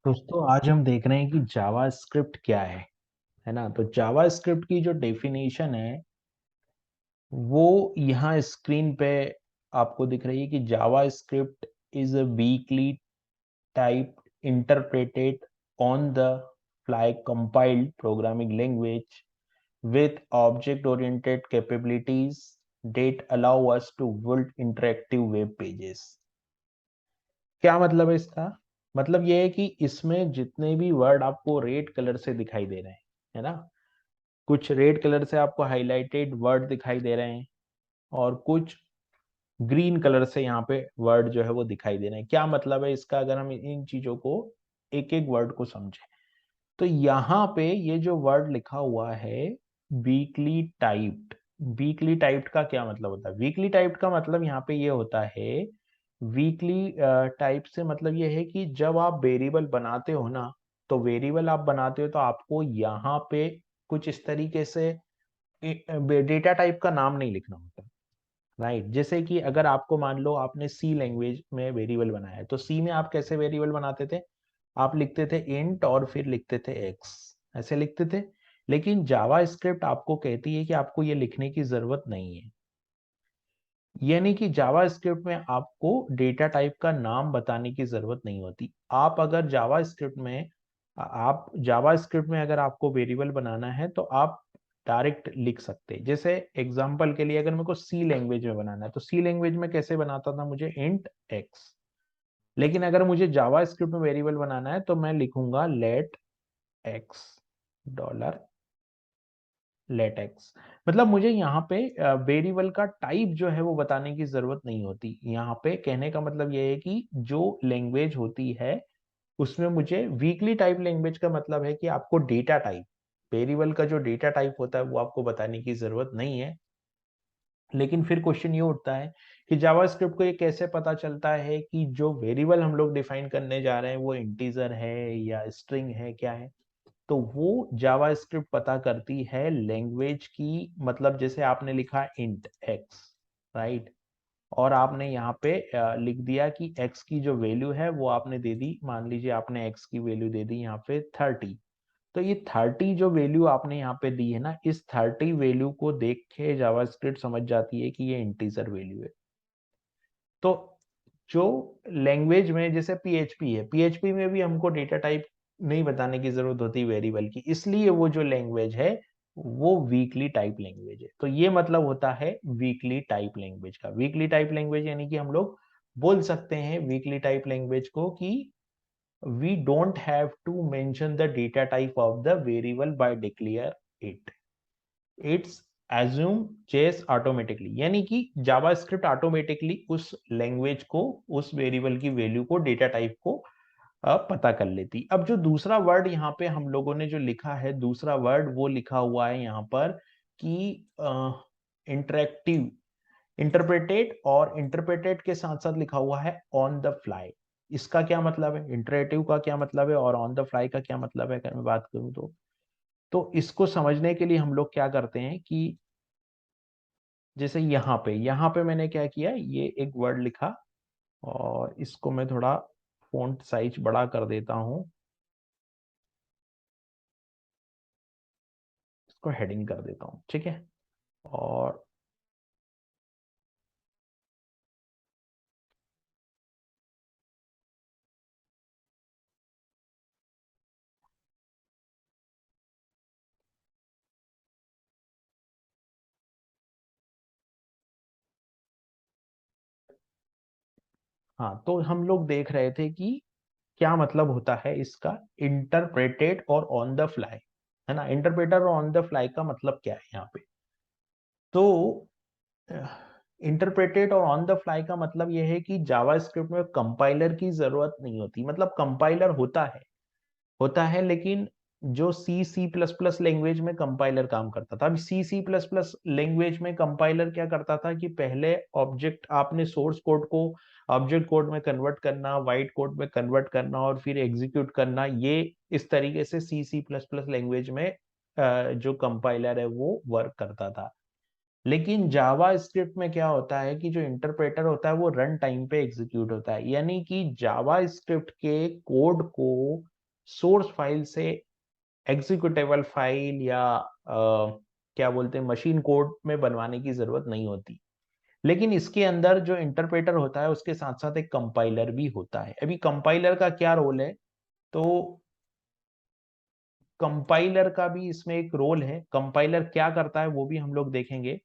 दोस्तों आज हम देख रहे हैं कि जावा स्क्रिप्ट क्या है ना। तो जावा स्क्रिप्ट की जो डेफिनेशन है वो यहाँ स्क्रीन पे आपको दिख रही है कि JavaScript is a weakly type interpreted on the fly compiled programming language with object oriented capabilities that allow us to build interactive web pages। क्या मतलब है इसका? मतलब ये है कि इसमें जितने भी वर्ड आपको रेड कलर से दिखाई दे रहे हैं, है ना, कुछ रेड कलर से आपको हाईलाइटेड वर्ड दिखाई दे रहे हैं और कुछ ग्रीन कलर से यहाँ पे वर्ड जो है वो दिखाई दे रहे हैं। क्या मतलब है इसका? अगर हम इन चीजों को एक एक वर्ड को समझें तो यहाँ पे ये जो वर्ड लिखा हुआ है वीकली टाइप्ड। वीकली टाइप्ड का क्या मतलब होता है? वीकली टाइप्ड का मतलब यहाँ पे ये होता है, वीकली टाइप से मतलब ये है कि जब आप वेरिएबल बनाते हो ना, तो वेरिएबल आप बनाते हो तो आपको यहाँ पे कुछ इस तरीके से डेटा टाइप का नाम नहीं लिखना होता। राइट, जैसे कि अगर आपको मान लो आपने सी लैंग्वेज में वेरिएबल बनाया है तो सी में आप कैसे वेरिएबल बनाते थे? आप लिखते थे इंट और फिर लिखते थे एक्स, ऐसे लिखते थे। लेकिन जावा स्क्रिप्ट आपको कहती है कि आपको ये लिखने की जरूरत नहीं है। यानी कि जावा स्क्रिप्ट में आपको डेटा टाइप का नाम बताने की जरूरत नहीं होती। आप अगर जावा स्क्रिप्ट में आप जावा स्क्रिप्ट में अगर आपको वेरिएबल बनाना है तो आप डायरेक्ट लिख सकते हैं। जैसे एग्जांपल के लिए अगर मेरे को सी लैंग्वेज में बनाना है तो सी लैंग्वेज में कैसे बनाता था? मुझे इंट एक्स। लेकिन अगर मुझे जावा स्क्रिप्ट में वेरिएबल बनाना है तो मैं लिखूंगा लेट एक्स डॉलर लेटेक्स। मतलब मुझे यहाँ पे वेरिएबल का टाइप जो है वो बताने की जरूरत नहीं होती। यहाँ पे कहने का मतलब ये है कि जो लैंग्वेज होती है उसमें मुझे वीकली टाइप लैंग्वेज का मतलब है कि आपको डेटा टाइप, वेरिएबल का जो डेटा टाइप होता है वो आपको बताने की जरूरत नहीं है। लेकिन फिर क्वेश्चन ये उठता है कि जावास्क्रिप्ट को ये कैसे पता चलता है कि जो वेरिएबल हम लोग डिफाइन करने जा रहे हैं वो इंटीजर है या स्ट्रिंग है, क्या है? तो वो जावास्क्रिप्ट पता करती है लैंग्वेज की। मतलब जैसे आपने लिखा इंट एक्स, राइट, और आपने यहाँ पे लिख दिया कि एक्स की जो वैल्यू है वो आपने दे दी, मान लीजिए आपने एक्स की वैल्यू दे दी यहाँ पे 30। तो ये 30 जो वैल्यू आपने यहाँ पे दी है ना, इस 30 वैल्यू को देख के जावास्क्रिप्ट समझ जाती है कि ये इंटीजर वैल्यू है। तो जो लैंग्वेज में जैसे पीएचपी है, पीएचपी में भी हमको डेटा टाइप नहीं बताने की जरूरत होती वेरिएबल की, इसलिए वो जो लैंग्वेज है वो वीकली टाइप लैंग्वेज है। तो ये मतलब होता है वीकली टाइप लैंग्वेज का। वीकली टाइप लैंग्वेज यानी कि हम लोग बोल सकते हैं वीकली टाइप लैंग्वेज को कि we don't have to mention the data type of the variable by declare it, it's assume chase automatically। यानी कि जावास्क्रिप्ट ऑटोमेटिकली उस लैंग्वेज को, उस वेरिएबल की वैल्यू को, डेटा टाइप को पता कर लेती। अब जो दूसरा वर्ड यहाँ पे हम लोगों ने जो लिखा है, दूसरा वर्ड वो लिखा हुआ है यहाँ पर कि इंटरेक्टिव, इंटरप्रेटेड, और इंटरप्रेटेड के साथ साथ लिखा हुआ है ऑन द फ्लाई। इसका क्या मतलब है? इंटरेटिव का क्या मतलब है और ऑन द फ्लाई का क्या मतलब है? अगर मैं बात करूं तो इसको समझने के लिए हम लोग क्या करते हैं कि जैसे यहाँ पे मैंने क्या किया, ये एक वर्ड लिखा और इसको मैं थोड़ा फॉन्ट साइज बड़ा कर देता हूँ, इसको हेडिंग कर देता हूँ, ठीक है। और हाँ, तो हम लोग देख रहे थे कि क्या मतलब होता है इसका, इंटरप्रेटेड और ऑन द फ्लाई, है ना। इंटरप्रेटर और ऑन द फ्लाई का मतलब क्या है यहाँ पे? तो इंटरप्रेटेड और ऑन द फ्लाई का मतलब यह है कि जावास्क्रिप्ट में कंपाइलर की जरूरत नहीं होती। मतलब कंपाइलर होता है लेकिन जो सी सी प्लस प्लस लैंग्वेज में कंपाइलर काम करता था। अब सी सी प्लस प्लस लैंग्वेज में कंपाइलर क्या करता था कि पहले ऑब्जेक्ट, आपने सोर्स कोड को ऑब्जेक्ट कोड में कन्वर्ट करना, वाइट कोड में कन्वर्ट करना और फिर एग्जीक्यूट करना, ये इस तरीके से सी सी प्लस प्लस लैंग्वेज में जो कंपाइलर है वो वर्क करता था। लेकिन जावा स्क्रिप्ट में क्या होता है कि जो इंटरप्रेटर होता है वो रन टाइम पे एग्जीक्यूट होता है। यानी कि जावा स्क्रिप्ट के कोड को सोर्स फाइल से एग्जीक्यूटेबल फाइल या क्या बोलते हैं मशीन कोड में बनवाने की जरूरत नहीं होती। लेकिन इसके अंदर जो इंटरप्रेटर होता है उसके साथ साथ एक कंपाइलर भी होता है। अभी कंपाइलर का क्या रोल है, तो कंपाइलर का भी इसमें एक रोल है। कंपाइलर क्या करता है वो भी हम लोग देखेंगे।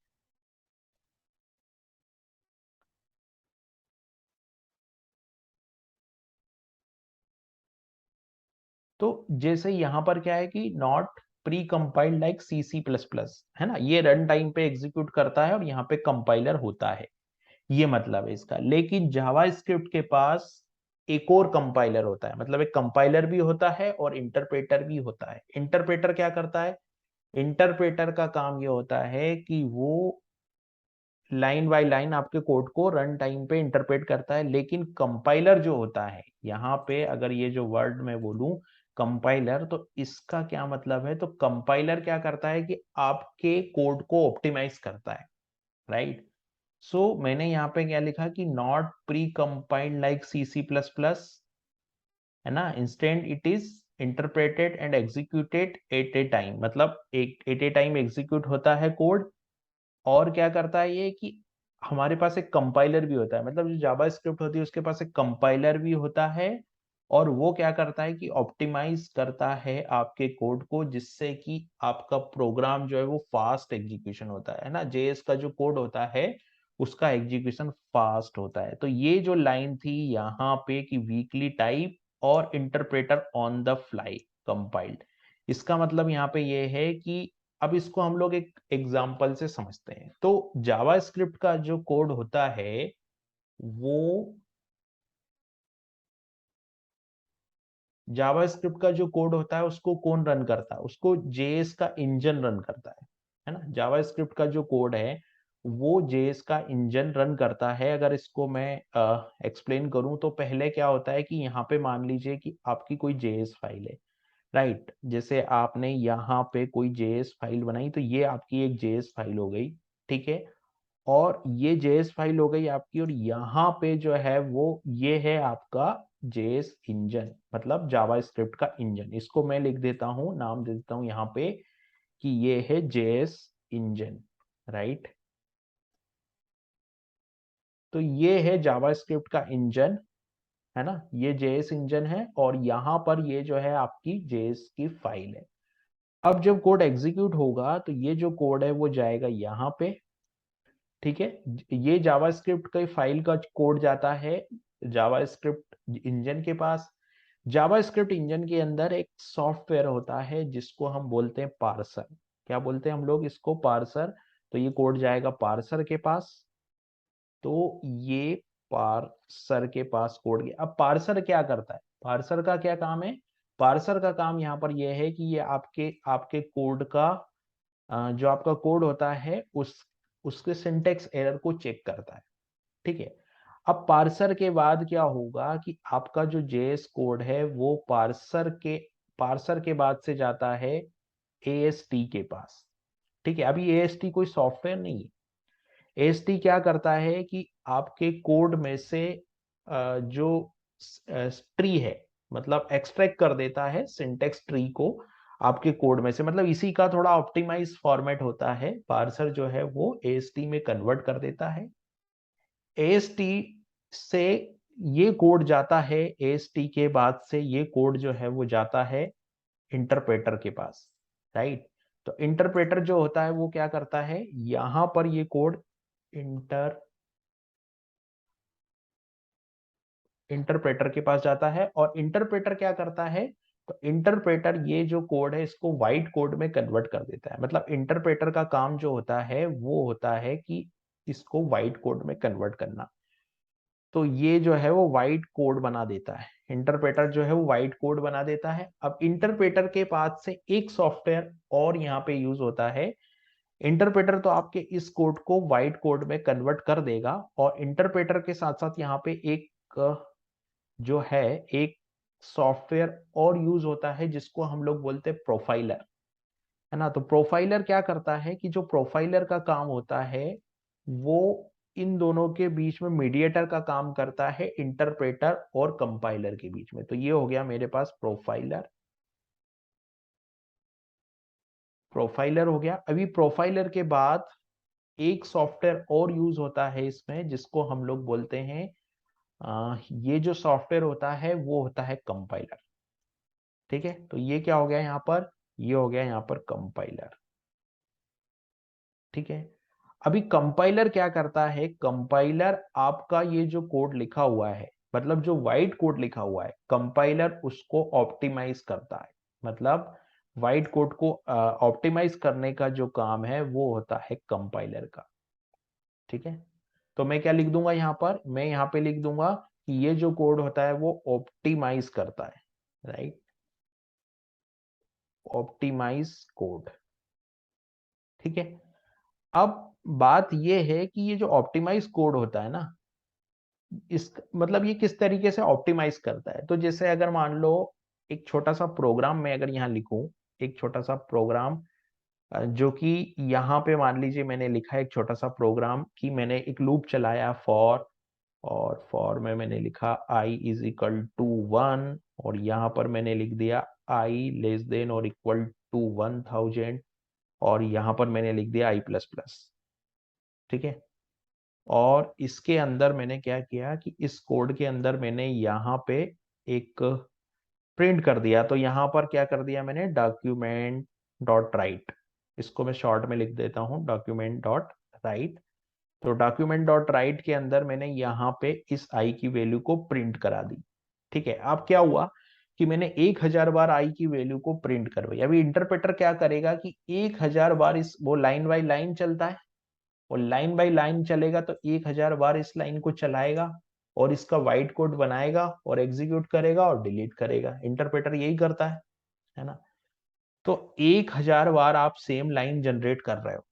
तो जैसे यहाँ पर क्या है कि not pre compiled like C C plus plus, है ना, ये रन टाइम पे एग्जीक्यूट करता है और यहाँ पे कंपाइलर होता है, ये मतलब है इसका। लेकिन जावा स्क्रिप्ट के पास एक और कंपाइलर होता है, मतलब एक कंपाइलर भी होता है और इंटरप्रेटर भी होता है। इंटरप्रेटर क्या करता है, इंटरप्रेटर का काम ये होता है कि वो लाइन बाय लाइन आपके कोड को रन टाइम पे इंटरप्रेट करता है। लेकिन कंपाइलर जो होता है यहाँ पे, अगर ये जो वर्ड मैं बोलूं कंपाइलर, तो इसका क्या मतलब है, तो कंपाइलर क्या करता है कि आपके कोड को ऑप्टिमाइज करता है, राइट। सो मैंने यहाँ पे क्या लिखा कि not pre compiled like C C plus plus, है ना, instant it is interpreted and executed at a time, मतलब एक एट ए टाइम एग्जीक्यूट होता है कोड। और क्या करता है ये कि हमारे पास एक कंपाइलर भी होता है, मतलब जो जावा स्क्रिप्ट होती है उसके पास एक कंपाइलर भी होता है। और वो क्या करता है कि ऑप्टिमाइज करता है आपके कोड को, जिससे कि आपका प्रोग्राम जो है वो फास्ट एग्जीक्यूशन होता है ना, जेएस का जो कोड होता है उसका एग्जीक्यूशन फास्ट होता है। तो ये जो लाइन थी यहाँ पे कि वीकली टाइप और interpreter on the fly compiled, इसका मतलब यहाँ पे ये है कि अब इसको हम लोग एक एग्जाम्पल से समझते हैं। तो जावा स्क्रिप्ट का जो कोड होता है वो, जावा स्क्रिप्ट का जो कोड होता है उसको कौन रन करता है, उसको जेएस का इंजन रन करता है ना। जावा स्क्रिप्ट का जो कोड है वो जेएस का इंजन रन करता है। अगर इसको मैं एक्सप्लेन करूं तो पहले क्या होता है कि यहाँ पे मान लीजिए कि आपकी कोई जेएस फाइल है, राइट। जैसे आपने यहाँ पे कोई जेएस फाइल बनाई, तो ये आपकी एक जेएस फाइल हो गई, ठीक है। और ये जेएस फाइल हो गई आपकी, और यहाँ पे जो है वो ये है आपका जेएस इंजन, मतलब जावा स्क्रिप्ट का इंजन। इसको मैं लिख देता हूँ, नाम दे देता हूँ यहाँ पे कि ये है जेएस इंजन, राइट। तो ये है जावा स्क्रिप्ट का इंजन, है ना, ये जेएस इंजन है। और यहाँ पर ये जो है आपकी जेएस की फाइल है। अब जब कोड एग्जीक्यूट होगा तो ये जो कोड है वो जाएगा यहाँ पे, ठीक है। ये जावास्क्रिप्ट का फाइल का कोड जाता है जावास्क्रिप्ट इंजन के पास। जावास्क्रिप्ट इंजन के अंदर एक सॉफ्टवेयर होता है जिसको हम बोलते हैं पार्सर। क्या बोलते हैं हम लोग इसको, पार्सर। तो ये कोड जाएगा पार्सर के पास। तो ये पार्सर के पास कोड गया। अब पार्सर क्या करता है, पार्सर का क्या काम है, पार्सर का काम यहाँ पर यह है कि ये आपके आपके कोड का जो आपका कोड होता है उसके सिंटेक्स एरर को चेक करता है, ठीक है। अब पार्सर के बाद क्या होगा कि आपका जो जेएस कोड है वो पार्सर के बाद से जाता है एएसटी के पास, ठीक है। अभी एएसटी कोई सॉफ्टवेयर नहीं है। एएसटी क्या करता है कि आपके कोड में से जो ट्री है, मतलब एक्सट्रैक्ट कर देता है सिंटेक्स ट्री को आपके कोड में से, मतलब इसी का थोड़ा ऑप्टिमाइज फॉर्मेट होता है। पार्सर जो है वो एएसटी में कन्वर्ट कर देता है। एएसटी से ये कोड जाता है, एएसटी के बाद से ये कोड जो है वो जाता है इंटरप्रेटर के पास, राइट। तो इंटरप्रेटर जो होता है वो क्या करता है, यहां पर ये कोड इंटरप्रेटर के पास जाता है। और इंटरप्रेटर क्या करता है, तो इंटरप्रेटर ये जो कोड है इसको वाइट कोड में कन्वर्ट कर देता है। मतलब इंटरप्रेटर का काम जो होता है वो होता है कि इसको वाइट कोड में कन्वर्ट करना। तो ये जो है वो वाइट कोड बना देता है, इंटरप्रेटर जो है वो वाइट कोड बना देता है। अब इंटरप्रेटर के पास से एक सॉफ्टवेयर और यहाँ पे यूज होता है। इंटरप्रेटर तो आपके इस कोड को वाइट कोड में कन्वर्ट कर देगा, और इंटरप्रेटर के साथ साथ यहाँ पे एक जो है एक सॉफ्टवेयर और यूज होता है जिसको हम लोग बोलते हैं प्रोफाइलर, है ना। तो प्रोफाइलर क्या करता है कि जो प्रोफाइलर का काम होता है वो इन दोनों के बीच में मीडिएटर का काम करता है, इंटरप्रेटर और कंपाइलर के बीच में। तो ये हो गया मेरे पास प्रोफाइलर। प्रोफाइलर हो गया। अभी प्रोफाइलर के बाद एक सॉफ्टवेयर और यूज होता है इसमें, जिसको हम लोग बोलते हैं ये जो सॉफ्टवेयर होता है वो होता है कंपाइलर। ठीक है, तो ये क्या हो गया यहाँ पर, ये हो गया यहाँ पर कंपाइलर। ठीक है, अभी कंपाइलर क्या करता है, कंपाइलर आपका ये जो कोड लिखा हुआ है, मतलब जो वाइट कोड लिखा हुआ है, कंपाइलर उसको ऑप्टिमाइज करता है। मतलब वाइट कोड को ऑप्टिमाइज करने का जो काम है वो होता है कंपाइलर का। ठीक है, तो मैं क्या लिख दूंगा यहाँ पर, मैं यहाँ पे लिख दूंगा कि ये जो कोड होता है वो ऑप्टिमाइज करता है, राइट, ऑप्टिमाइज कोड। ठीक है, अब बात ये है कि ये जो ऑप्टिमाइज कोड होता है ना, इस मतलब ये किस तरीके से ऑप्टिमाइज करता है। तो जैसे अगर मान लो एक छोटा सा प्रोग्राम मैं अगर यहाँ लिखूं, एक छोटा सा प्रोग्राम जो कि यहाँ पे मान लीजिए मैंने लिखा है एक छोटा सा प्रोग्राम कि मैंने एक लूप चलाया फॉर, और फॉर में मैंने लिखा आई इज इक्वल टू 1, और यहाँ पर मैंने लिख दिया आई लेस देन और इक्वल टू 1000, और यहाँ पर मैंने लिख दिया आई प्लस प्लस। ठीक है, और इसके अंदर मैंने क्या किया कि इस कोड के अंदर मैंने यहाँ पे एक प्रिंट कर दिया। तो यहाँ पर क्या कर दिया मैंने, डॉक्यूमेंट डॉट राइट, इसको मैं शॉर्ट में लिख देता हूँ डॉक्यूमेंट डॉट राइट। तो डॉक्यूमेंट डॉट राइट के अंदर मैंने यहाँ पे इस आई की वैल्यू को प्रिंट करा दी। ठीक है, अब क्या हुआ कि मैंने 1000 बार आई की वैल्यू को प्रिंट करवाई। अभी इंटरप्रेटर क्या करेगा कि 1000 बार इस वो लाइन बाय लाइन चलता है, और लाइन बाय लाइन चलेगा तो 1000 बार इस लाइन को चलाएगा और इसका वाइट कोड बनाएगा और एग्जीक्यूट करेगा और डिलीट करेगा। इंटरप्रेटर यही करता है ना। तो 1000 बार आप सेम लाइन जनरेट कर रहे हो।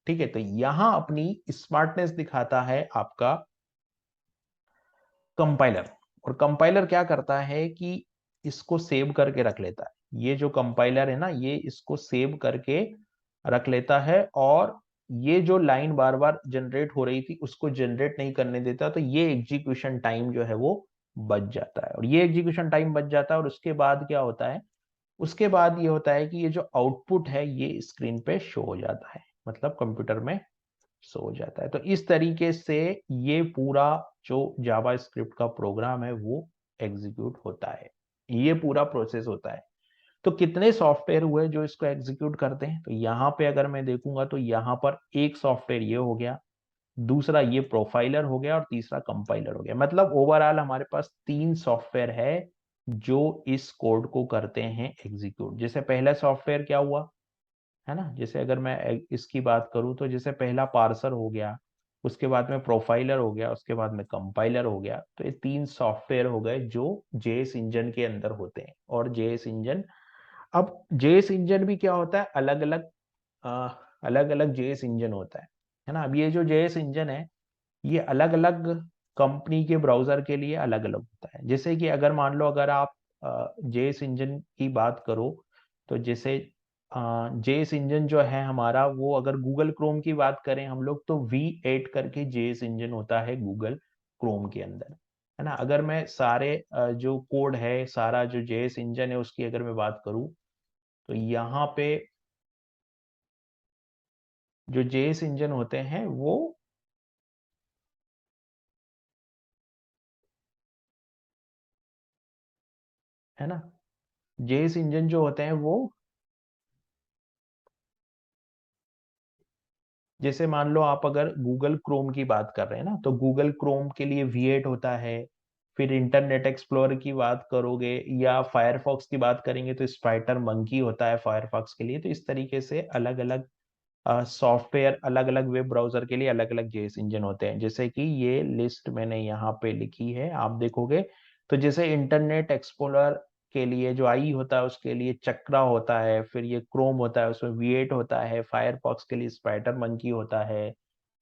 ठीक है, तो यहां अपनी स्मार्टनेस दिखाता है आपका कंपाइलर। और कंपाइलर क्या करता है कि इसको सेव करके रख लेता है। ये जो कंपाइलर है ना, ये इसको सेव करके रख लेता है, और ये जो लाइन बार बार जनरेट हो रही थी उसको जनरेट नहीं करने देता। तो ये एग्जीक्यूशन टाइम जो है वो बच जाता है, और ये एग्जीक्यूशन टाइम बच जाता है। और उसके बाद क्या होता है, उसके बाद ये होता है कि ये जो आउटपुट है ये स्क्रीन पे शो हो जाता है, मतलब कंप्यूटर में शो हो जाता है। तो इस तरीके से ये पूरा जो जावा स्क्रिप्ट का प्रोग्राम है वो एग्जीक्यूट होता है, ये पूरा प्रोसेस होता है। तो कितने सॉफ्टवेयर हुए जो इसको एग्जीक्यूट करते हैं, तो यहाँ पे अगर मैं देखूंगा तो यहाँ पर एक सॉफ्टवेयर ये हो गया, दूसरा ये प्रोफाइलर हो गया, और तीसरा कंपाइलर हो गया। मतलब ओवरऑल हमारे पास 3 सॉफ्टवेयर है जो इस कोड को करते हैं एग्जीक्यूट। जैसे पहला सॉफ्टवेयर क्या हुआ, है ना, जैसे अगर मैं इसकी बात करूं तो जैसे पहला पार्सर हो गया, उसके बाद में प्रोफाइलर हो गया, उसके बाद में कंपाइलर हो गया। तो ये 3 सॉफ्टवेयर हो गए जो जेएस इंजन के अंदर होते हैं। और जेएस इंजन, अब जेएस इंजन भी क्या होता है, अलग अलग अलग अलग जेएस इंजन होता है ना। अब ये जो जेएस इंजन है ये अलग अलग कंपनी के ब्राउजर के लिए अलग अलग होता है। जैसे कि अगर मान लो अगर आप जेएस इंजन की बात करो, तो जैसे जेएस इंजन जो है हमारा, वो अगर गूगल क्रोम की बात करें हम लोग तो V8 करके जेएस इंजन होता है गूगल क्रोम के अंदर, है ना। अगर मैं सारे जो कोड है, सारा जो जेएस इंजन है उसकी अगर मैं बात करूं, तो यहाँ पे जो जेएस इंजन होते हैं वो, है ना, जेएस इंजन जो होते हैं वो, जैसे मान लो आप अगर गूगल क्रोम की बात कर रहे हैं ना, तो गूगल क्रोम के लिए V8 होता है। फिर इंटरनेट एक्सप्लोरर की बात करोगे या फायरफॉक्स की बात करेंगे तो स्पाइडर मंकी होता है फायरफॉक्स के लिए। तो इस तरीके से अलग अलग सॉफ्टवेयर, अलग अलग वेब ब्राउजर के लिए अलग अलग जेएस इंजन होते हैं। जैसे कि ये लिस्ट मैंने यहाँ पे लिखी है, आप देखोगे तो जैसे इंटरनेट एक्सप्लोरर के लिए जो आई होता है उसके लिए चक्रा होता है, फिर ये क्रोम होता है उसमें V8 होता है, फायरफॉक्स के लिए स्पाइडर मंकी होता है,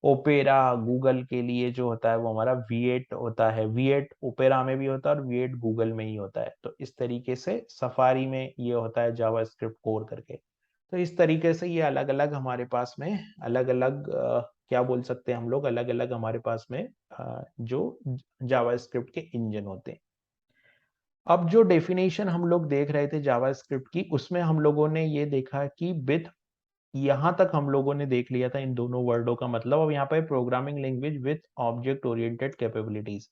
ओपेरा गूगल के लिए जो होता है वो हमारा V8 होता है। V8 ओपेरा में भी होता है और V8 गूगल में ही होता है। तो इस तरीके से सफारी में ये होता है जावा स्क्रिप्ट कोर करके। तो इस तरीके से ये अलग अलग हमारे पास में अलग अलग क्या बोल सकते हैं हम लोग, अलग अलग हमारे पास में जो जावास्क्रिप्ट के इंजन होते हैं। अब जो डेफिनेशन हम लोग देख रहे थे जावास्क्रिप्ट की, उसमें हम लोगों ने ये देखा कि विथ, यहां तक हम लोगों ने देख लिया था इन दोनों वर्डों का मतलब। अब यहाँ पे programming language with object oriented capabilities.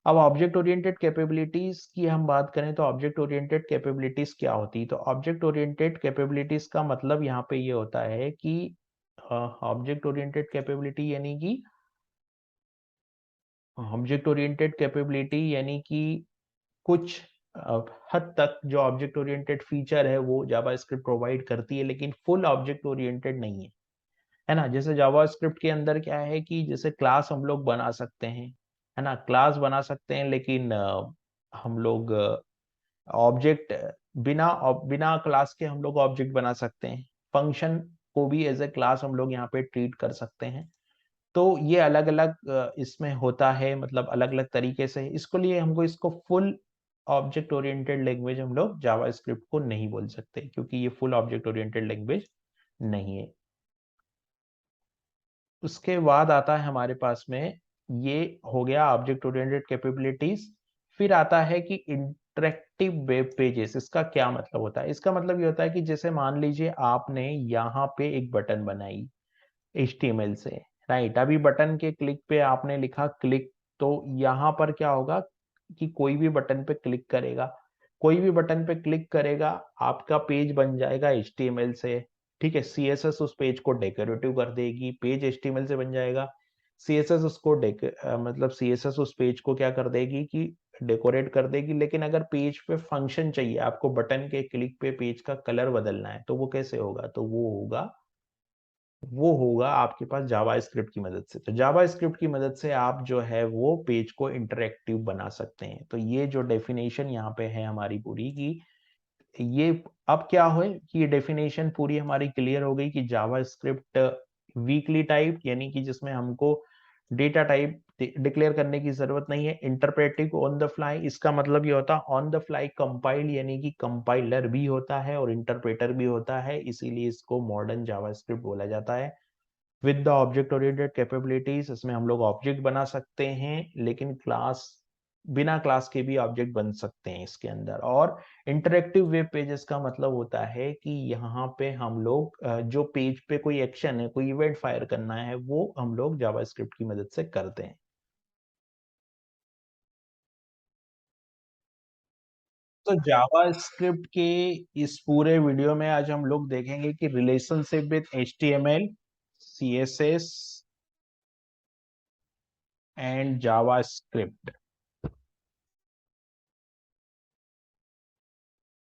अब ऑब्जेक्ट ओरिएंटेड कैपेबिलिटीज की हम बात करें तो ऑब्जेक्ट ओरिएंटेड कैपेबिलिटीज क्या होती है? तो ऑब्जेक्ट ओरिएंटेड कैपेबिलिटीज का मतलब यहाँ पे ये होता है कि ऑब्जेक्ट ओरिएंटेड कैपेबिलिटी यानी कि कुछ हद तक जो ऑब्जेक्ट ओरिएंटेड फीचर है वो जावास्क्रिप्ट प्रोवाइड करती है, लेकिन फुल ऑब्जेक्ट ओरिएंटेड नहीं है ना। जैसे जावास्क्रिप्ट के अंदर क्या है कि जैसे क्लास हम लोग बना सकते हैं, है ना, क्लास बना सकते हैं, लेकिन हम लोग ऑब्जेक्ट बिना बिना क्लास के हम लोग ऑब्जेक्ट बना सकते हैं। फंक्शन को भी एज ए क्लास हम लोग यहाँ पे ट्रीट कर सकते हैं। तो ये अलग अलग इसमें होता है, मतलब अलग अलग तरीके से। इसको लिए हमको इसको फुल ऑब्जेक्ट ओरिएंटेड लैंग्वेज हम लोग जावास्क्रिप्ट को नहीं बोल सकते, क्योंकि ये फुल ऑब्जेक्ट ओरिएंटेड लैंग्वेज नहीं है। उसके बाद आता है हमारे पास में, ये हो गया ऑब्जेक्ट ओरिएंटेड कैपेबिलिटीज। फिर आता है कि इंटरेक्टिव वेब पेजेस, इसका क्या मतलब होता है? इसका मतलब ये होता है कि जैसे मान लीजिए आपने यहाँ पे एक बटन बनाई HTML से, राइट। अभी बटन के क्लिक पे आपने लिखा क्लिक, तो यहाँ पर क्या होगा कि कोई भी बटन पे क्लिक करेगा, कोई भी बटन पे क्लिक करेगा, आपका पेज बन जाएगा HTML से, ठीक है। CSS उस पेज को डेकोरेटिव कर देगी, पेज HTML से बन जाएगा, CSS उसको मतलब CSS उस पेज को क्या कर देगी कि डेकोरेट कर देगी। लेकिन अगर पेज पे फंक्शन चाहिए, आपको बटन के क्लिक पे पेज का कलर बदलना है, तो वो कैसे होगा? तो वो होगा आपके पास जावास्क्रिप्ट की मदद से। तो जावास्क्रिप्ट की मदद से आप जो है वो पेज को इंटरेक्टिव बना सकते हैं। तो ये जो डेफिनेशन यहाँ पे है हमारी पूरी की, ये अब क्या हो कि ये डेफिनेशन पूरी हमारी क्लियर हो गई कि जावास्क्रिप्ट वीकली टाइप, यानी कि जिसमें हमको डेटा टाइप डिक्लेयर करने की जरूरत नहीं है। इंटरप्रेटिव ऑन द फ्लाई, इसका मतलब ये होता है ऑन द फ्लाई कंपाइल, यानी कि कंपाइलर भी होता है और इंटरप्रेटर भी होता है, इसीलिए इसको मॉडर्न जावास्क्रिप्ट बोला जाता है। With the object oriented capabilities, इसमें हम लोग ऑब्जेक्ट बना सकते हैं, लेकिन क्लास, बिना क्लास के भी ऑब्जेक्ट बन सकते हैं इसके अंदर। और इंटरेक्टिव वेब पेजेस का मतलब होता है कि यहाँ पे हम लोग जो पेज पे कोई एक्शन है, कोई इवेंट फायर करना है, वो हम लोग जावास्क्रिप्ट की मदद से करते हैं। तो जावास्क्रिप्ट के इस पूरे वीडियो में आज हम लोग देखेंगे कि relationship with HTML, CSS and JavaScript.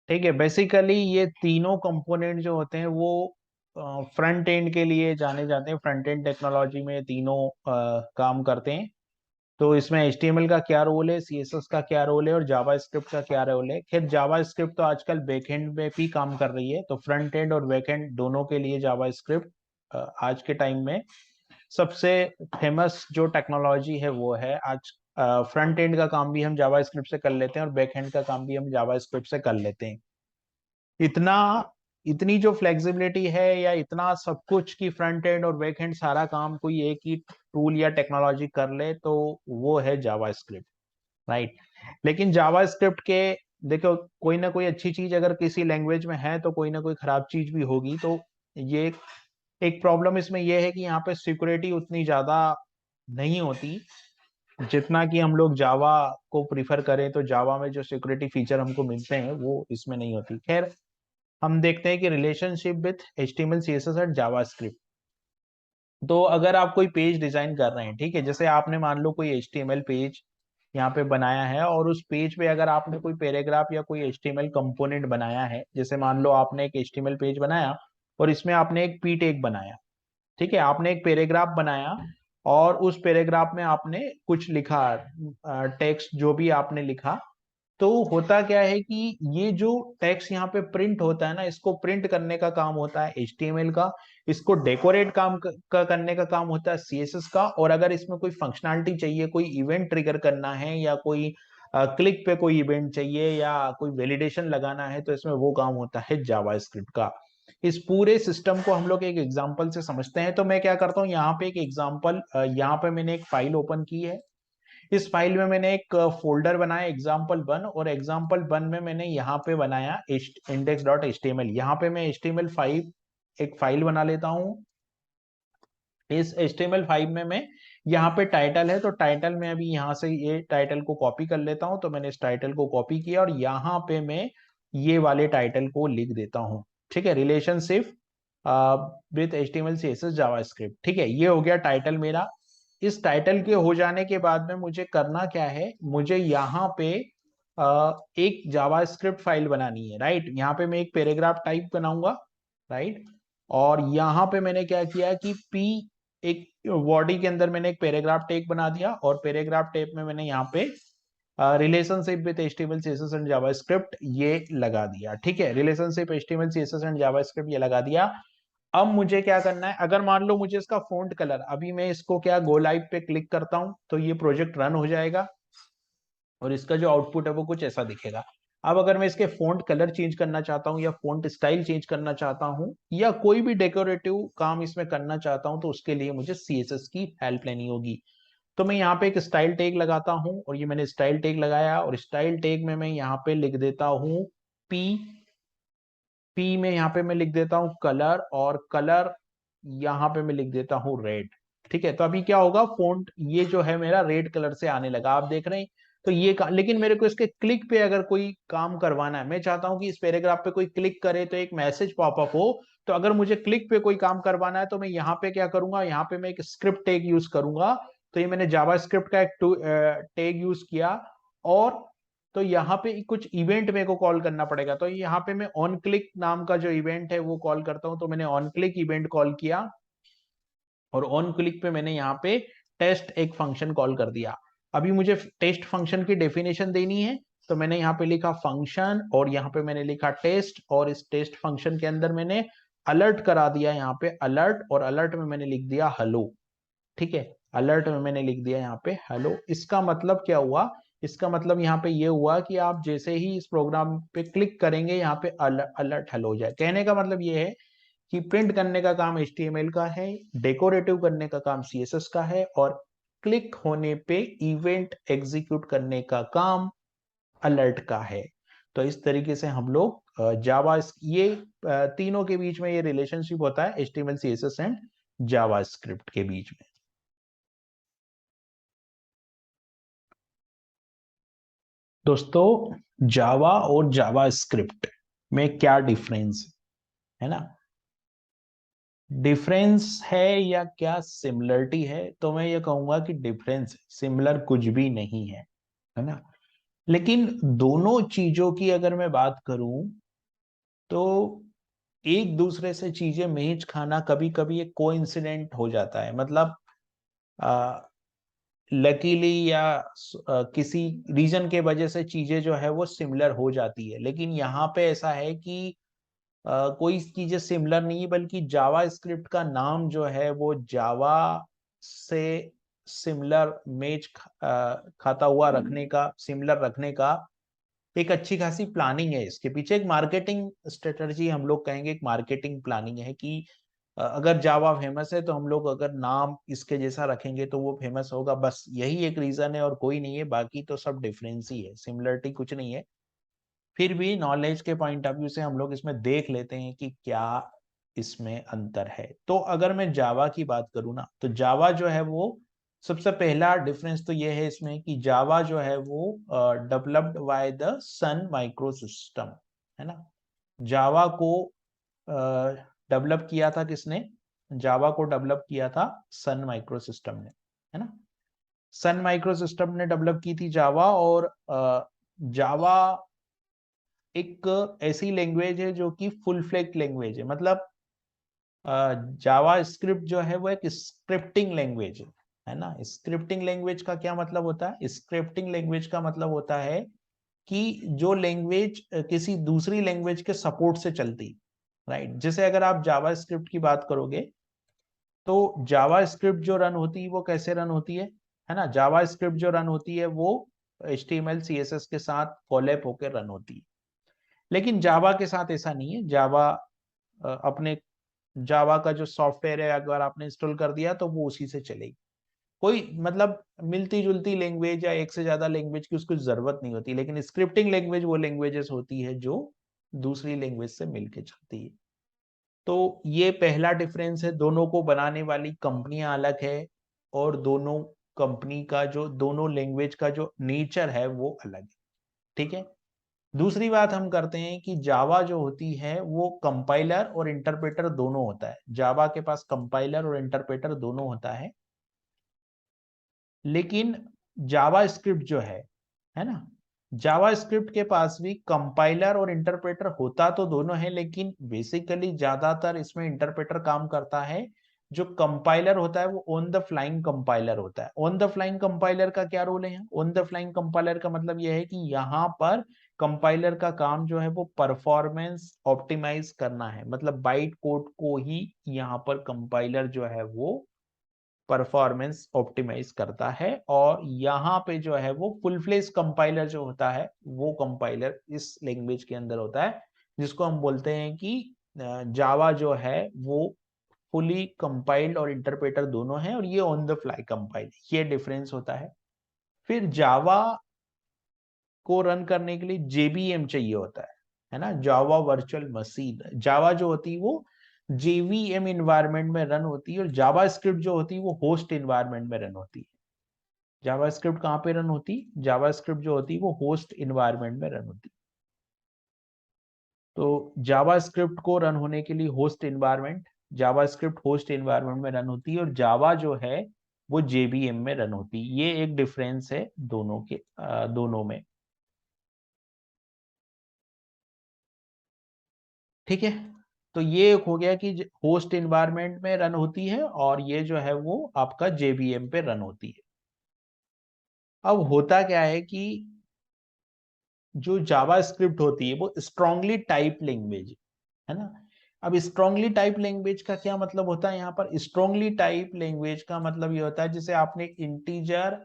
ठीक है, बेसिकली ये तीनों कंपोनेंट जो होते हैं वो फ्रंट एंड के लिए जाने जाते हैं। फ्रंट एंड टेक्नोलॉजी में तीनों काम करते हैं। तो इसमें HTML का क्या रोल है, CSS का क्या रोल है और जावास्क्रिप्ट का क्या रोल है? खैर जावास्क्रिप्ट तो आजकल बैकएंड में भी काम कर रही है, तो फ्रंट एंड और बैकएंड दोनों के लिए जावास्क्रिप्ट आज के टाइम में सबसे फेमस जो टेक्नोलॉजी है वो है। आज फ्रंट एंड का काम भी हम जावास्क्रिप्ट से कर लेते हैं और बैक एंड का काम भी हम जावास्क्रिप्ट से कर लेते हैं। इतना इतनी जो फ्लेक्सिबिलिटी है या इतना सब कुछ कि फ्रंट एंड और बैक एंड सारा काम कोई एक ही टूल या टेक्नोलॉजी कर ले, तो वो है जावास्क्रिप्ट, राइट। लेकिन जावास्क्रिप्ट के, देखो, कोई ना कोई अच्छी चीज अगर किसी लैंग्वेज में है तो कोई ना कोई खराब चीज भी होगी। तो ये एक प्रॉब्लम इसमें यह है कि यहाँ पे सिक्योरिटी उतनी ज्यादा नहीं होती जितना कि हम लोग जावा को प्रीफर करें। तो जावा में जो सिक्योरिटी फीचर हमको मिलते हैं वो इसमें नहीं होती। खैर, हम देखते हैं कि relationship with HTML, CSS and JavaScript. तो अगर आप कोई पेज डिजाइन कर रहे हैं, ठीक है, जैसे आपने मान लो कोई HTML पेज यहाँ पे बनाया है, और उस पेज पे अगर आपने कोई पैराग्राफ या कोई HTML कंपोनेंट बनाया है, जैसे मान लो आपने एक HTML पेज बनाया और इसमें आपने एक पी टैग बनाया, ठीक है, आपने एक पैराग्राफ बनाया और उस पैराग्राफ में आपने कुछ लिखा, टेक्स्ट जो भी आपने लिखा। तो होता क्या है कि ये जो टेक्स्ट यहाँ पे प्रिंट होता है ना, इसको प्रिंट करने का काम होता है HTML का, इसको डेकोरेट करने का काम होता है CSS का। और अगर इसमें कोई फंक्शनैलिटी चाहिए, कोई इवेंट ट्रिगर करना है या कोई क्लिक पे कोई इवेंट चाहिए या कोई वैलिडेशन लगाना है, तो इसमें वो काम होता है जावास्क्रिप्ट का। इस पूरे सिस्टम को हम लोग एक एग्जांपल से समझते हैं। तो मैं क्या करता हूँ, यहाँ पे एक एग्जांपल, यहाँ पे मैंने एक फाइल ओपन की है। इस फाइल में मैंने एक फोल्डर बनाया example1, और example1 में मैंने यहाँ पे बनाया index.html। यहाँ पे मैं html5 एक फाइल बना लेता हूँ। इस HTML5 में मैं यहाँ पे टाइटल है, तो टाइटल में अभी यहाँ से ये टाइटल को कॉपी कर लेता हूँ। तो मैंने इस टाइटल को कॉपी किया और यहाँ पे मैं ये वाले टाइटल को लिख देता हूँ। ठीक है, relationship with HTML CSS JavaScript. ठीक है, ये हो गया टाइटल मेरा। इस टाइटल के हो जाने के बाद में मुझे करना क्या है, मुझे यहाँ पे एक जावास्क्रिप्ट फाइल बनानी है, राइट। यहाँ पे मैं एक पैराग्राफ टाइप बनाऊंगा, राइट। और यहाँ पे मैंने क्या किया कि पी, एक बॉडी के अंदर मैंने एक पैराग्राफ टैग बना दिया, और पैराग्राफ टैग में मैंने यहाँ पे relationship with HTML CSS and JavaScript ये लगा दिया। ठीक है, relationship HTML CSS and JavaScript ये लगा दिया। अब मुझे क्या करना है, अगर मान लो मुझे इसका फॉन्ट कलर, अभी मैं इसको क्या गो लाइव पे क्लिक करता हूं तो ये प्रोजेक्ट रन हो जाएगा और इसका जो आउटपुट है वो कुछ ऐसा दिखेगा। अब अगर मैं इसके फॉन्ट कलर चेंज करना चाहता हूं या फॉन्ट स्टाइल चेंज करना चाहता हूं या कोई भी डेकोरेटिव काम इसमें करना चाहता हूं, तो उसके लिए मुझे CSS की हेल्प लेनी होगी। तो मैं यहाँ पे एक स्टाइल टैग लगाता हूं, और ये मैंने स्टाइल टैग लगाया, और स्टाइल टैग में मैं यहाँ पे लिख देता हूँ पी। पी में यहाँ पे मैं लिख देता हूँ कलर, और कलर यहाँ पे मैं लिख देता हूँ रेड। ठीक है, तो अभी क्या होगा, फोंट ये जो है मेरा रेड कलर से आने लगा, आप देख रहे हैं। तो ये लेकिन मेरे को इसके क्लिक पे अगर कोई काम करवाना है, मैं चाहता हूं कि इस पैराग्राफ पे कोई क्लिक करे तो एक मैसेज पॉपअप हो। तो अगर मुझे क्लिक पे कोई काम करवाना है तो मैं यहाँ पे क्या करूंगा, यहाँ पे मैं एक स्क्रिप्ट टैग यूज करूंगा। तो ये मैंने जावास्क्रिप्ट का एक टैग यूज किया, और तो यहाँ पे कुछ इवेंट मेरे को कॉल करना पड़ेगा। तो यहाँ पे मैं ऑन क्लिक नाम का जो इवेंट है वो कॉल करता हूँ। तो मैंने ऑन क्लिक इवेंट कॉल किया, और ऑन क्लिक पे मैंने यहाँ पे टेस्ट एक फंक्शन कॉल कर दिया। अभी मुझे टेस्ट फंक्शन की डेफिनेशन देनी है, तो मैंने यहाँ पे लिखा फंक्शन, और यहाँ पे मैंने लिखा टेस्ट, और इस टेस्ट फंक्शन के अंदर मैंने अलर्ट करा दिया यहाँ पे अलर्ट, और अलर्ट में मैंने लिख दिया हेलो। ठीक है, अलर्ट में मैंने लिख दिया यहाँ पे हेलो। इसका मतलब क्या हुआ, इसका मतलब यहाँ पे ये हुआ कि आप जैसे ही इस प्रोग्राम पे क्लिक करेंगे यहाँ पे अलर्ट हेलो हो जाए। कहने का मतलब ये है कि प्रिंट करने का काम HTML का है, डेकोरेटिव करने का काम CSS का है, और क्लिक होने पे इवेंट एग्जीक्यूट करने का काम अलर्ट का है। तो इस तरीके से हम लोग जावा, ये तीनों के बीच में ये रिलेशनशिप होता है HTML CSS एंड जावास्क्रिप्ट के बीच में। दोस्तों, जावा और जावास्क्रिप्ट में क्या डिफरेंस है ना, डिफरेंस है या क्या सिमिलरिटी है, तो मैं ये कहूंगा कि डिफरेंस, सिमिलर कुछ भी नहीं है ना। लेकिन दोनों चीजों की अगर मैं बात करूं तो एक दूसरे से चीजें मैच खाना कभी कभी एक कोइंसिडेंट हो जाता है। मतलब लकीली या किसी रीजन के वजह से चीजें जो है वो सिमिलर हो जाती है। लेकिन यहाँ पे ऐसा है कि कोई चीजें सिमिलर नहीं, बल्कि जावा स्क्रिप्ट का नाम जो है वो जावा से सिमिलर मैच खाता हुआ रखने का, सिमिलर रखने का एक अच्छी खासी प्लानिंग है। इसके पीछे एक मार्केटिंग स्ट्रेटजी, हम लोग कहेंगे एक मार्केटिंग प्लानिंग है कि अगर जावा फेमस है तो हम लोग अगर नाम इसके जैसा रखेंगे तो वो फेमस होगा। बस यही एक रीजन है और कोई नहीं है, बाकी तो सब डिफरेंस ही है, सिमिलरिटी कुछ नहीं है। फिर भी नॉलेज के पॉइंट ऑफ व्यू से हम लोग इसमें देख लेते हैं कि क्या इसमें अंतर है। तो अगर मैं जावा की बात करूँ ना, तो जावा जो है वो सबसे पहला डिफरेंस तो ये है इसमें कि जावा जो है वो developed by the Sun micro system, है ना। जावा को डेवलप किया था किसने, जावा को डेवलप किया था सन माइक्रो सिस्टम ने, है ना। सन माइक्रो सिस्टम ने डेवलप की थी जावा। और जावा एक ऐसी लैंग्वेज है जो कि फुल फ्लेक्ड लैंग्वेज है। मतलब जावा स्क्रिप्ट जो है वो एक स्क्रिप्टिंग लैंग्वेज है ना। स्क्रिप्टिंग लैंग्वेज का क्या मतलब होता है, स्क्रिप्टिंग लैंग्वेज का मतलब होता है कि जो लैंग्वेज किसी दूसरी लैंग्वेज के सपोर्ट से चलती, राइट। जैसे अगर आप जावा स्क्रिप्ट की बात करोगे तो जावा स्क्रिप्ट जो रन होती है वो कैसे रन होती है ना। जावा स्क्रिप्ट जो रन होती है वो HTML CSS के साथ कोलैब होकर रन होती है। लेकिन जावा के साथ ऐसा नहीं है। जावा अपने जावा का जो सॉफ्टवेयर है अगर आपने इंस्टॉल कर दिया तो वो उसी से चलेगी। कोई मतलब मिलती जुलती लैंग्वेज या एक से ज्यादा लैंग्वेज की उसको जरूरत नहीं होती, लेकिन स्क्रिप्टिंग लैंग्वेज वो लैंग्वेजेस होती है जो दूसरी लैंग्वेज से मिलके चलती है। तो ये पहला डिफरेंस है, दोनों को बनाने वाली कंपनियां अलग है और दोनों कंपनी का जो दोनों लैंग्वेज का जो नेचर है वो अलग है। ठीक है। दूसरी बात हम करते हैं कि जावा जो होती है वो कंपाइलर और इंटरप्रेटर दोनों होता है। जावा के पास कंपाइलर और इंटरप्रेटर दोनों होता है, लेकिन जावा स्क्रिप्ट जो है ना, जावा स्क्रिप्ट के पास भी कंपाइलर और इंटरप्रेटर होता तो दोनों है, लेकिन बेसिकली ज्यादातर इसमें इंटरप्रेटर काम करता है। जो कंपाइलर होता है वो ऑन द फ्लाइंग कंपाइलर होता है। ऑन द फ्लाइंग कंपाइलर का क्या रोल है? ऑन द फ्लाइंग कंपाइलर का मतलब यह है कि यहाँ पर कंपाइलर का काम जो है वो परफॉर्मेंस ऑप्टिमाइज करना है, मतलब बाइट कोड को ही यहाँ पर कंपाइलर जो है वो परफॉर्मेंस ऑप्टिमाइज करता है। और यहाँ पे जो है वो फुल फ्लेज कंपाइलर जो होता है वो कंपाइलर इस लैंग्वेज के अंदर होता है, जिसको हम बोलते हैं कि जावा जो है वो फुली कंपाइल्ड और इंटरप्रेटर दोनों है, और ये ऑन द फ्लाई कंपाइल, ये डिफरेंस होता है। फिर जावा को रन करने के लिए जेवीएम चाहिए होता है ना, जावा वर्चुअल मशीन। जावा जो होती है वो जेवीएम इन्वायरमेंट में रन होती है, और जावा स्क्रिप्ट जो होती है वो होस्ट इन्वायरमेंट में रन होती है। जावा स्क्रिप्ट कहाँ पे रन होती? जावा स्क्रिप्ट जो होती है वो होस्ट इन्वायरमेंट में रन होती है। तो जावा स्क्रिप्ट को रन होने के लिए होस्ट इन्वायरमेंट, जावा स्क्रिप्ट होस्ट इन्वायरमेंट में रन होती है, और जावा जो है वो जेवीएम में रन होती है। ये एक डिफरेंस है दोनों के दोनों में। ठीक है। तो ये एक हो गया कि होस्ट इन्वायरमेंट में रन होती है, और ये जो है वो आपका जेवीएम पे रन होती है। अब होता क्या है कि जो जावा स्क्रिप्ट होती है वो स्ट्रांगली टाइप लैंग्वेज है ना। अब स्ट्रांगली टाइप लैंग्वेज का क्या मतलब होता है? यहाँ पर स्ट्रांगली टाइप लैंग्वेज का मतलब ये होता है जैसे आपने इंटीजर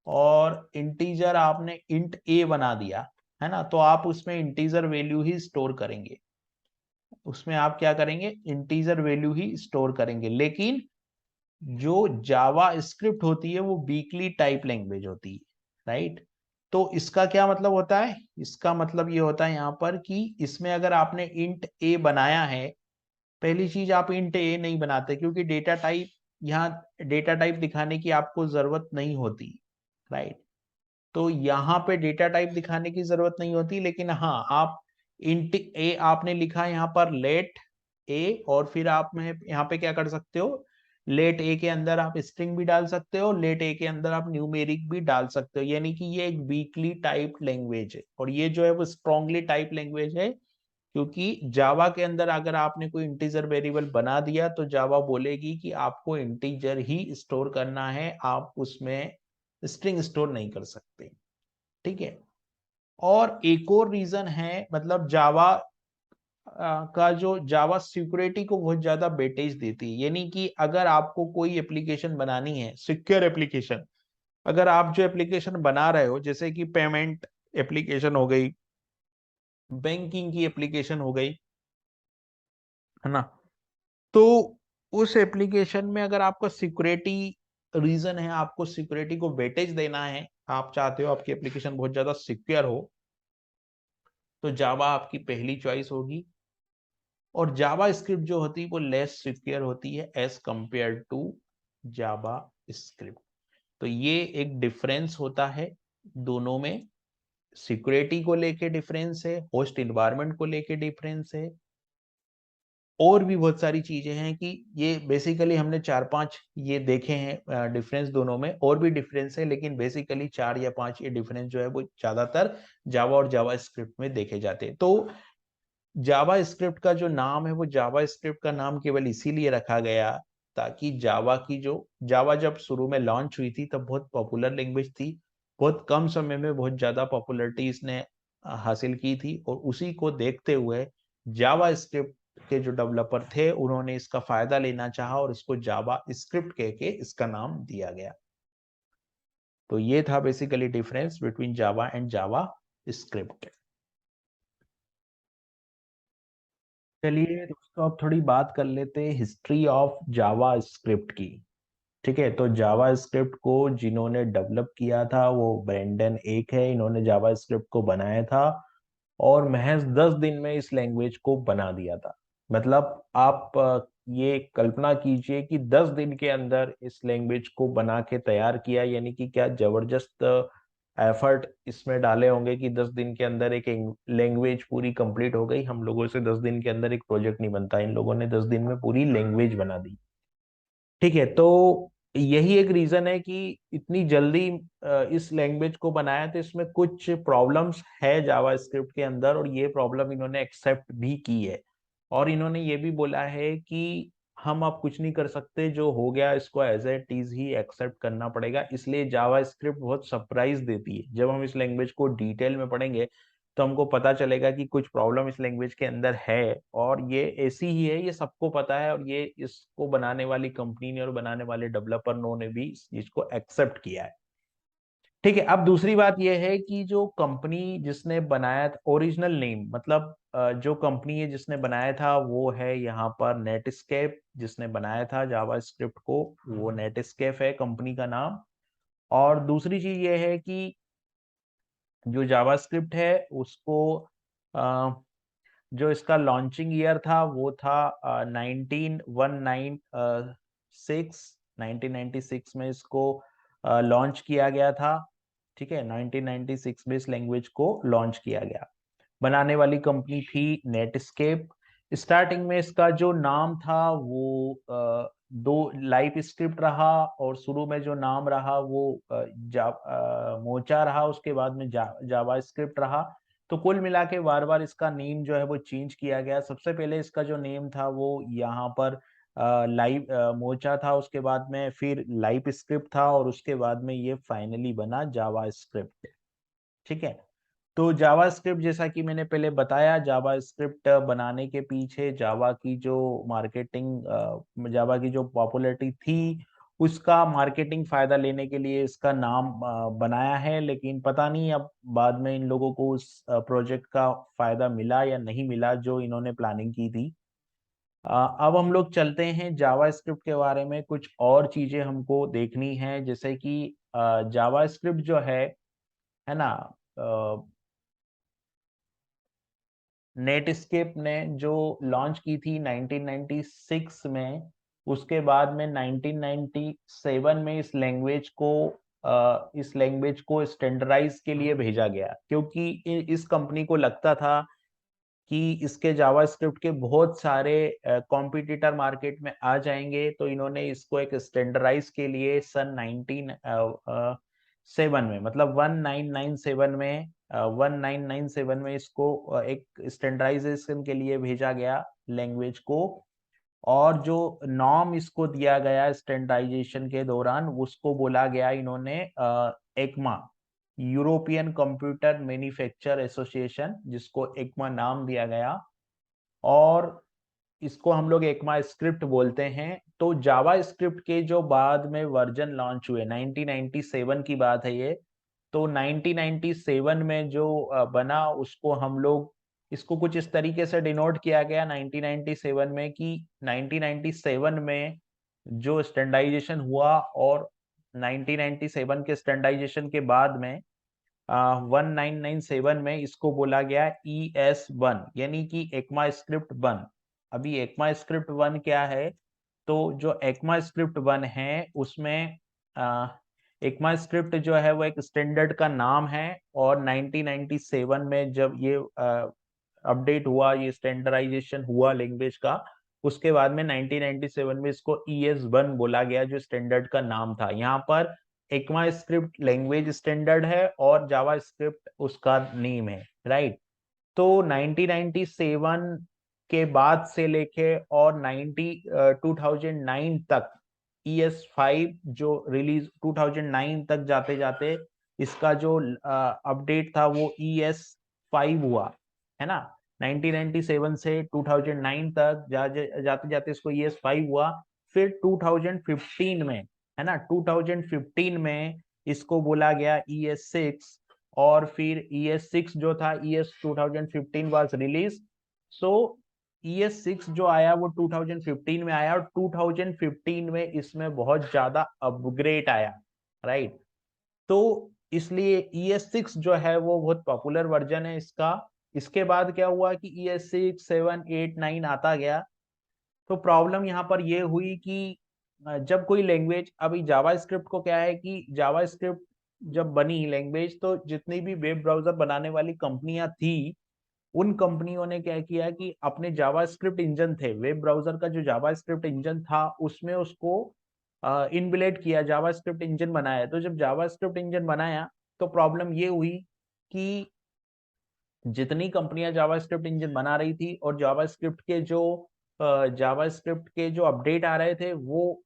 और इंटीजर आपने इंट ए बना दिया है ना, तो आप उसमें इंटीजर वैल्यू ही स्टोर करेंगे। उसमें आप क्या करेंगे? इंटीजर वैल्यू ही स्टोर करेंगे। लेकिन जो जावा स्क्रिप्ट होती है वो वीकली टाइप लैंग्वेज होती है, राइट। तो इसका क्या मतलब होता है? इसका मतलब ये होता है यहाँ पर कि इसमें अगर आपने इंट ए बनाया है, पहली चीज आप इंट ए नहीं बनाते क्योंकि डेटा टाइप, यहाँ डेटा टाइप दिखाने की आपको जरूरत नहीं होती, राइट। तो यहाँ पे डेटा टाइप दिखाने की जरूरत नहीं होती, लेकिन हाँ आप इंट ए आपने लिखा यहाँ पर लेट ए, और फिर आप में यहाँ पे क्या कर सकते हो? लेट ए के अंदर आप स्ट्रिंग भी डाल सकते हो, लेट ए के अंदर आप न्यूमेरिक भी डाल सकते हो, यानी कि ये एक वीकली टाइप लैंग्वेज है। और ये जो है वो स्ट्रांगली टाइप लैंग्वेज है, क्योंकि जावा के अंदर अगर आपने कोई इंटीजर वेरिएबल बना दिया तो जावा बोलेगी कि आपको इंटीजर ही स्टोर करना है, आप उसमें स्ट्रिंग स्टोर नहीं कर सकते। ठीक है। और एक और रीजन है, मतलब जावा का जो जावा सिक्योरिटी को बहुत ज्यादा वेटेज देती है, यानी कि अगर आपको कोई एप्लीकेशन बनानी है, सिक्योर एप्लीकेशन, अगर आप जो एप्लीकेशन बना रहे हो जैसे कि पेमेंट एप्लीकेशन हो गई, बैंकिंग की एप्लीकेशन हो गई, है ना, तो उस एप्लीकेशन में अगर आपका सिक्योरिटी रीजन है, आपको सिक्योरिटी को वेटेज देना है, आप चाहते हो आपकी एप्लीकेशन बहुत ज्यादा सिक्योर हो, तो जावा आपकी पहली चॉइस होगी। और जावा स्क्रिप्ट जो होती है वो लेस सिक्योर होती है as compare to JavaScript. तो ये एक डिफरेंस होता है दोनों में। सिक्योरिटी को लेके डिफरेंस है, होस्ट इन्वायरमेंट को लेके डिफरेंस है, और भी बहुत सारी चीजें हैं कि ये बेसिकली हमने चार पांच ये देखे हैं डिफरेंस दोनों में, और भी डिफरेंस है, लेकिन बेसिकली चार या पांच ये डिफरेंस जो है वो ज्यादातर जावा और जावा स्क्रिप्ट में देखे जाते हैं। तो जावा स्क्रिप्ट का जो नाम है वो जावा स्क्रिप्ट का नाम केवल इसीलिए रखा गया ताकि जावा की जो जावा जब शुरू में लॉन्च हुई थी तब बहुत पॉपुलर लैंग्वेज थी, बहुत कम समय में बहुत ज्यादा पॉपुलैरिटी इसने हासिल की थी, और उसी को देखते हुए जावा स्क्रिप्ट के जो डेवलपर थे उन्होंने इसका फायदा लेना चाहा और इसको जावा स्क्रिप्ट कह के इसका नाम दिया गया। तो ये था basically difference between Java and Java script. चलिए दोस्तों, अब थोड़ी बात कर लेते हैं हिस्ट्री ऑफ जावा स्क्रिप्ट की। ठीक है, तो जावा स्क्रिप्ट को जिन्होंने डेवलप किया था वो ब्रेंडन एक है। इन्होंने जावा स्क्रिप्ट को बनाया था और महज 10 दिन में इस लैंग्वेज को बना दिया था। मतलब आप ये कल्पना कीजिए कि 10 दिन के अंदर इस लैंग्वेज को बना के तैयार किया, यानी कि क्या जबरदस्त एफर्ट इसमें डाले होंगे कि 10 दिन के अंदर एक लैंग्वेज पूरी कंप्लीट हो गई। हम लोगों से 10 दिन के अंदर एक प्रोजेक्ट नहीं बनता, इन लोगों ने 10 दिन में पूरी लैंग्वेज बना दी। ठीक है, तो यही एक रीजन है कि इतनी जल्दी इस लैंग्वेज को बनाया। तो इसमें कुछ प्रॉब्लम्स है जावा स्क्रिप्ट के अंदर, और ये प्रॉब्लम इन्होंने एक्सेप्ट भी की है। और इन्होंने ये भी बोला है कि हम अब कुछ नहीं कर सकते, जो हो गया इसको एज इट इज ही एक्सेप्ट करना पड़ेगा। इसलिए जावा स्क्रिप्ट बहुत सरप्राइज देती है। जब हम इस लैंग्वेज को डिटेल में पढ़ेंगे तो हमको पता चलेगा कि कुछ प्रॉब्लम इस लैंग्वेज के अंदर है, और ये ऐसी ही है, ये सबको पता है, और ये इसको बनाने वाली कंपनी ने और बनाने वाले डेवलपर ने भी इस चीज को एक्सेप्ट किया है। ठीक है, अब दूसरी बात यह है कि जो कंपनी जिसने बनाया था, ओरिजिनल नेम मतलब जो कंपनी है जिसने बनाया था वो है यहाँ पर नेटस्केप। जिसने बनाया था जावा स्क्रिप्ट को वो नेटस्केप है कंपनी का नाम। और दूसरी चीज ये है कि जो जावा स्क्रिप्ट है उसको जो इसका लॉन्चिंग ईयर था वो था 1996 में इसको लॉन्च किया गया था। ठीक है, 1996 में इस लैंग्वेज को लॉन्च किया गया। बनाने वाली कंपनी थी नेटस्केप। स्टार्टिंग में इसका जो नाम था वो दो लाइव स्क्रिप्ट रहा, और शुरू में जो नाम रहा वो मोचा रहा, उसके बाद में जावा स्क्रिप्ट रहा। तो कुल मिला के बार बार इसका नेम जो है वो चेंज किया गया। सबसे पहले इसका जो नेम था वो यहाँ पर लाइव मोचा था, उसके बाद में फिर लाइव स्क्रिप्ट था, और उसके बाद में ये फाइनली बना जावा स्क्रिप्ट। ठीक है, तो जावा स्क्रिप्ट जैसा कि मैंने पहले बताया, जावा स्क्रिप्ट बनाने के पीछे जावा की जो मार्केटिंग, जावा की जो पॉपुलैरिटी थी उसका मार्केटिंग फायदा लेने के लिए इसका नाम बनाया है। लेकिन पता नहीं अब बाद में इन लोगों को उस प्रोजेक्ट का फायदा मिला या नहीं मिला जो इन्होंने प्लानिंग की थी। अब हम लोग चलते हैं जावा स्क्रिप्ट के बारे में, कुछ और चीजें हमको देखनी है। जैसे कि जावा स्क्रिप्ट जो है ना, नेटस्केप ने जो लॉन्च की थी 1996 में, उसके बाद में 1997 में इस लैंग्वेज को स्टैंडर्डाइज के लिए भेजा गया, क्योंकि इस कंपनी को लगता था कि इसके जावा स्क्रिप्ट के बहुत सारे कॉम्पिटिटर मार्केट में आ जाएंगे। तो इन्होंने इसको एक स्टैंडर्डाइज के लिए सन 1997 में, मतलब 1997 में इसको एक स्टैंडर्डाइजेशन के लिए भेजा गया लैंग्वेज को। और जो नॉर्म इसको दिया गया स्टैंडर्डाइजेशन के दौरान उसको बोला गया इन्होंने ECMA, European computer manufacture association, जिसको एक्मा नाम दिया गया। और इसको हम लोग एक्मा स्क्रिप्ट बोलते हैं। तो जावा स्क्रिप्ट के जो बाद में वर्जन लॉन्च हुए, 1997 की बात है ये। तो 1997 में जो बना उसको हम लोग, इसको कुछ इस तरीके से डिनोट किया गया 1997 में कि 1997 में जो स्टैंडर्डाइजेशन हुआ, और 1997 के स्टैंडर्डाइजेशन के बाद में 1997 में इसको बोला गया ES1, यानी कि एक्मा स्क्रिप्ट वन। अभी एक्मा स्क्रिप्ट वन क्या है? तो जो एक्मा स्क्रिप्ट वन है उसमें एक्मा स्क्रिप्ट जो है वो एक स्टैंडर्ड का नाम है। और 1997 में जब ये अपडेट हुआ, ये स्टैंडर्डाइजेशन हुआ लैंग्वेज का, उसके बाद में 1997 में इसको ES1 बोला गया, जो स्टैंडर्ड का नाम था। यहाँ पर एक्मा स्क्रिप्ट लैंग्वेज स्टैंडर्ड है और जावा स्क्रिप्ट उसका नेम है, राइट। तो 1997 के बाद से लेके और 2009 तक ES5 जो रिलीज 2009 तक जाते जाते इसका जो अपडेट था वो ES5 हुआ, है ना। 1997 से 2009 तक जाते जाते इसको ES5 हुआ। फिर 2015 में, है ना, 2015 में इसको बोला गया ES6। और फिर ES6 जो था, ES 2015 was release. So ES6 जो आया वो 2015 में आया और 2015 में इसमें बहुत ज्यादा अपग्रेड आया, राइट। तो इसलिए ES6 जो है वो बहुत पॉपुलर वर्जन है इसका। इसके बाद क्या हुआ कि ES6 7 8 9 आता गया। तो प्रॉब्लम यहाँ पर ये हुई कि जब कोई लैंग्वेज, अभी जावास्क्रिप्ट को क्या है कि जावास्क्रिप्ट जब बनी लैंग्वेज, तो जितनी भी वेब ब्राउजर बनाने वाली कंपनियां थी, उन कंपनियों ने क्या किया कि अपने जावास्क्रिप्ट इंजन थे, वेब ब्राउजर का जो जावास्क्रिप्ट इंजन था उसमें उसको इनबिल्ट किया, जावास्क्रिप्ट इंजन बनाया। तो जब जावास्क्रिप्ट इंजन बनाया तो प्रॉब्लम ये हुई कि जितनी कंपनियां जावास्क्रिप्ट इंजन बना रही थी और जावास्क्रिप्ट के जो अपडेट आ रहे थे, वो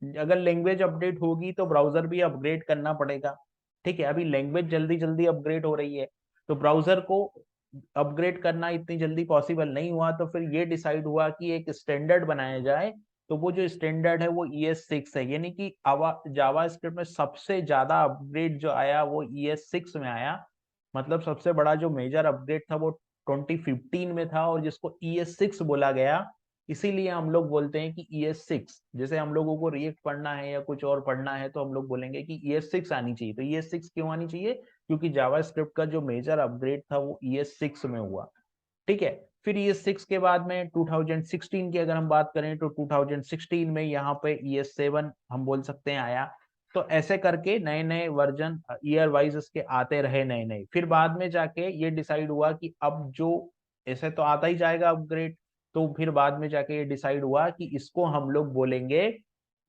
अगर लैंग्वेज अपडेट होगी तो ब्राउजर भी अपग्रेड करना पड़ेगा। ठीक है, अभी लैंग्वेज जल्दी जल्दी अपग्रेड हो रही है, तो ब्राउजर को अपग्रेड करना इतनी जल्दी पॉसिबल नहीं हुआ। तो फिर ये डिसाइड हुआ कि एक स्टैंडर्ड बनाया जाए। तो वो जो स्टैंडर्ड है वो ES6 है, यानी कि जावास्क्रिप्ट में सबसे ज्यादा अपग्रेड जो आया वो ES6 में आया। मतलब सबसे बड़ा जो मेजर अपग्रेड था वो 2015 में था, और जिसको ES6 बोला गया। इसीलिए हम लोग बोलते हैं कि ES6, जैसे हम लोगों को रिएक्ट पढ़ना है या कुछ और पढ़ना है तो हम लोग बोलेंगे कि ES6 आनी चाहिए। तो ES6 क्यों आनी चाहिए? क्योंकि जावास्क्रिप्ट का जो मेजर अपग्रेड था वो ES6 में हुआ। ठीक है, फिर ES6 के बाद में 2016 की अगर हम बात करें तो 2016 में यहाँ पे ES7 हम बोल सकते हैं आया। तो ऐसे करके नए नए वर्जन ईयर वाइज इसके आते रहे नए नए। फिर बाद में जाके ये डिसाइड हुआ कि अब जो, ऐसे तो आता ही जाएगा अपग्रेड, तो फिर बाद में जाके ये डिसाइड हुआ कि इसको हम लोग बोलेंगे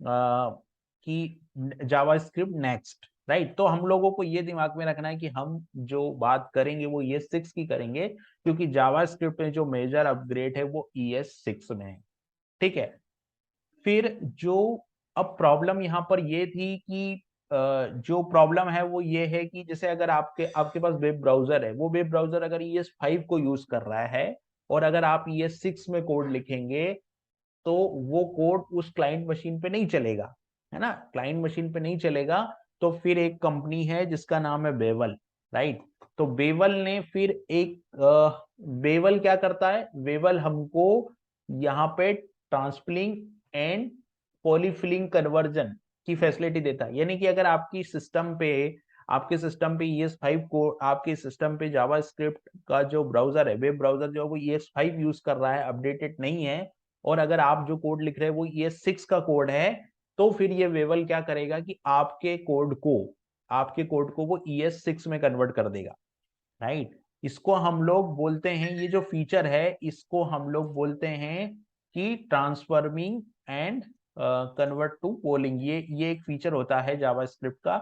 कि जावास्क्रिप्ट नेक्स्ट, राइट। तो हम लोगों को ये दिमाग में रखना है कि हम जो बात करेंगे वो ES6 की करेंगे, क्योंकि जावास्क्रिप्ट में जो मेजर अपग्रेड है वो ES6 में है। ठीक है, फिर जो अब प्रॉब्लम यहाँ पर ये थी कि जो प्रॉब्लम है वो ये है कि जैसे अगर आपके आपके पास वेब ब्राउजर है, वो वेब ब्राउजर अगर ES5 को यूज कर रहा है और अगर आप ES6 में कोड लिखेंगे, तो वो कोड उस क्लाइंट मशीन पे नहीं चलेगा, है ना, क्लाइंट मशीन पे नहीं चलेगा। तो फिर एक कंपनी है जिसका नाम है बेवल, राइट। तो बेवल ने फिर बेवल क्या करता है, बेवल हमको यहाँ पे ट्रांसप्लिंग एंड पॉलीफिलिंग कन्वर्जन की फैसिलिटी देता है। यानी कि अगर आपके सिस्टम पे ES5 को, आपके सिस्टम पे जावास्क्रिप्ट का जो ब्राउजर है, वेब ब्राउजर जो है वो ES5 यूज कर रहा है, अपडेटेड नहीं है, और अगर आप जो कोड लिख रहे हैं वो ES6 का कोड है, तो फिर ये वेवल क्या करेगा कि आपके कोड को वो ES6 में कन्वर्ट कर देगा, राइट। इसको हम लोग बोलते हैं, ये जो फीचर है इसको हम लोग बोलते हैं कि transforming and convert to polling. ये एक फीचर होता है जावास्क्रिप्ट का।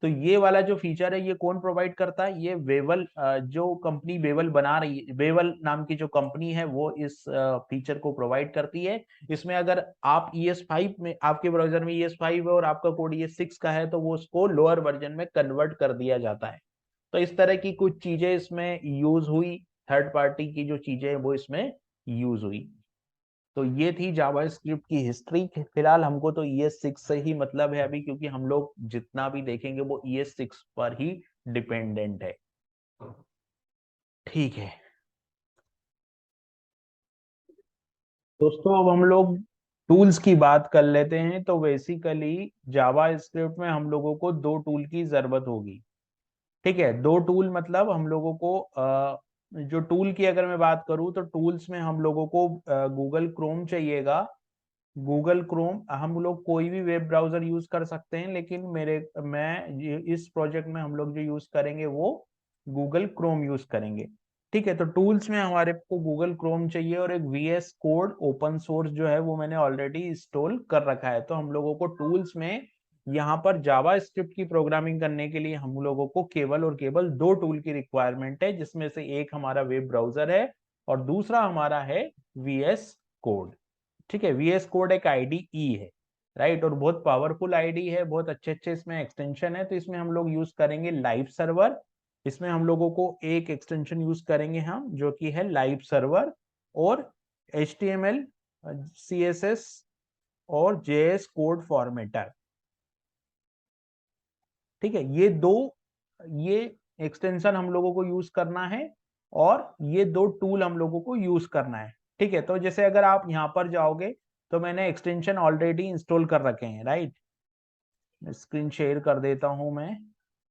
तो ये वाला जो फीचर है ये कौन प्रोवाइड करता है? ये वेवल, जो कंपनी वेवल बना रही है, वेवल नाम की जो कंपनी है वो इस फीचर को प्रोवाइड करती है। इसमें अगर आप ES5 में, आपके ब्राउजर में ES5 है और आपका कोड ES6 का है, तो वो उसको लोअर वर्जन में कन्वर्ट कर दिया जाता है। तो इस तरह की कुछ चीजें इसमें यूज हुई, थर्ड पार्टी की जो चीजें हैं वो इसमें यूज हुई। तो ये थी जावास्क्रिप्ट की हिस्ट्री। फिलहाल हमको तो ES6 से ही मतलब है अभी, क्योंकि हम लोग जितना भी देखेंगे वो ES6 पर ही डिपेंडेंट है। ठीक है दोस्तों, अब हम लोग टूल्स की बात कर लेते हैं। तो बेसिकली जावास्क्रिप्ट में हम लोगों को दो टूल की जरूरत होगी। ठीक है, दो टूल मतलब हम लोगों को जो टूल की अगर मैं बात करूं तो टूल्स में हम लोगों को गूगल क्रोम चाहिएगा। गूगल क्रोम, हम लोग कोई भी वेब ब्राउजर यूज कर सकते हैं, लेकिन इस प्रोजेक्ट में हम लोग जो यूज करेंगे वो गूगल क्रोम यूज करेंगे। ठीक है, तो टूल्स में हमारे को गूगल क्रोम चाहिए, और एक VS कोड ओपन सोर्स जो है वो मैंने ऑलरेडी इंस्टॉल कर रखा है। तो हम लोगों को टूल्स में यहाँ पर जावा स्क्रिप्ट की प्रोग्रामिंग करने के लिए हम लोगों को केवल और केवल दो टूल की रिक्वायरमेंट है, जिसमें से एक हमारा वेब ब्राउजर है और दूसरा हमारा है VS कोड। ठीक है, VS कोड एक IDE है, राइट, और बहुत पावरफुल आईडी है, बहुत अच्छे अच्छे इसमें एक्सटेंशन है। तो इसमें हम लोग यूज करेंगे लाइव सर्वर। इसमें हम लोगों को एक एक्सटेंशन यूज करेंगे हम, जो कि है लाइव सर्वर, और HTML, CSS और JS कोड फॉर्मेटर। ठीक है, ये एक्सटेंशन हम लोगों को यूज करना है, और ये दो टूल हम लोगों को यूज करना है। ठीक है, तो जैसे अगर आप यहाँ पर जाओगे तो मैंने एक्सटेंशन ऑलरेडी इंस्टॉल कर रखे हैं, राइट। स्क्रीन शेयर कर देता हूं मैं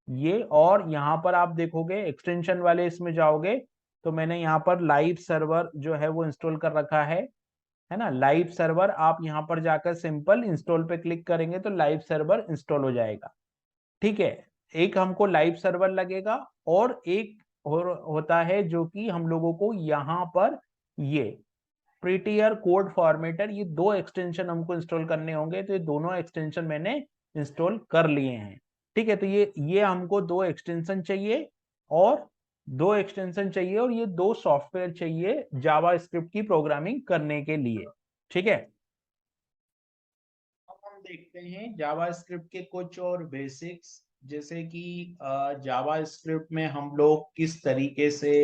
ये, और यहाँ पर आप देखोगे एक्सटेंशन वाले इसमें जाओगे तो मैंने यहाँ पर लाइव सर्वर जो है वो इंस्टॉल कर रखा है ना। लाइव सर्वर आप यहाँ पर जाकर सिंपल इंस्टॉल पे क्लिक करेंगे तो लाइव सर्वर इंस्टॉल हो जाएगा। ठीक है, एक हमको लाइव सर्वर लगेगा और एक और होता है जो कि हम लोगों को यहाँ पर ये प्रीटियर कोड फॉर्मेटर, ये दो एक्सटेंशन हमको इंस्टॉल करने होंगे। तो ये दोनों एक्सटेंशन मैंने इंस्टॉल कर लिए हैं। ठीक है, तो ये हमको दो एक्सटेंशन चाहिए और ये दो सॉफ्टवेयर चाहिए जावा स्क्रिप्ट की प्रोग्रामिंग करने के लिए। ठीक है, अब हम देखते हैं जावा स्क्रिप्ट के कुछ और बेसिक्स, जैसे कि जावा स्क्रिप्ट में हम लोग किस तरीके से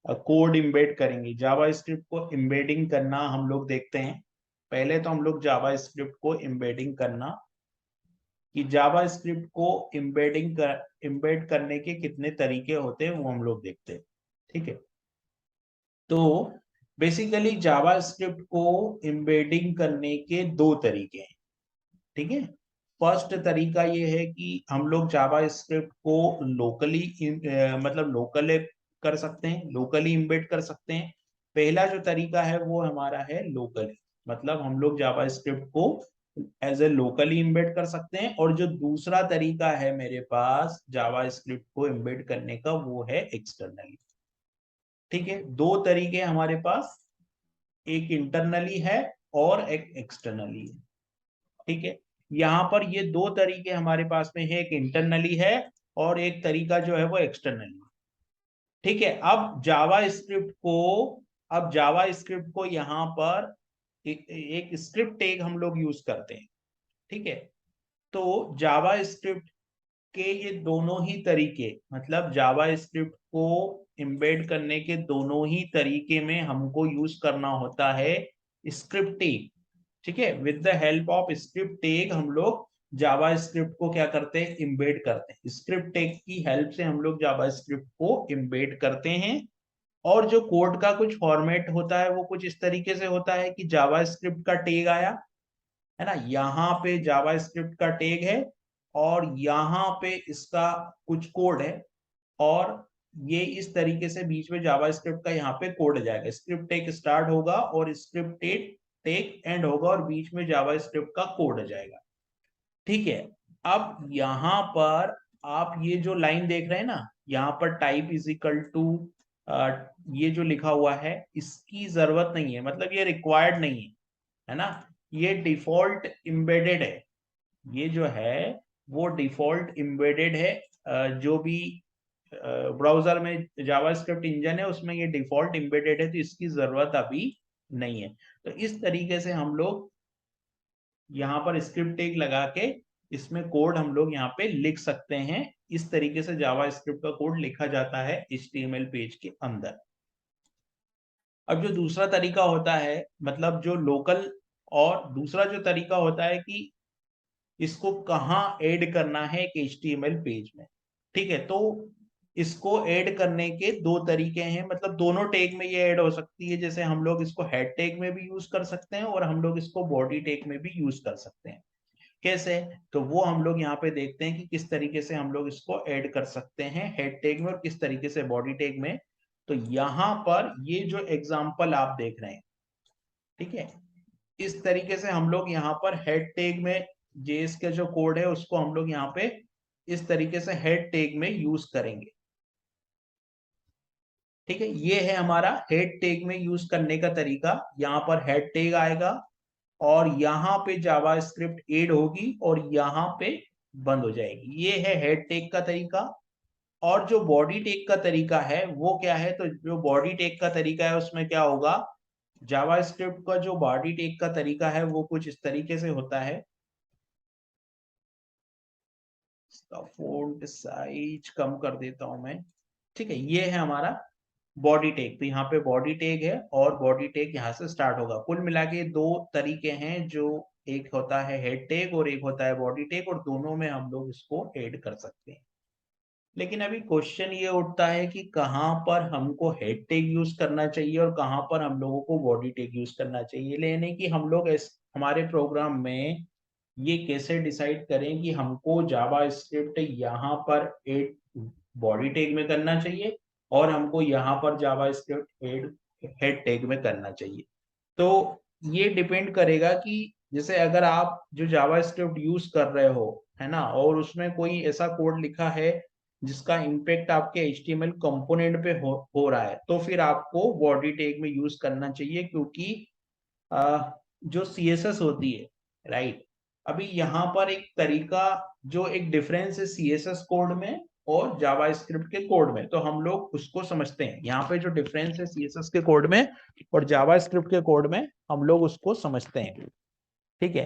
कोड इम्बेड करेंगे। जावा स्क्रिप्ट को इम्बेडिंग करना हम लोग देखते हैं। पहले तो हम लोग जावा स्क्रिप्ट को इम्बेडिंग करना, कि जावा स्क्रिप्ट को इम्बेड करने के कितने तरीके होते हैं वो हम लोग देखते हैं। ठीक है, तो बेसिकली जावा स्क्रिप्ट को इम्बेडिंग करने के दो तरीके हैं। ठीक है, फर्स्ट तरीका ये है कि हम लोग जावा स्क्रिप्ट को लोकली मतलब लोकल कर सकते हैं, लोकली इम्बेड कर सकते हैं। पहला जो तरीका है वो हमारा है लोकली, मतलब हम लोग जावा स्क्रिप्ट को एज ए लोकली इम्बेड कर सकते हैं। और जो दूसरा तरीका है मेरे पास जावा स्क्रिप्ट को इम्बेड करने का वो है एक्सटर्नली। ठीक है, दो तरीके हमारे पास, एक इंटरनली है और एक एक्सटर्नली है। ठीक है, यहाँ पर ये दो तरीके हमारे पास में है, एक इंटरनली है और एक तरीका जो है वो एक्सटर्नली। ठीक है, अब जावा स्क्रिप्ट को यहाँ पर एक स्क्रिप्ट टैग हम लोग यूज करते हैं। ठीक है, तो जावा स्क्रिप्ट के ये दोनों ही तरीके, मतलब जावा स्क्रिप्ट को एम्बेड करने के दोनों ही तरीके में हमको यूज करना होता है स्क्रिप्ट टैग। ठीक है, with the help of script tag हम लोग जावा स्क्रिप्ट को क्या करते हैं, इम्बेड करते हैं। स्क्रिप्ट टैग की हेल्प से हम लोग जावा स्क्रिप्ट को इम्बेड करते हैं। और जो कोड का कुछ फॉर्मेट होता है वो कुछ इस तरीके से होता है कि जावा स्क्रिप्ट का टैग आया है ना, यहाँ पे जावा स्क्रिप्ट का टैग है और यहाँ पे इसका कुछ कोड है, और ये इस तरीके से बीच में जावा स्क्रिप्ट का यहाँ पे कोड आ जाएगा। स्क्रिप्ट टैग स्टार्ट होगा और स्क्रिप्ट टैग एंड होगा और बीच में जावा स्क्रिप्ट का कोड आ जाएगा। ठीक है, अब यहाँ पर आप ये जो लाइन देख रहे हैं ना, यहाँ पर टाइप इज इक्वल टू ये जो लिखा हुआ है इसकी जरूरत नहीं है, मतलब ये रिक्वायर्ड नहीं है ना। ये डिफॉल्ट एम्बेडेड है, ये जो है वो डिफॉल्ट एम्बेडेड है। जो भी ब्राउजर में जावास्क्रिप्ट इंजन है उसमें ये डिफॉल्ट एम्बेडेड है, तो इसकी जरूरत अभी नहीं है। तो इस तरीके से हम लोग यहाँ पर स्क्रिप्ट टैग लगा के इसमें कोड हम लोग यहाँ पे लिख सकते हैं। इस तरीके से जावा स्क्रिप्ट का कोड लिखा जाता है HTML पेज के अंदर। अब जो दूसरा तरीका होता है, मतलब जो लोकल, और दूसरा जो तरीका होता है कि इसको कहाँ ऐड करना है एक HTML पेज में। ठीक है, तो इसको ऐड करने के दो तरीके हैं, मतलब दोनों टैग में ये ऐड हो सकती है। जैसे हम लोग इसको हेड टैग में भी यूज कर सकते हैं और हम लोग इसको बॉडी टैग में भी यूज कर सकते हैं। कैसे, तो वो हम लोग यहाँ पे देखते हैं कि किस तरीके से हम लोग इसको ऐड कर सकते हैं हेड टैग में और किस तरीके से बॉडी टैग में। तो यहाँ पर ये जो एग्जांपल आप देख रहे हैं, ठीक है, इस तरीके से हम लोग यहाँ पर हेड टैग में जेएस का जो कोड है उसको हम लोग यहाँ पे इस तरीके से हेड टैग में यूज करेंगे। ठीक है, ये है हमारा हेड टैग में यूज करने का तरीका। यहाँ पर हेड टैग आएगा और यहाँ पे जावा स्क्रिप्ट एड होगी और यहाँ पे बंद हो जाएगी। ये है हेड टैग का तरीका। और जो बॉडी टैग का तरीका है वो क्या है, तो जो बॉडी टैग का तरीका है उसमें क्या होगा, जावास्क्रिप्ट का जो बॉडी टैग का तरीका है वो कुछ इस तरीके से होता है। इसका फॉन्ट साइज कम कर देता हूं मैं। ठीक है, ये है हमारा बॉडी टैग। तो यहाँ पे बॉडी टैग है और बॉडी टैग यहाँ से स्टार्ट होगा। कुल मिला के दो तरीके हैं, जो एक होता है हेड टैग और एक होता है बॉडी टैग, और दोनों में हम लोग इसको ऐड कर सकते हैं। लेकिन अभी क्वेश्चन ये उठता है कि कहाँ पर हमको हेड टैग यूज करना चाहिए और कहाँ पर हम लोगों को बॉडी टैग यूज करना चाहिए, लेने कि हम लोग हमारे प्रोग्राम में ये कैसे डिसाइड करें कि हमको जावा स्क्रिप्ट यहाँ पर एड बॉडी टैग में करना चाहिए और हमको यहाँ पर जावा स्क्रिप्ट हेड हेड टैग में करना चाहिए। तो ये डिपेंड करेगा कि जैसे अगर आप जो जावा स्क्रिप्ट यूज कर रहे हो, है ना, और उसमें कोई ऐसा कोड लिखा है जिसका इम्पेक्ट आपके HTML कंपोनेंट पे हो रहा है, तो फिर आपको बॉडी टैग में यूज करना चाहिए, क्योंकि जो CSS होती है, राइट, अभी यहाँ पर एक तरीका, जो एक डिफरेंस है CSS कोड में और जावा स्क्रिप्ट के कोड में, तो हम लोग उसको समझते हैं। यहाँ पे जो डिफरेंस है CSS के कोड में और जावा स्क्रिप्ट के कोड में, हम लोग उसको समझते हैं। ठीक है,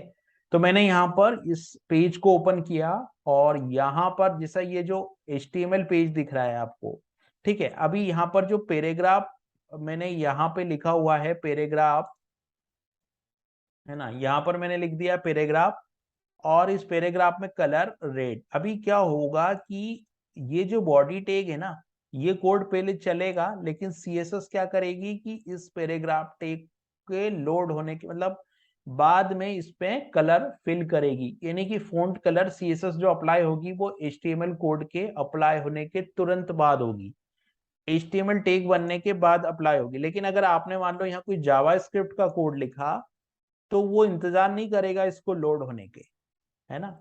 तो मैंने यहाँ पर इस पेज को ओपन किया और यहाँ पर जैसा ये जो HTML पेज दिख रहा है आपको, ठीक है, अभी यहाँ पर जो पैराग्राफ मैंने यहाँ पे लिखा हुआ है पैराग्राफ, है ना, यहाँ पर मैंने लिख दिया पैराग्राफ और इस पैराग्राफ में कलर रेड। अभी क्या होगा कि ये जो बॉडी टैग है ना, ये कोड पहले चलेगा, लेकिन CSS क्या करेगी कि इस पैराग्राफ टैग के लोड होने के मतलब बाद में इस पे कलर फिल करेगी, यानी कि फॉन्ट कलर CSS जो अप्लाई होगी वो HTML कोड के अप्लाई होने के तुरंत बाद होगी, HTML टैग बनने के बाद अप्लाई होगी। लेकिन अगर आपने मान लो यहाँ कोई जावा स्क्रिप्ट का कोड लिखा, तो वो इंतजार नहीं करेगा इसको लोड होने के, है ना।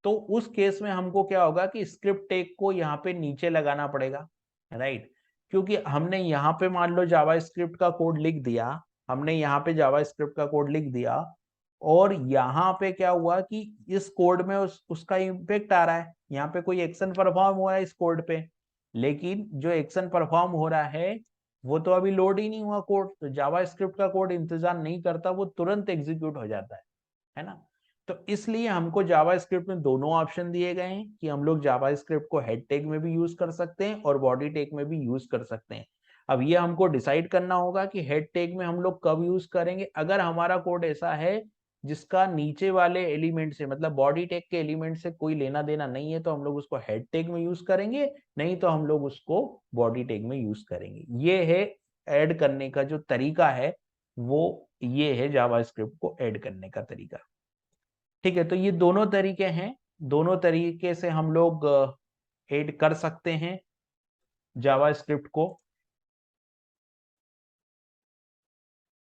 तो उस केस में हमको क्या होगा कि स्क्रिप्ट टैग को यहाँ पे नीचे लगाना पड़ेगा, राइट, क्योंकि हमने यहाँ पे मान लो जावा स्क्रिप्ट का कोड लिख दिया, हमने यहाँ पे जावा स्क्रिप्ट का कोड लिख दिया और यहाँ पे क्या हुआ कि इस कोड में उसका इम्पेक्ट आ रहा है, यहाँ पे कोई एक्शन परफॉर्म हो रहा है इस कोड पे, लेकिन जो एक्शन परफॉर्म हो रहा है वो तो अभी लोड ही नहीं हुआ कोड, तो जावा स्क्रिप्ट का कोड इंतजार नहीं करता, वो तुरंत एग्जीक्यूट हो जाता है ना। तो इसलिए हमको जावा स्क्रिप्ट में दोनों ऑप्शन दिए गए हैं कि हम लोग जावा स्क्रिप्ट को हेड टैग में भी यूज कर सकते हैं और बॉडी टैग में भी यूज कर सकते हैं। अब ये हमको डिसाइड करना होगा कि हेड टैग में हम लोग कब यूज करेंगे। अगर हमारा कोड ऐसा है जिसका नीचे वाले एलिमेंट से मतलब बॉडी टैग के एलिमेंट से कोई लेना देना नहीं है, तो हम लोग उसको हेड टैग में यूज करेंगे, नहीं तो हम लोग उसको बॉडी टैग में यूज करेंगे। ये है ऐड करने का जो तरीका है, वो ये है जावा स्क्रिप्ट को ऐड करने का तरीका। ठीक है, तो ये दोनों तरीके हैं, दोनों तरीके से हम लोग ऐड कर सकते हैं जावा स्क्रिप्ट को।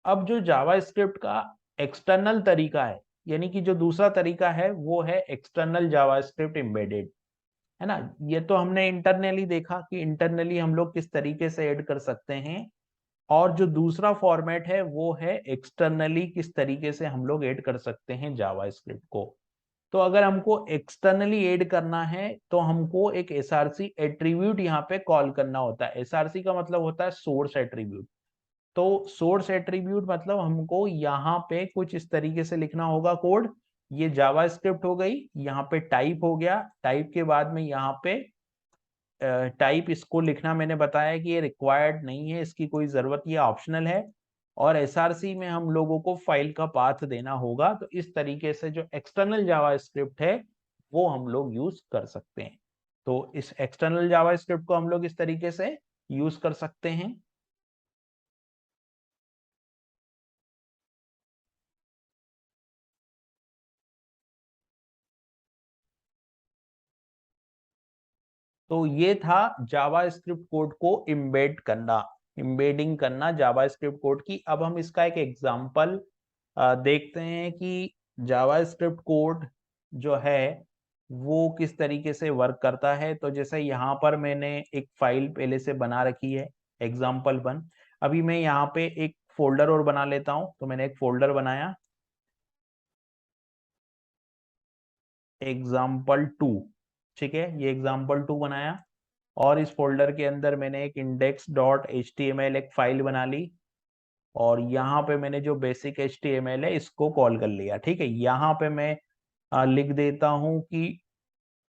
अब जो जावा स्क्रिप्ट का एक्सटर्नल तरीका है, यानी कि जो दूसरा तरीका है, वो है एक्सटर्नल जावा स्क्रिप्ट एम्बेडेड, है ना। ये तो हमने इंटरनली देखा कि इंटरनली हम लोग किस तरीके से ऐड कर सकते हैं, और जो दूसरा फॉर्मेट है वो है एक्सटर्नली किस तरीके से हम लोग ऐड कर सकते हैं जावा स्क्रिप्ट को। तो अगर हमको एक्सटर्नली ऐड करना है तो हमको एक एसआरसी एट्रीब्यूट यहाँ पे कॉल करना होता है। एसआरसी का मतलब होता है सोर्स एट्रीब्यूट। तो सोर्स एट्रीब्यूट मतलब हमको यहाँ पे कुछ इस तरीके से लिखना होगा कोड। ये जावा स्क्रिप्ट हो गई, यहाँ पे टाइप हो गया, टाइप के बाद में यहाँ पे टाइप इसको लिखना मैंने बताया कि ये रिक्वायर्ड नहीं है, इसकी कोई जरूरत, ये ऑप्शनल है। और एसआरसी में हम लोगों को फाइल का पाथ देना होगा। तो इस तरीके से जो एक्सटर्नल जावा स्क्रिप्ट है वो हम लोग यूज कर सकते हैं। तो इस एक्सटर्नल जावा स्क्रिप्ट को हम लोग इस तरीके से यूज कर सकते हैं। तो ये था जावा स्क्रिप्ट कोड को इम्बेड करना, इम्बेडिंग करना जावा स्क्रिप्ट कोड की। अब हम इसका एक एग्जांपल देखते हैं कि जावा स्क्रिप्ट कोड जो है वो किस तरीके से वर्क करता है। तो जैसे यहाँ पर मैंने एक फाइल पहले से बना रखी है example1। अभी मैं यहाँ पे एक फोल्डर और बना लेता हूँ। तो मैंने एक फोल्डर बनाया example2, ठीक है, ये example2 बनाया और इस फोल्डर के अंदर मैंने एक index.html एक फाइल बना ली और यहाँ पे मैंने जो बेसिक HTML है इसको कॉल कर लिया। ठीक है, यहाँ पे मैं लिख देता हूँ कि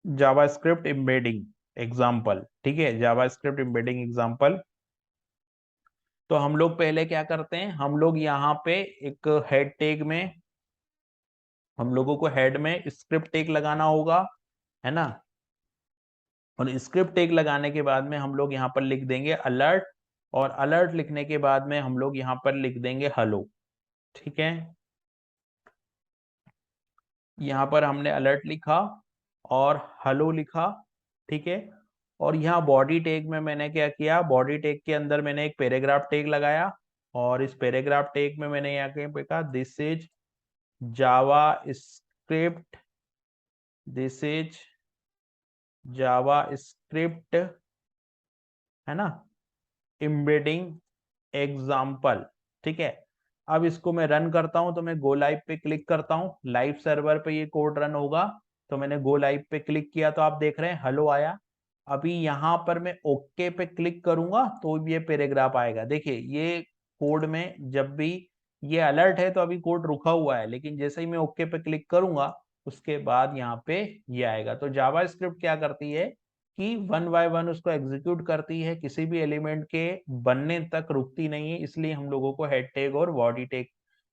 जावास्क्रिप्ट एम्बेडिंग एग्जाम्पल। ठीक है, जावास्क्रिप्ट एम्बेडिंग एग्जाम्पल। तो हम लोग पहले क्या करते हैं, हम लोग यहाँ पे एक हेड टैग में हम लोगों को हेड में स्क्रिप्ट टैग लगाना होगा, है ना। और स्क्रिप्ट टैग लगाने के बाद में हम लोग यहाँ पर लिख देंगे अलर्ट, और अलर्ट लिखने के बाद में हम लोग यहाँ पर लिख देंगे हेलो। ठीक है, यहाँ पर हमने अलर्ट लिखा और हेलो लिखा। ठीक है, और यहाँ बॉडी टैग में मैंने क्या किया, बॉडी टैग के अंदर मैंने एक पैराग्राफ टैग लगाया, और इस पैराग्राफ टैग में मैंने यहाँ पे लिखा this is Java script, this is Java script, है ना, एम्बेडिंग एग्जाम्पल। ठीक है, अब इसको मैं रन करता हूं, तो मैं गो लाइव पे क्लिक करता हूं, लाइव सर्वर पे ये कोड रन होगा। तो मैंने गो लाइव पे क्लिक किया तो आप देख रहे हैं हेलो आया। अभी यहाँ पर मैं ओके पे क्लिक करूंगा तो ये पैराग्राफ आएगा। देखिए ये कोड में जब भी ये अलर्ट है तो अभी कोड रुका हुआ है, लेकिन जैसे ही मैं ओके पे क्लिक करूंगा उसके बाद यहाँ पे ये आएगा। तो जावा स्क्रिप्ट क्या करती है कि वन बाय वन उसको एग्जीक्यूट करती है, किसी भी एलिमेंट के बनने तक रुकती नहीं है। इसलिए हम लोगों को हेड टैग और बॉडी टैग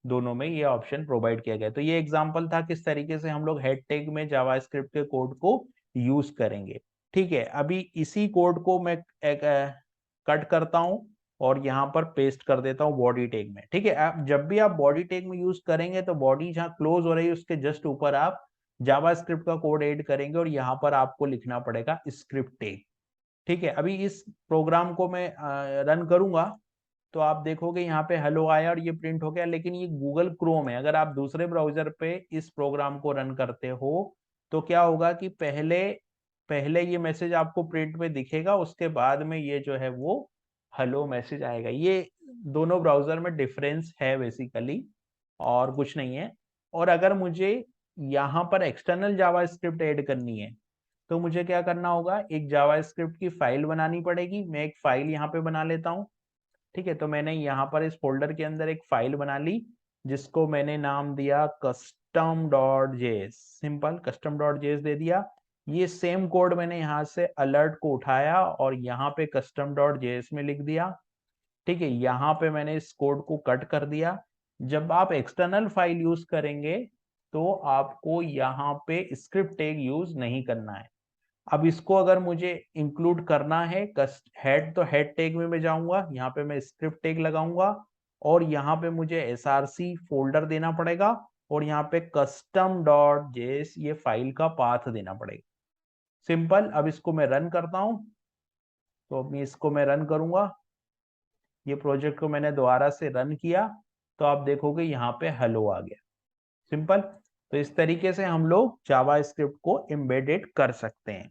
दोनों में ये ऑप्शन प्रोवाइड किया गया। तो ये एग्जांपल था किस तरीके से हम लोग हेड टैग में जावास्क्रिप्ट के कोड को यूज करेंगे। ठीक है, अभी इसी कोड को मैं कट करता हूं और यहाँ पर पेस्ट कर देता हूँ बॉडी टैग में। ठीक है, आप जब भी आप बॉडी टैग में यूज करेंगे तो बॉडी जहाँ क्लोज हो रही है उसके जस्ट ऊपर आप जावास्क्रिप्ट का कोड ऐड करेंगे और यहाँ पर आपको लिखना पड़ेगा स्क्रिप्ट टैग। ठीक है, अभी इस प्रोग्राम को मैं रन करूंगा तो आप देखोगे यहाँ पे हेलो आया और ये प्रिंट हो गया, लेकिन ये गूगल क्रोम है। अगर आप दूसरे ब्राउजर पे इस प्रोग्राम को रन करते हो तो क्या होगा कि पहले पहले ये मैसेज आपको प्रिंट में दिखेगा, उसके बाद में ये जो है वो हेलो मैसेज आएगा। ये दोनों ब्राउजर में डिफरेंस है बेसिकली, और कुछ नहीं है। और अगर मुझे यहाँ पर एक्सटर्नल जावास्क्रिप्ट ऐड करनी है तो मुझे क्या करना होगा, एक जावास्क्रिप्ट की फाइल बनानी पड़ेगी। मैं एक फाइल यहाँ पे बना लेता हूँ। ठीक है, तो मैंने यहाँ पर इस फोल्डर के अंदर एक फाइल बना ली जिसको मैंने नाम दिया custom dot JS, simple custom dot JS दे दिया। ये सेम कोड मैंने यहाँ से अलर्ट को उठाया और यहाँ पे कस्टम डॉट जेएस में लिख दिया। ठीक है, यहाँ पे मैंने इस कोड को कट कर दिया। जब आप एक्सटर्नल फाइल यूज करेंगे तो आपको यहाँ पे स्क्रिप्ट टैग यूज नहीं करना है। अब इसको अगर मुझे इंक्लूड करना है कस्ट हेड, तो हेड टैग में मैं जाऊंगा, यहाँ पे मैं स्क्रिप्ट टैग लगाऊंगा और यहाँ पे मुझे एसआरसी फोल्डर देना पड़ेगा और यहाँ पे कस्टम डॉट जेएस ये फाइल का पाथ देना पड़ेगा। सिंपल, अब इसको मैं रन करता हूँ। तो अभी इसको मैं रन करूंगा, ये प्रोजेक्ट को मैंने दोबारा से रन किया तो आप देखोगे यहाँ पे हेलो आ गया। सिंपल, तो इस तरीके से हम लोग जावा स्क्रिप्ट को एम्बेडेड कर सकते हैं।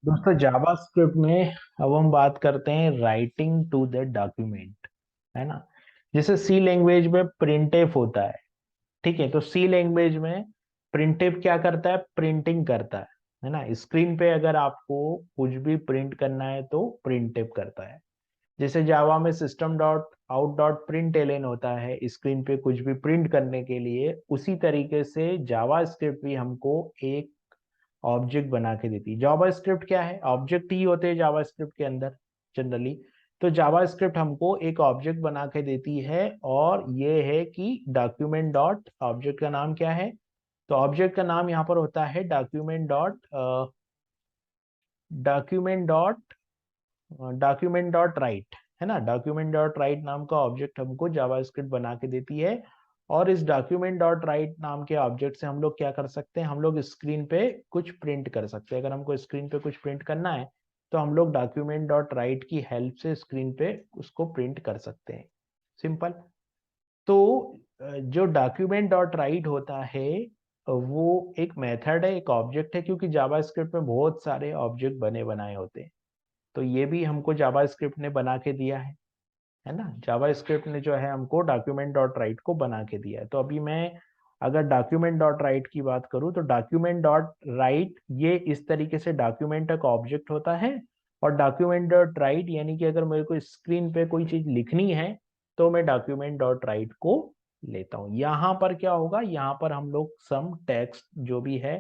दोस्तों जावा स्क्रिप्ट में अब हम बात करते हैं राइटिंग टू द डॉक्यूमेंट, है ना। जैसे सी लैंग्वेज में प्रिंटफ होता है। ठीक है, तो सी लैंग्वेज में प्रिंटफ क्या करता है, प्रिंटिंग करता है ना। स्क्रीन पे अगर आपको कुछ भी प्रिंट करना है तो प्रिंटफ करता है। जैसे जावा में system dot out dot println होता है स्क्रीन पे कुछ भी प्रिंट करने के लिए, उसी तरीके से जावा स्क्रिप्ट भी हमको एक ऑब्जेक्ट बना के देती है। जावा स्क्रिप्ट क्या है, ऑब्जेक्ट ही होते हैं जावा स्क्रिप्ट के अंदर जनरली। तो जावा स्क्रिप्ट हमको एक ऑब्जेक्ट बना के देती है और ये है कि डॉक्यूमेंट डॉट, ऑब्जेक्ट का नाम क्या है, तो ऑब्जेक्ट का नाम यहाँ पर होता है document dot, document dot, document dot right, है ना। डॉक्यूमेंट डॉट राइट नाम का ऑब्जेक्ट हमको जावास्क्रिप्ट बना के देती है। और इस डॉक्यूमेंट डॉट राइट नाम के ऑब्जेक्ट से हम लोग क्या कर सकते हैं, हम लोग स्क्रीन पे कुछ प्रिंट कर सकते हैं। अगर हमको स्क्रीन पे कुछ प्रिंट करना है तो हम लोग डॉक्यूमेंट डॉट राइट की हेल्प से स्क्रीन पे उसको प्रिंट कर सकते हैं। सिंपल। तो जो डॉक्यूमेंट डॉट राइट होता है वो एक मेथड है, एक ऑब्जेक्ट है, क्योंकि जावास्क्रिप्ट में बहुत सारे ऑब्जेक्ट बने बनाए होते हैं। तो ये भी हमको जावास्क्रिप्ट ने बना के दिया है ना। जावास्क्रिप्ट ने जो है हमको डॉक्यूमेंट डॉट राइट को बना के दिया है। तो अभी मैं अगर डॉक्यूमेंट डॉट राइट की बात करूं तो डॉक्यूमेंट डॉट राइट ये इस तरीके से डॉक्यूमेंट का ऑब्जेक्ट होता है। और डॉक्यूमेंट डॉट राइट यानी कि अगर मेरे को स्क्रीन पे कोई चीज लिखनी है तो मैं डॉक्यूमेंट डॉट राइट को लेता हूँ। यहाँ पर क्या होगा, यहाँ पर हम लोग सम टेक्स्ट जो भी है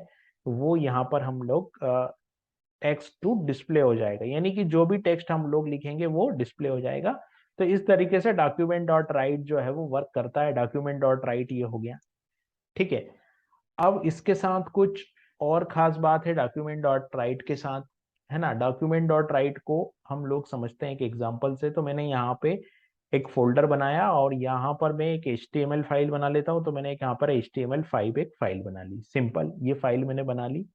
वो यहाँ पर हम लोग टेक्स्ट टू डिस्प्ले हो जाएगा, यानी कि जो भी टेक्स्ट हम लोग लिखेंगे वो डिस्प्ले हो जाएगा। तो इस तरीके से डॉक्यूमेंट डॉट राइट जो है वो वर्क करता है। डॉक्यूमेंट डॉट राइट ये हो गया। ठीक है, अब इसके साथ कुछ और खास बात है डॉक्यूमेंट डॉट राइट के साथ, है ना। डॉक्यूमेंट डॉट राइट को हम लोग समझते हैं एक एग्जांपल से। तो मैंने यहाँ पे एक फोल्डर बनाया और यहाँ पर मैं एक HTML फाइल बना लेता हूँ। तो मैंने एक यहाँ पर HTML5 एक फाइल बना ली, सिंपल ये फाइल मैंने बना ली।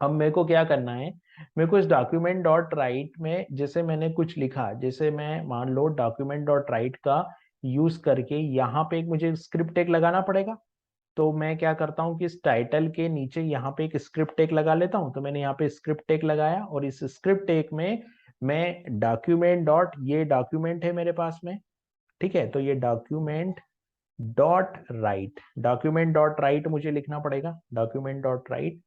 अब मेरे को क्या करना है, मेरे को इस डॉक्यूमेंट डॉट राइट में जैसे मैंने कुछ लिखा, जैसे मैं मान लो डॉक्यूमेंट डॉट राइट का यूज करके यहाँ पे एक मुझे स्क्रिप्ट टेग लगाना पड़ेगा। तो मैं क्या करता हूँ कि इस टाइटल के नीचे यहाँ पे एक स्क्रिप्ट टेग लगा लेता हूँ। तो मैंने यहाँ पे स्क्रिप्ट टेग लगाया और इस स्क्रिप्ट टेग में मैं डॉक्यूमेंट डॉट, ये डॉक्यूमेंट है मेरे पास में, ठीक है। तो ये document dot right, document dot right मुझे लिखना पड़ेगा, डॉक्यूमेंट डॉट राइट।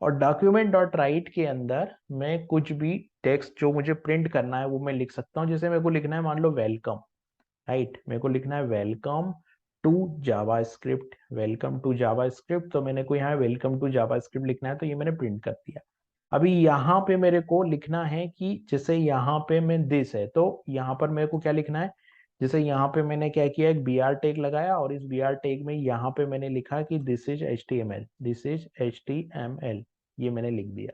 और डॉक्यूमेंट डॉट राइट के अंदर मैं कुछ भी टेक्स्ट जो मुझे प्रिंट करना है वो मैं लिख सकता हूँ। जैसे मेरे को लिखना है मान लो वेलकम, राइट, मेरे को लिखना है welcome to JavaScript, welcome to JavaScript. तो मैंने को यहाँ वेलकम टू जावा स्क्रिप्ट लिखना है, तो ये मैंने प्रिंट कर दिया। अभी यहाँ पे मेरे को लिखना है कि जैसे यहाँ पे मैं दिस है, तो यहाँ पर मेरे को क्या लिखना है, जैसे यहाँ पे मैंने क्या किया, एक BR टैग लगाया और इस BR टैग में यहाँ पे मैंने लिखा कि this is HTML, this is HTML, ये मैंने लिख दिया,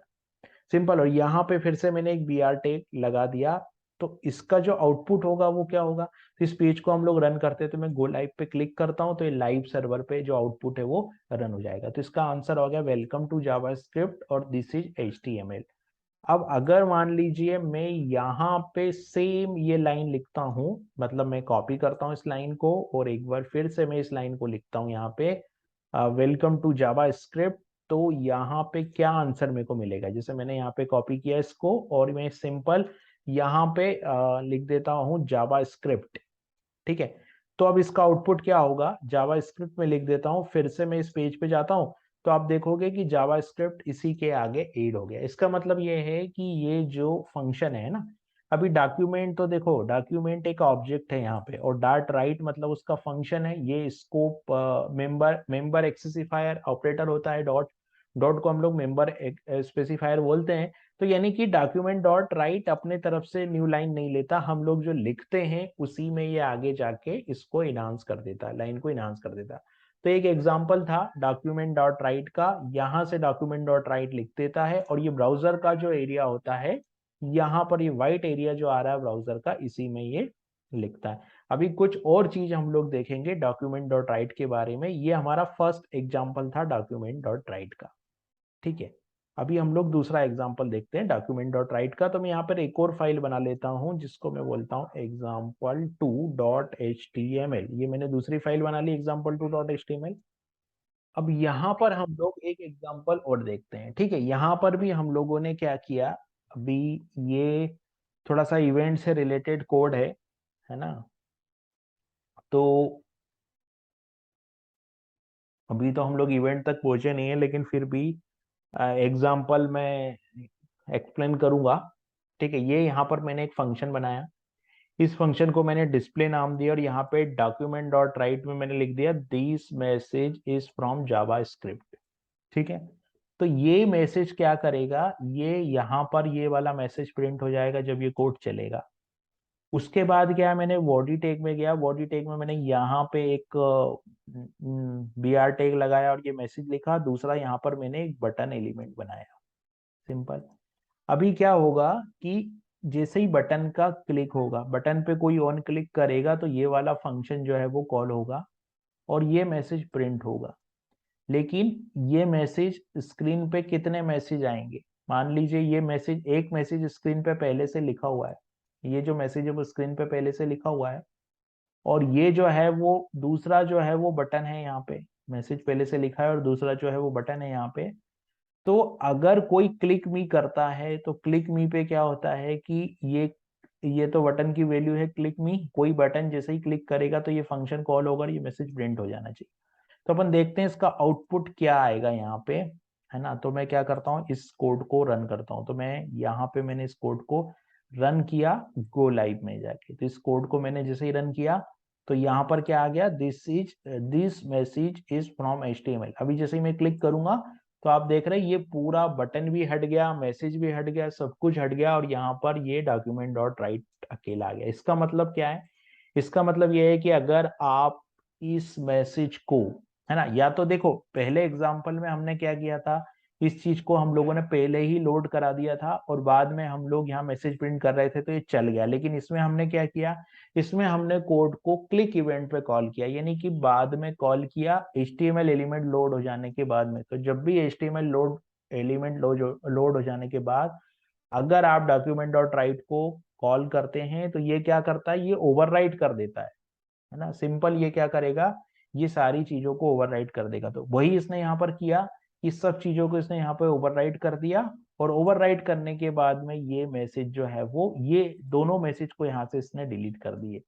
सिंपल। और यहाँ पे फिर से मैंने एक BR टैग लगा दिया। तो इसका जो आउटपुट होगा वो क्या होगा, तो इस पेज को हम लोग रन करते हैं, तो मैं गो लाइव पे क्लिक करता हूँ तो ये लाइव सर्वर पे जो आउटपुट है वो रन हो जाएगा। तो इसका आंसर हो गया वेलकम टू जावास्क्रिप्ट और दिस इज HTML। अब अगर मान लीजिए मैं यहाँ पे सेम ये लाइन लिखता हूँ, मतलब मैं कॉपी करता हूँ इस लाइन को और एक बार फिर से मैं इस लाइन को लिखता हूँ यहाँ पे वेलकम टू जावा स्क्रिप्ट, तो यहाँ पे क्या आंसर मेरे को मिलेगा। जैसे मैंने यहाँ पे कॉपी किया इसको और मैं सिंपल यहाँ पे लिख देता हूँ जावा स्क्रिप्ट, ठीक है। तो अब इसका आउटपुट क्या होगा, जावा स्क्रिप्ट में लिख देता हूँ, फिर से मैं इस पेज पे जाता हूँ तो आप देखोगे कि जावा स्क्रिप्ट इसी के आगे ऐड हो गया। इसका मतलब ये है कि ये जो फंक्शन है ना, अभी डॉक्यूमेंट तो देखो, डॉक्यूमेंट एक ऑब्जेक्ट है यहाँ पे और डॉट राइट मतलब उसका फंक्शन है, ये स्कोप मेंबर मेंबर एक्सेसिफायर ऑपरेटर होता है। डॉट डॉट को हम लोग मेंबर स्पेसिफायर बोलते हैं। तो यानी कि डॉक्यूमेंट डॉट राइट अपने तरफ से न्यू लाइन नहीं लेता, हम लोग जो लिखते हैं उसी में ये आगे जाके इसको इनहांस कर देता है, लाइन को इनहांस कर देता है। तो एक एग्जांपल था डॉक्यूमेंट डॉट राइट का, यहाँ से डॉक्यूमेंट डॉट राइट लिख देता है और ये ब्राउजर का जो एरिया होता है, यहाँ पर ये व्हाइट एरिया जो आ रहा है ब्राउजर का, इसी में ये लिखता है। अभी कुछ और चीज हम लोग देखेंगे डॉक्यूमेंट डॉट राइट के बारे में। ये हमारा फर्स्ट एग्जाम्पल था डॉक्यूमेंट डॉट राइट का, ठीक है। अभी हम लोग दूसरा एग्जांपल देखते हैं डॉक्यूमेंट डॉट राइट का। तो मैं यहाँ पर एक और फाइल बना लेता हूँ जिसको मैं बोलता हूँ example2.html। ये मैंने दूसरी फाइल बना ली example2.html। अब यहाँ पर हम लोग एक एग्जांपल और देखते हैं, ठीक है। यहाँ पर भी हम लोगों ने क्या किया, अभी ये थोड़ा सा इवेंट से रिलेटेड कोड है ना। तो अभी तो हम लोग इवेंट तक पहुंचे नहीं है, लेकिन फिर भी एग्जाम्पल में एक्सप्लेन करूंगा, ठीक है। ये यहाँ पर मैंने एक फंक्शन बनाया, इस फंक्शन को मैंने डिस्प्ले नाम दिया और यहाँ पे डॉक्यूमेंट डॉट राइट में मैंने लिख दिया this message is from Java script, ठीक है। तो ये मैसेज क्या करेगा, ये यहाँ पर ये वाला मैसेज प्रिंट हो जाएगा जब ये कोड चलेगा। उसके बाद क्या है, मैंने बॉडी टैग में गया, बॉडी टैग में मैंने यहाँ पे एक BR टैग लगाया और ये मैसेज लिखा। दूसरा यहाँ पर मैंने एक बटन एलिमेंट बनाया, सिंपल। अभी क्या होगा कि जैसे ही बटन का क्लिक होगा, बटन पे कोई ऑन क्लिक करेगा तो ये वाला फंक्शन जो है वो कॉल होगा और ये मैसेज प्रिंट होगा। लेकिन ये मैसेज स्क्रीन पे कितने मैसेज आएंगे, मान लीजिए ये मैसेज, एक मैसेज स्क्रीन पे पहले से लिखा हुआ है, ये जो मैसेज है वो स्क्रीन पे पहले से लिखा हुआ है। और ये जो है वो दूसरा जो है वो बटन है, यहाँ पे मैसेज पहले से लिखा है और दूसरा जो है वो बटन है यहाँ पे। तो अगर कोई क्लिक मी करता है तो क्लिक मी पे क्या होता है कि ये तो बटन की वैल्यू है क्लिक मी, कोई बटन जैसे ही क्लिक करेगा तो ये फंक्शन कॉल होगा और ये मैसेज प्रिंट हो जाना चाहिए। तो अपन देखते हैं इसका आउटपुट क्या आएगा यहाँ पे, है ना। तो मैं क्या करता हूँ, इस कोड को रन करता हूँ। तो मैं यहाँ पे मैंने इस कोड को रन किया गो लाइव में जाके। तो इस कोड को मैंने जैसे ही रन किया तो यहाँ पर क्या आ गया, this message is from HTML। अभी जैसे ही मैं क्लिक करूंगा तो आप देख रहे हैं ये पूरा बटन भी हट गया, मैसेज भी हट गया, सब कुछ हट गया और यहाँ पर ये डॉक्यूमेंट डॉट राइट अकेला आ गया। इसका मतलब क्या है, इसका मतलब ये है कि अगर आप इस मैसेज को, है ना, या तो देखो पहले एग्जांपल में हमने क्या किया था इस चीज को हम लोगों ने पहले ही लोड करा दिया था और बाद में हम लोग यहाँ मैसेज प्रिंट कर रहे थे तो ये चल गया। लेकिन इसमें हमने क्या किया, इसमें हमने कोड को क्लिक इवेंट पे कॉल किया, यानी कि बाद में कॉल किया HTML एलिमेंट लोड हो जाने के बाद में। तो जब भी HTML लोड एलिमेंट लोड हो जाने के बाद अगर आप डॉक्यूमेंट डॉट राइट को कॉल करते हैं तो ये क्या करता है, ये ओवरराइट कर देता है ना। सिंपल ये क्या करेगा, ये सारी चीजों को ओवरराइट कर देगा। तो वही इसने यहाँ पर किया, इस सब चीजों को इसने यहाँ पर ओवरराइट कर दिया। और ओवरराइट करने के बाद में ये मैसेज जो है वो, ये दोनों मैसेज को यहाँ से इसने डिलीट कर दिए।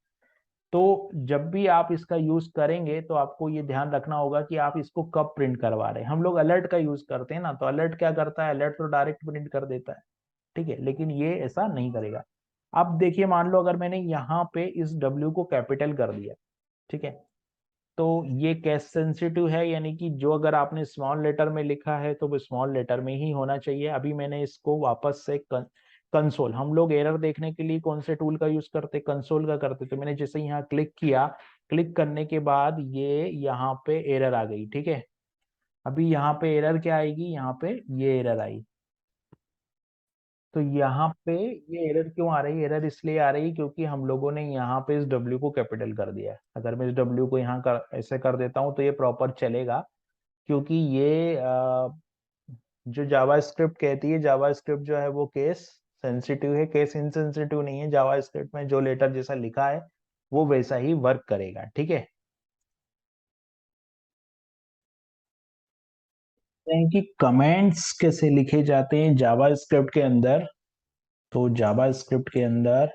तो जब भी आप इसका यूज करेंगे तो आपको ये ध्यान रखना होगा कि आप इसको कब प्रिंट करवा रहे हैं। हम लोग अलर्ट का यूज करते हैं ना, तो अलर्ट क्या करता है, अलर्ट तो डायरेक्ट प्रिंट कर देता है, ठीक है, लेकिन ये ऐसा नहीं करेगा। अब देखिए, मान लो अगर मैंने यहाँ पे इस W को कैपिटल कर दिया, ठीक है, तो ये केस सेंसिटिव है, यानी कि जो अगर आपने स्मॉल लेटर में लिखा है तो वो स्मॉल लेटर में ही होना चाहिए। अभी मैंने इसको वापस से कंसोल, हम लोग एरर देखने के लिए कौन से टूल का यूज करते, कंसोल का करते। तो मैंने जैसे यहाँ क्लिक किया, क्लिक करने के बाद ये यहाँ पे एरर आ गई, ठीक है। अभी यहाँ पे एरर क्या आएगी, यहाँ पे ये एरर आई। तो यहाँ पे ये एरर क्यों आ रही है, एरर इसलिए आ रही है क्योंकि हम लोगों ने यहाँ पे इस W को कैपिटल कर दिया है। अगर मैं इस W को यहाँ कर ऐसे कर देता हूँ तो ये प्रॉपर चलेगा, क्योंकि ये जो जावा स्क्रिप्ट कहती है, जावा स्क्रिप्ट जो है वो केस सेंसिटिव है, केस इनसेंसिटिव नहीं है। जावा स्क्रिप्ट में जो लेटर जैसा लिखा है वो वैसा ही वर्क करेगा, ठीक है। कि कमेंट्स कैसे लिखे जाते हैं जावा स्क्रिप्ट के अंदर। तो जावा स्क्रिप्ट के अंदर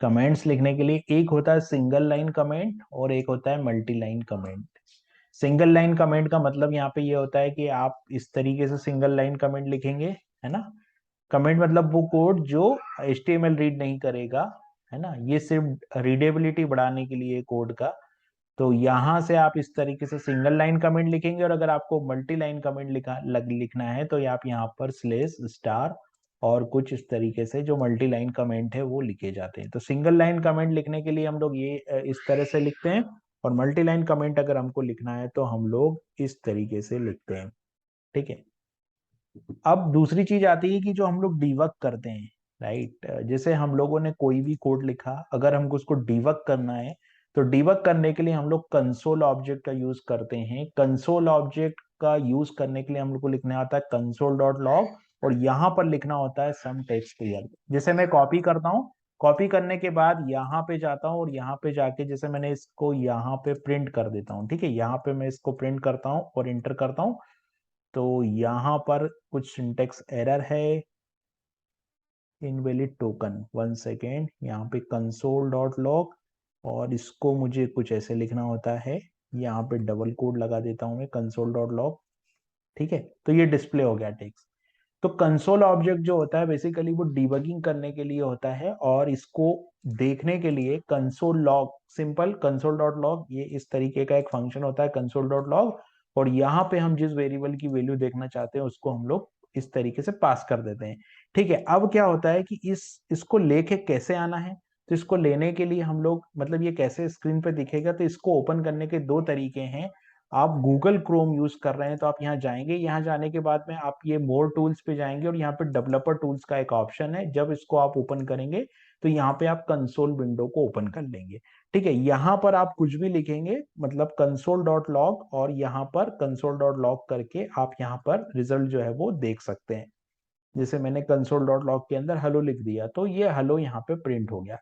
कमेंट्स लिखने के लिए एक होता है सिंगल लाइन कमेंट और एक होता है multi line comment. Single line comment का मतलब यहाँ पे ये होता है कि आप इस तरीके से सिंगल लाइन कमेंट लिखेंगे, है ना। कमेंट मतलब वो कोड जो HTML रीड नहीं करेगा, है ना, ये सिर्फ रीडेबिलिटी बढ़ाने के लिए कोड का। तो यहाँ से आप इस तरीके से सिंगल लाइन कमेंट लिखेंगे, और अगर आपको मल्टी लाइन कमेंट लिखना है तो आप यहाँ पर स्लेश स्टार और कुछ इस तरीके से जो मल्टी लाइन कमेंट है वो लिखे जाते हैं। तो सिंगल लाइन कमेंट लिखने के लिए हम लोग ये इस तरह से लिखते हैं, और मल्टी लाइन कमेंट अगर हमको लिखना है तो हम लोग इस तरीके से लिखते हैं, ठीक है। अब दूसरी चीज आती है कि जो हम लोग डीबग करते हैं, राइट। जैसे हम लोगों ने कोई भी कोड लिखा, अगर हमको उसको डीबग करना है तो डीबग करने के लिए हम लोग कंसोल ऑब्जेक्ट का यूज करते हैं। कंसोल ऑब्जेक्ट का यूज करने के लिए हम लोग को लिखना आता है कंसोल डॉट लॉग, और यहाँ पर लिखना होता है सम टेक्स्ट क्लियर। जैसे मैं कॉपी करता हूँ, कॉपी करने के बाद यहाँ पे जाता हूँ, और यहाँ पे जाके जैसे मैंने इसको यहाँ पे प्रिंट कर देता हूँ, ठीक है। यहाँ पे मैं इसको प्रिंट करता हूँ और इंटर करता हूँ। तो यहाँ पर कुछ सिंटेक्स एरर है, इनवैलिड टोकन, 1 सेकेंड। यहाँ पे कंसोल डॉट लॉग, और इसको मुझे कुछ ऐसे लिखना होता है, यहाँ पे डबल कोड लगा देता हूँ मैं, कंसोल डॉट लॉग, ठीक है। तो ये डिस्प्ले हो गया टेक्स्ट। तो कंसोल ऑब्जेक्ट जो होता है बेसिकली वो डिबगिंग करने के लिए होता है, और इसको देखने के लिए console log, simple console dot log, ये इस तरीके का एक फंक्शन होता है कंसोल डॉट लॉग। और यहाँ पे हम जिस वेरिएबल की वैल्यू देखना चाहते हैं उसको हम लोग इस तरीके से पास कर देते हैं, ठीक है। अब क्या होता है कि इसको लेके कैसे आना है, तो इसको लेने के लिए हम लोग, मतलब ये कैसे स्क्रीन पे दिखेगा, तो इसको ओपन करने के दो तरीके हैं। आप गूगल क्रोम यूज कर रहे हैं तो आप यहाँ जाएंगे, यहाँ जाने के बाद में आप ये मोर टूल्स पे जाएंगे, और यहाँ पे डेवलपर टूल्स का एक ऑप्शन है। जब इसको आप ओपन करेंगे तो यहाँ पे आप कंसोल विंडो को ओपन कर लेंगे, ठीक है। यहाँ पर आप कुछ भी लिखेंगे, मतलब कंसोल डॉट लॉग, और यहाँ पर कंसोल डॉट लॉग करके आप यहाँ पर रिजल्ट जो है वो देख सकते हैं। जैसे मैंने कंसोल डॉट लॉग के अंदर हेलो लिख दिया तो ये हेलो यहाँ पे प्रिंट हो गया।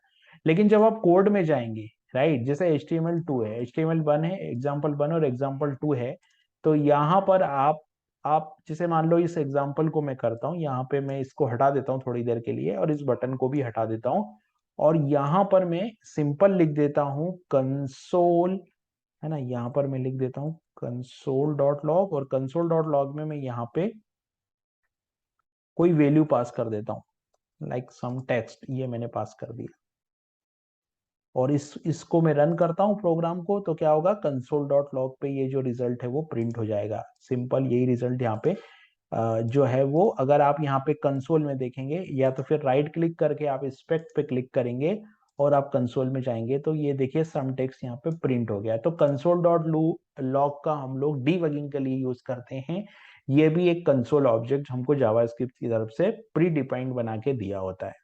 लेकिन जब आप कोड में जाएंगे, राइट, जैसे HTML2 है, HTML1 है, एग्जाम्पल 1 और एग्जाम्पल 2 है, तो यहाँ पर आप जैसे मान लो इस एग्जाम्पल को मैं करता हूँ, यहाँ पे मैं इसको हटा देता हूँ थोड़ी देर के लिए, और इस बटन को भी हटा देता हूँ, और यहाँ पर मैं सिंपल लिख देता हूँ कंसोल, है ना। यहाँ पर मैं लिख देता हूँ कंसोल डॉट लॉग, और कंसोल डॉट लॉग में मैं यहाँ पे कोई वैल्यू पास कर देता हूँ, लाइक सम टेक्स्ट, ये मैंने पास कर दिया, और इसको मैं रन करता हूँ प्रोग्राम को, तो क्या होगा, कंसोल डॉट लॉग पे ये जो रिजल्ट है वो प्रिंट हो जाएगा। सिंपल यही रिजल्ट यहाँ पे जो है वो, अगर आप यहाँ पे कंसोल में देखेंगे, या तो फिर राइट क्लिक करके आप इंस्पेक्ट पे क्लिक करेंगे और आप कंसोल में जाएंगे, तो ये देखिए सम टेक्स्ट यहाँ पे प्रिंट हो गया। तो कंसोल डॉट लॉग का हम लोग डीबगिंग के लिए यूज करते हैं। ये भी एक कंसोल ऑब्जेक्ट हमको जावास्क्रिप्ट की तरफ से प्री डिफाइंड बना के दिया होता है।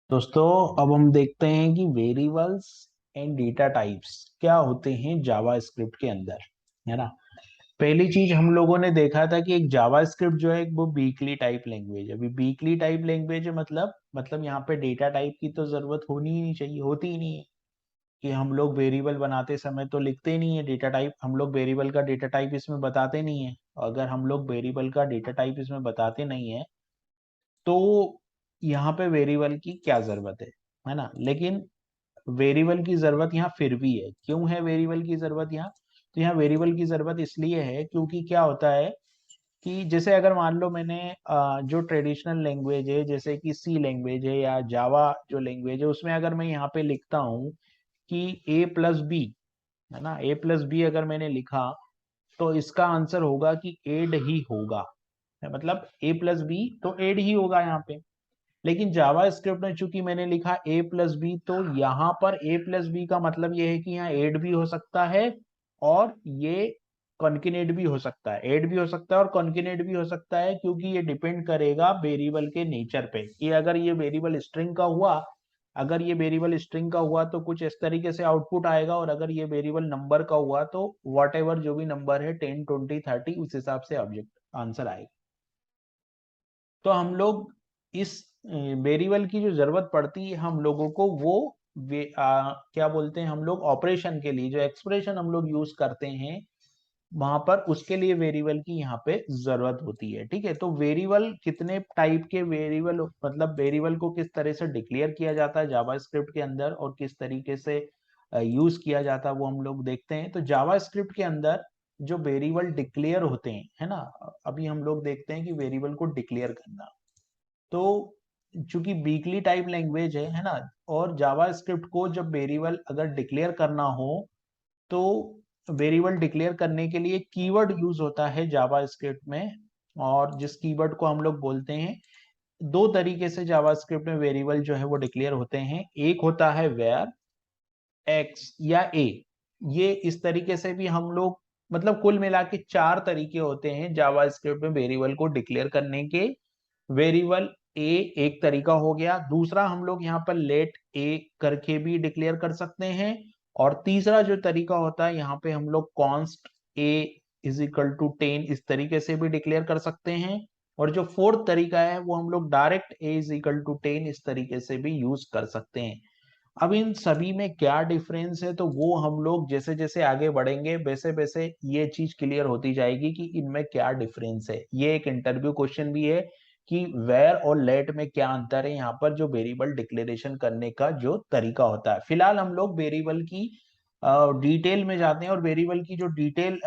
दोस्तों अब हम देखते हैं कि वेरिएबल्स एंड डेटा टाइप्स क्या होते हैं जावास्क्रिप्ट के अंदर, है ना। पहली चीज हम लोगों ने देखा था कि एक जावास्क्रिप्ट जो है वो बीकली टाइप लैंग्वेज है। अभी बीकली टाइप लैंग्वेज है मतलब यहाँ पे डेटा टाइप की तो जरूरत होनी ही नहीं चाहिए, होती ही नहीं है कि हम लोग वेरिएबल बनाते समय तो लिखते ही नहीं है डेटा टाइप, हम लोग वेरिएबल का डेटा टाइप इसमें बताते नहीं है। अगर हम लोग वेरिएबल का डेटा टाइप इसमें बताते नहीं है तो यहाँ पे वेरिएबल की क्या जरूरत है ना। लेकिन वेरिएबल की जरूरत यहाँ फिर भी है। क्यों है वेरिएबल की जरूरत यहाँ? तो यहाँ वेरिएबल की जरूरत इसलिए है क्योंकि क्या होता है कि जैसे अगर मान लो मैंने जो ट्रेडिशनल लैंग्वेज है जैसे कि सी लैंग्वेज है या जावा जो लैंग्वेज है उसमें अगर मैं यहाँ पे लिखता हूँ कि ए प्लस बी, है ना, ए प्लस बी अगर मैंने लिखा तो इसका आंसर होगा कि एड ही होगा, मतलब ए प्लस बी तो एड ही होगा यहाँ पे। लेकिन जावा स्क्रिप्ट में चूंकि मैंने लिखा ए प्लस बी तो यहाँ पर ए प्लस बी का मतलब ये है कि यहाँ एड भी हो सकता है और ये कॉन्किनेट भी हो सकता है। एड भी हो सकता है और कॉन्किनेट भी हो सकता है क्योंकि ये डिपेंड करेगा वेरिएबल के नेचर पे कि अगर ये वेरिएबल स्ट्रिंग का हुआ, अगर ये वेरिएबल स्ट्रिंग का हुआ तो कुछ इस तरीके से आउटपुट आएगा, और अगर ये वेरिएबल नंबर का हुआ तो वॉट एवर जो भी नंबर है 10 20 30 उस हिसाब से ऑब्जेक्ट आंसर आएगा। तो हम लोग इस वेरिएबल की जो जरूरत पड़ती है हम लोगों को वो क्या बोलते हैं हम लोग ऑपरेशन के लिए जो एक्सप्रेशन हम लोग यूज करते हैं वहां पर उसके लिए वेरिएबल की यहाँ पे जरूरत होती है। ठीक है, तो वेरिएबल कितने टाइप के वेरिएबल, मतलब वेरिएबल को किस तरह से डिक्लेयर किया जाता है जावास्क्रिप्ट के अंदर और किस तरीके से यूज किया जाता है वो हम लोग देखते हैं। तो जावास्क्रिप्ट के अंदर जो वेरिएबल डिक्लेयर होते हैं, है ना, अभी हम लोग देखते हैं कि वेरिएबल को डिक्लेयर करना। तो चूंकि बीकली टाइप लैंग्वेज है ना, और जावा स्क्रिप्ट को जब वेरिएबल अगर डिक्लेयर करना हो तो वेरिएबल डिक्लेयर करने के लिए कीवर्ड यूज होता है जावा स्क्रिप्ट में, और जिस कीवर्ड को हम लोग बोलते हैं, दो तरीके से जावा स्क्रिप्ट में वेरिएबल जो है वो डिक्लेयर होते हैं। एक होता है वेयर एक्स या ए, ये इस तरीके से भी हम लोग, मतलब कुल मिला के चार तरीके होते हैं जावा स्क्रिप्ट में वेरिएबल को डिक्लेयर करने के। वेरिएबल ए एक तरीका हो गया, दूसरा हम लोग यहाँ पर लेट ए करके भी डिक्लेयर कर सकते हैं, और तीसरा जो तरीका होता है यहाँ पे हम लोग const a is equal to 10 इस तरीके से भी डिक्लेयर कर सकते हैं, और जो फोर्थ तरीका है वो हम लोग direct a is equal to 10 इस तरीके से भी यूज कर सकते हैं। अब इन सभी में क्या डिफरेंस है तो वो हम लोग जैसे जैसे आगे बढ़ेंगे वैसे वैसे ये चीज क्लियर होती जाएगी कि इनमें क्या डिफरेंस है। ये एक इंटरव्यू क्वेश्चन भी है कि वेयर और लेट में क्या अंतर है यहाँ पर जो वेरिएबल डिक्लेरेशन करने का जो तरीका होता है। फिलहाल हम लोग वेरिएबल की डिटेल में जाते हैं और वेरिएबल की जो डिटेल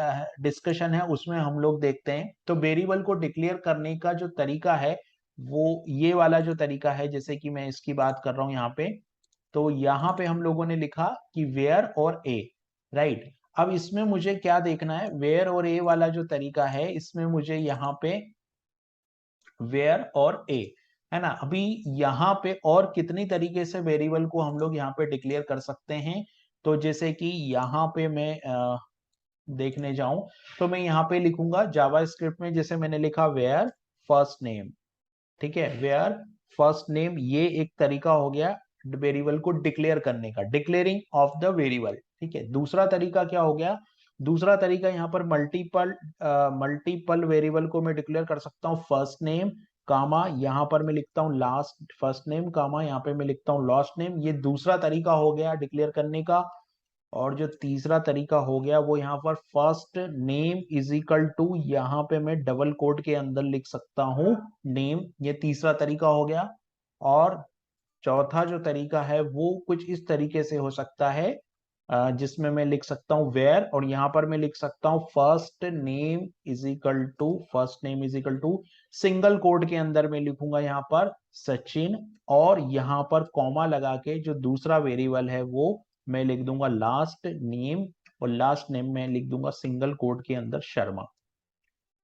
डिस्कशन है उसमें हम लोग देखते हैं। तो वेरिएबल को डिक्लेयर करने का जो तरीका है वो ये वाला जो तरीका है, जैसे कि मैं इसकी बात कर रहा हूँ यहाँ पे, तो यहाँ पे हम लोगों ने लिखा कि वेयर और ए, राइट। अब इसमें मुझे क्या देखना है, वेयर और ए वाला जो तरीका है इसमें मुझे यहाँ पे वेयर और ए, है ना। अभी यहाँ पे और कितनी तरीके से वेरिएबल को हम लोग यहाँ पे डिक्लेयर कर सकते हैं, तो जैसे कि यहाँ पे मैं देखने जाऊं तो मैं यहाँ पे लिखूंगा जावा स्क्रिप्ट में, जैसे मैंने लिखा वेयर फर्स्ट नेम, ठीक है, वेयर फर्स्ट नेम, ये एक तरीका हो गया वेरिएबल को डिक्लेयर करने का, डिक्लेयरिंग ऑफ द वेरिएबल। ठीक है, दूसरा तरीका क्या हो गया, दूसरा तरीका यहाँ पर मल्टीपल मल्टीपल वेरिएबल को मैं डिक्लेयर कर सकता हूँ फर्स्ट नेम कामा, यहाँ पर मैं लिखता हूँ लास्ट फर्स्ट नेम कामा, यहाँ पे मैं लिखता हूँ लास्ट नेम, ये दूसरा तरीका हो गया डिक्लेयर करने का। और जो तीसरा तरीका हो गया वो यहाँ पर first name is equal to, यहाँ पे मैं डबल कोट के अंदर लिख सकता हूँ नेम, ये तीसरा तरीका हो गया। और चौथा जो तरीका है वो कुछ इस तरीके से हो सकता है जिसमें मैं लिख सकता हूँ वेयर, और यहाँ पर मैं लिख सकता हूँ first name is equal to, first name is equal to single quote के अंदर मैं लिखूंगा यहाँ पर सचिन, और यहाँ पर कॉमा लगा के जो दूसरा वेरिएबल है वो मैं लिख दूंगा लास्ट नेम, और लास्ट नेम में लिख दूंगा सिंगल कोड के अंदर शर्मा।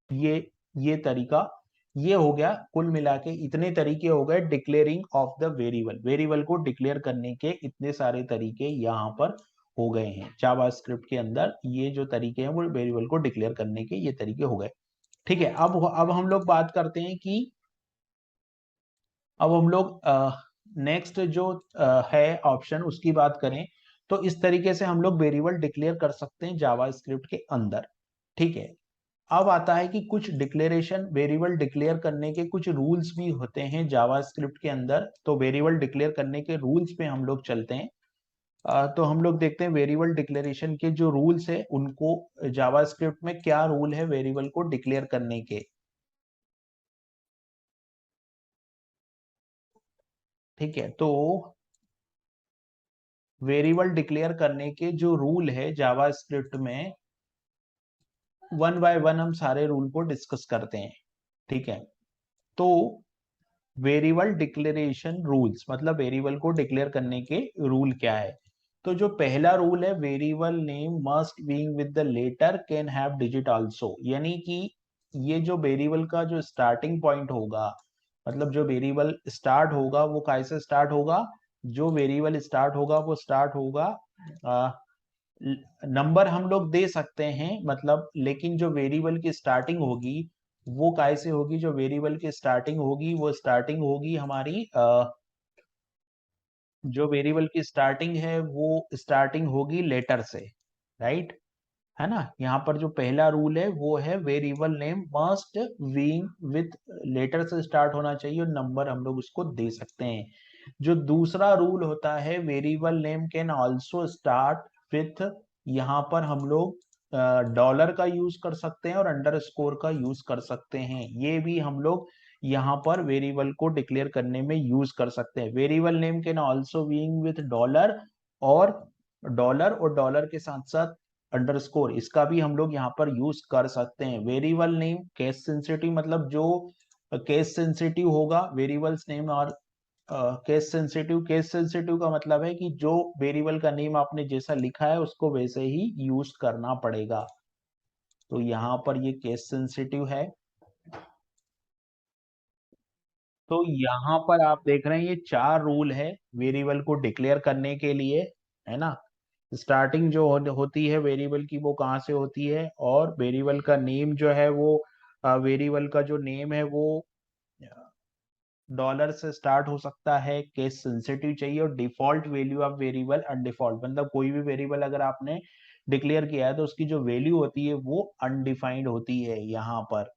ये ये तरीका ये हो गया। कुल मिला के इतने तरीके हो गए declaring of the variable, variable को डिक्लेयर करने के इतने सारे तरीके यहाँ पर हो गए हैं जावास्क्रिप्ट के अंदर। ये जो तरीके हैं वो वेरिएबल को डिक्लेयर करने के ये तरीके हो गए। ठीक है, अब हम लोग बात करते हैं कि अब हम लोग नेक्स्ट जो है ऑप्शन उसकी बात करें। तो इस तरीके से हम लोग वेरिएबल डिक्लेयर कर सकते हैं जावास्क्रिप्ट के अंदर। ठीक है, अब आता है कि कुछ डिक्लेरेशन वेरिएबल डिक्लेयर करने के कुछ रूल्स भी होते हैं जावास्क्रिप्ट के अंदर। तो वेरिएबल डिक्लेयर करने के रूल्स पे हम लोग चलते हैं। तो हम लोग देखते हैं वेरिएबल डिक्लेरेशन के जो रूल्स है उनको, जावास्क्रिप्ट में क्या रूल है वेरिएबल को डिक्लेयर करने के। ठीक है, तो वेरिएबल डिक्लेयर करने के जो रूल है जावास्क्रिप्ट में, वन बाय वन हम सारे रूल को डिस्कस करते हैं। ठीक है, तो वेरिएबल डिक्लेरेशन रूल्स मतलब वेरिएबल को डिक्लेयर करने के रूल क्या है। तो जो पहला रूल है, वेरिएबल नेम मस्ट बीइंग with the letter can have digit also, यानी कि ये जो वेरिएबल का जो स्टार्टिंग पॉइंट होगा, मतलब जो वेरिएबल स्टार्ट होगा वो कैसे स्टार्ट होगा, जो वेरिएबल स्टार्ट होगा वो स्टार्ट होगा, नंबर हम लोग दे सकते हैं मतलब, लेकिन जो वेरिएबल की स्टार्टिंग होगी वो कैसे होगी, जो वेरिएबल की स्टार्टिंग होगी वो स्टार्टिंग होगी हमारी जो वेरिएबल की स्टार्टिंग है वो स्टार्टिंग होगी लेटर से, राइट। है ना, यहाँ पर जो पहला रूल है वो है वेरिएबल नेम मस्ट बीइंग विथ लेटर से स्टार्ट होना चाहिए और नंबर हम लोग उसको दे सकते हैं। जो दूसरा रूल होता है, variable name can also start with, यहाँ पर हम लोग डॉलर का यूज कर सकते हैं और अंडरस्कोर का यूज कर सकते हैं। ये भी हम लोग यहाँ पर वेरिएबल को डिक्लेयर करने में यूज कर सकते हैं। Variable name can also being with dollar, और डॉलर के साथ साथ अंडरस्कोर, इसका भी हम लोग यहाँ पर यूज कर सकते हैं। वेरिएबल नेम केस सेंसिटिव, मतलब जो केस सेंसिटिव होगा वेरिएबल्स नेम, और केस सेंसिटिव का मतलब है कि जो वेरिएबल का नेम आपने जैसा लिखा है उसको वैसे ही यूज करना पड़ेगा। तो यहाँ पर ये केस सेंसिटिव है। तो यहाँ पर आप देख रहे हैं ये चार रूल है वेरिएबल को डिक्लेयर करने के लिए, है ना। स्टार्टिंग जो होती है वेरिएबल की वो कहाँ से होती है, और वेरिएबल का नेम जो है वो, वेरिएबल का जो नेम है वो डॉलर से स्टार्ट हो सकता है, केस सेंसिटिव चाहिए, और डिफॉल्ट वैल्यू ऑफ वेरिएबल अनडिफॉल्ट, मतलब कोई भी वेरिएबल अगर आपने डिक्लेयर किया है तो उसकी जो वैल्यू होती है वो अनडिफाइंड होती है यहाँ पर।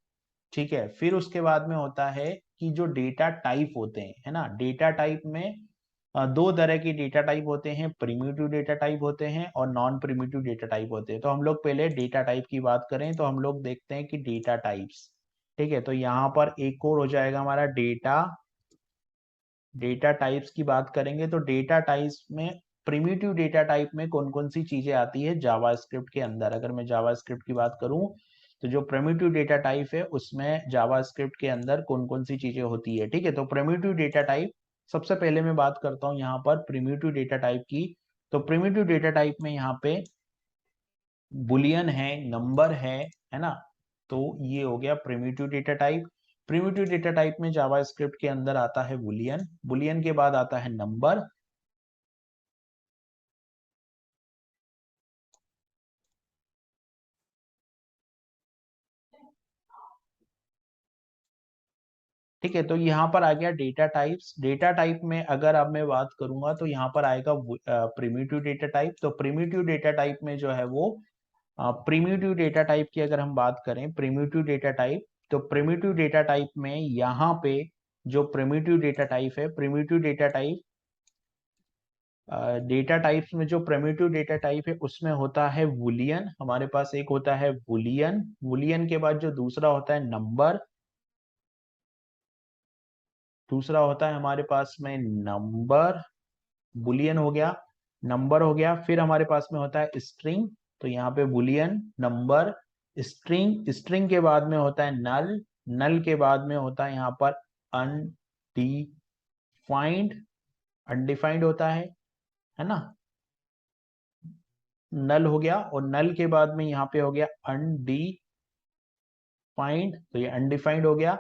ठीक है, फिर उसके बाद में होता है कि जो डेटा टाइप होते हैं, है ना, डेटा टाइप में दो तरह की डेटा टाइप होते हैं, प्रिमिटिव डेटा टाइप होते हैं और नॉन प्रिमिटिव डेटा टाइप होते हैं। तो हम लोग पहले डेटा टाइप की बात करें तो हम लोग देखते हैं कि डेटा टाइप्स। ठीक है, तो यहाँ पर एक और हो जाएगा हमारा डेटा, डेटा टाइप्स की बात करेंगे तो डेटा टाइप्स में प्रिमिटिव डेटा टाइप में कौन कौन सी चीजें आती है जावास्क्रिप्ट के अंदर। अगर मैं जावास्क्रिप्ट की बात करूं तो जो प्रिमिटिव डेटा टाइप है उसमें जावास्क्रिप्ट के अंदर कौन कौन सी चीजें होती है। ठीक है, तो प्रिमिटिव डेटा टाइप, सबसे पहले मैं बात करता हूं यहाँ पर प्रिमिटिव डेटा टाइप की। तो प्रिमिटिव डेटा टाइप में यहाँ पे बुलियन है, नंबर है ना। तो ये हो गया primitive data type. Primitive data type में जावास्क्रिप्ट के अंदर आता है बुलियन, बुलियन के बाद आता है नंबर। ठीक है, तो यहाँ पर आ गया डेटा टाइप्स। डेटा टाइप में अगर अब मैं बात करूंगा तो यहाँ पर आएगा प्रिमिटिव डेटा टाइप। तो प्रिमिटिव डेटा टाइप में जो है वो, प्रिमिटिव डेटा टाइप की अगर हम बात करें, प्रिमिटिव डेटा टाइप, तो प्रिमिटिव डेटा टाइप में यहाँ पे जो प्रिमिटिव डेटा टाइप है, primitive data type, data types में जो प्रिमिटिव डेटा टाइप है उसमें होता है बुलियन, हमारे पास एक होता है बुलियन। बुलियन के बाद जो दूसरा होता है नंबर, दूसरा होता है हमारे पास में नंबर, बुलियन हो गया, नंबर हो गया। फिर हमारे पास में होता है स्ट्रिंग, तो यहाँ पे बुलियन, नंबर, स्ट्रिंग, स्ट्रिंग के बाद में होता है नल, नल के बाद में होता है यहाँ पर अनडिफाइंड, अनडिफाइंड होता है ना। नल हो गया, और नल के बाद में यहाँ पे हो गया अनडिफाइंड, तो ये अनडिफाइंड हो गया।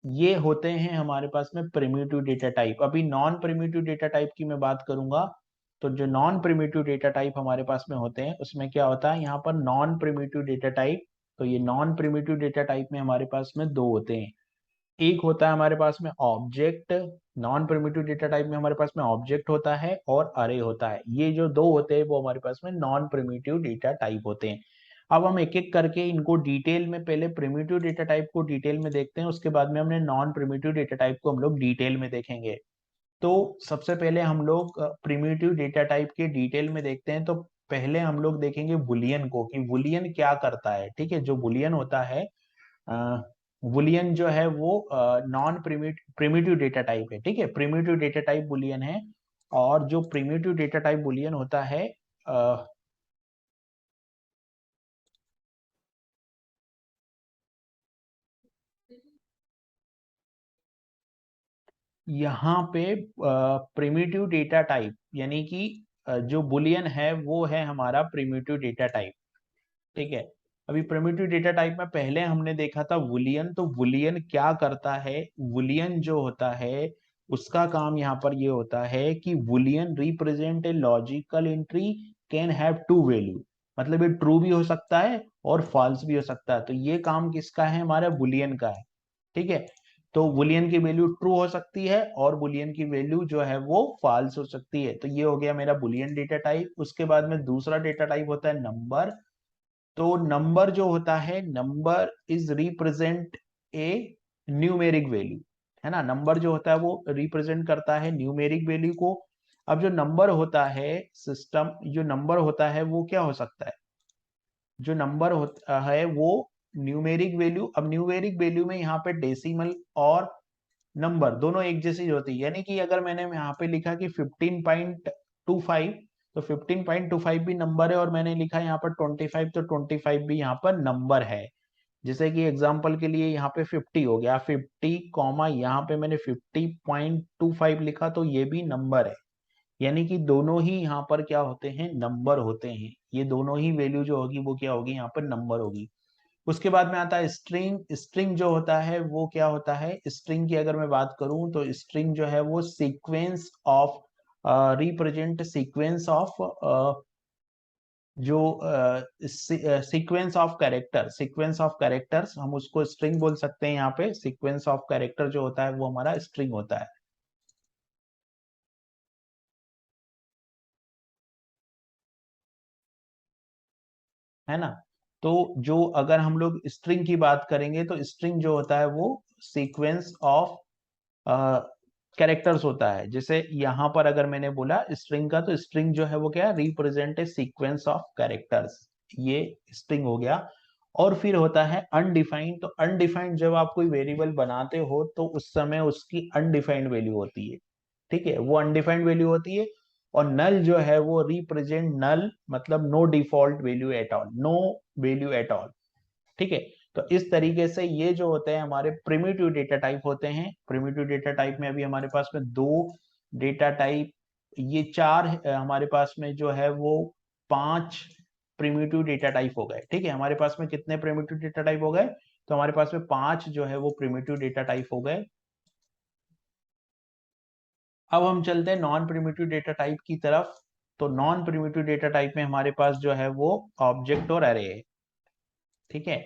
ये होते हैं हमारे पास में प्रिमिटिव डेटा टाइप। अभी नॉन प्रिमिटिव डेटा टाइप की मैं बात करूंगा तो जो नॉन प्रिमिटिव डेटा टाइप हमारे पास में होते हैं उसमें क्या होता है, यहाँ पर नॉन प्रिमिटिव डेटा टाइप। तो ये नॉन प्रिमिटिव डेटा टाइप में हमारे पास में दो होते हैं। एक होता है हमारे पास में object. Non primitive data type में हमारे पास में ऑब्जेक्ट होता है और अरे होता है। ये जो दो होते हैं वो हमारे पास में नॉन प्रिमिटिव डेटा टाइप होते हैं। अब हम एक एक करके इनको डिटेल में, पहले प्रिमिटिव डेटा टाइप को डिटेल में देखते हैं, उसके बाद में हमने नॉन प्रिमिटिव डेटा टाइप को हम लोग डिटेल में देखेंगे। तो सबसे पहले हम लोग प्रिमिटिव डेटा टाइप के डिटेल में देखते हैं। तो पहले हम लोग देखेंगे बुलियन को, कि बुलियन क्या करता है। ठीक है, जो बुलियन होता है, बुलियन जो है वो नॉन प्रिमिटिव डेटा टाइप है। ठीक है, प्रिमिटिव डेटा टाइप बुलियन है। और जो प्रिमिटिव डेटा टाइप बुलियन होता है, अ, यहाँ पे प्रिमिटिव डेटा टाइप यानी कि जो बुलियन है वो है हमारा प्रिमिटिव डेटा टाइप। ठीक है, अभी प्रिमिटिव डेटा टाइप में पहले हमने देखा था वुलियन। तो वुलियन क्या करता है, वुलियन जो होता है उसका काम यहाँ पर ये होता है कि boolean represent a logical entry can have two value. मतलब ये ट्रू भी हो सकता है और फॉल्स भी हो सकता है। तो ये काम किसका है, हमारा बुलियन का है। ठीक है, तो बुलियन की वैल्यू ट्रू हो सकती है और बुलियन की वैल्यू जो है वो फॉल्स हो सकती है। तो ये हो गया मेरा बुलियन डेटा टाइप। उसके बाद में दूसरा डेटा टाइप होता है नंबर। तो नंबर जो होता है, number is represent a numeric value. है ना, नंबर जो होता है वो रिप्रेजेंट करता है न्यूमेरिक वैल्यू को। अब जो नंबर होता है, सिस्टम जो नंबर होता है वो क्या हो सकता है, जो नंबर होता है वो न्यूमेरिक वैल्यू। अब न्यूमेरिक वैल्यू में यहाँ पे डेसिमल और नंबर दोनों एक जैसी होती है। यानी कि अगर मैंने यहाँ पे लिखा कि 15.25, तो 15.25 भी नंबर है, और मैंने लिखा यहाँ पर 25, तो 25 भी यहाँ पर नंबर है। जैसे कि एग्जांपल के लिए यहाँ पे 50 हो गया, 50 कॉमा यहाँ पे मैंने 50.25 लिखा, तो ये भी नंबर है। यानी कि दोनों ही यहाँ पर क्या होते हैं, नंबर होते हैं। ये दोनों ही वैल्यू जो होगी वो क्या होगी, यहाँ पर नंबर होगी। उसके बाद में आता है स्ट्रिंग। स्ट्रिंग जो होता है वो क्या होता है, स्ट्रिंग की अगर मैं बात करूं तो स्ट्रिंग जो है वो sequence of, represent sequence of, जो sequence of character, sequence of characters हम उसको स्ट्रिंग बोल सकते हैं। यहाँ पे सीक्वेंस ऑफ कैरेक्टर जो होता है वो हमारा स्ट्रिंग होता है ना। तो जो अगर हम लोग स्ट्रिंग की बात करेंगे तो स्ट्रिंग जो होता है वो सीक्वेंस ऑफ कैरेक्टर्स होता है। जैसे यहाँ पर अगर मैंने बोला स्ट्रिंग का, तो स्ट्रिंग जो है वो क्या, represent a sequence of characters, ये स्ट्रिंग हो गया। और फिर होता है अनडिफाइंड। तो अनडिफाइंड जब आप कोई वेरिएबल बनाते हो तो उस समय उसकी अनडिफाइंड वैल्यू होती है। ठीक है, वो अनडिफाइंड वैल्यू होती है। और नल जो है वो रिप्रेजेंट नल, मतलब no default value at all, no value at all. ठीक है, तो इस तरीके से ये जो होते हैं हमारे प्रिमिटिव डेटा टाइप होते हैं। प्रिमिटिव डेटा टाइप में अभी हमारे पास में दो डेटा टाइप, ये चार हमारे पास में जो है वो पांच प्रिमिटिव डेटा टाइप हो गए। ठीक है, हमारे पास में कितने प्रिमिटिव डेटा टाइप हो गए, तो हमारे पास में पांच जो है वो प्रिमिटिव डेटा टाइप हो गए। अब हम चलते हैं नॉन प्रिमिटिव डेटा टाइप की तरफ। तो नॉन प्रिमिटिव डेटा टाइप में हमारे पास जो है वो ऑब्जेक्ट और अरे है। ठीक है,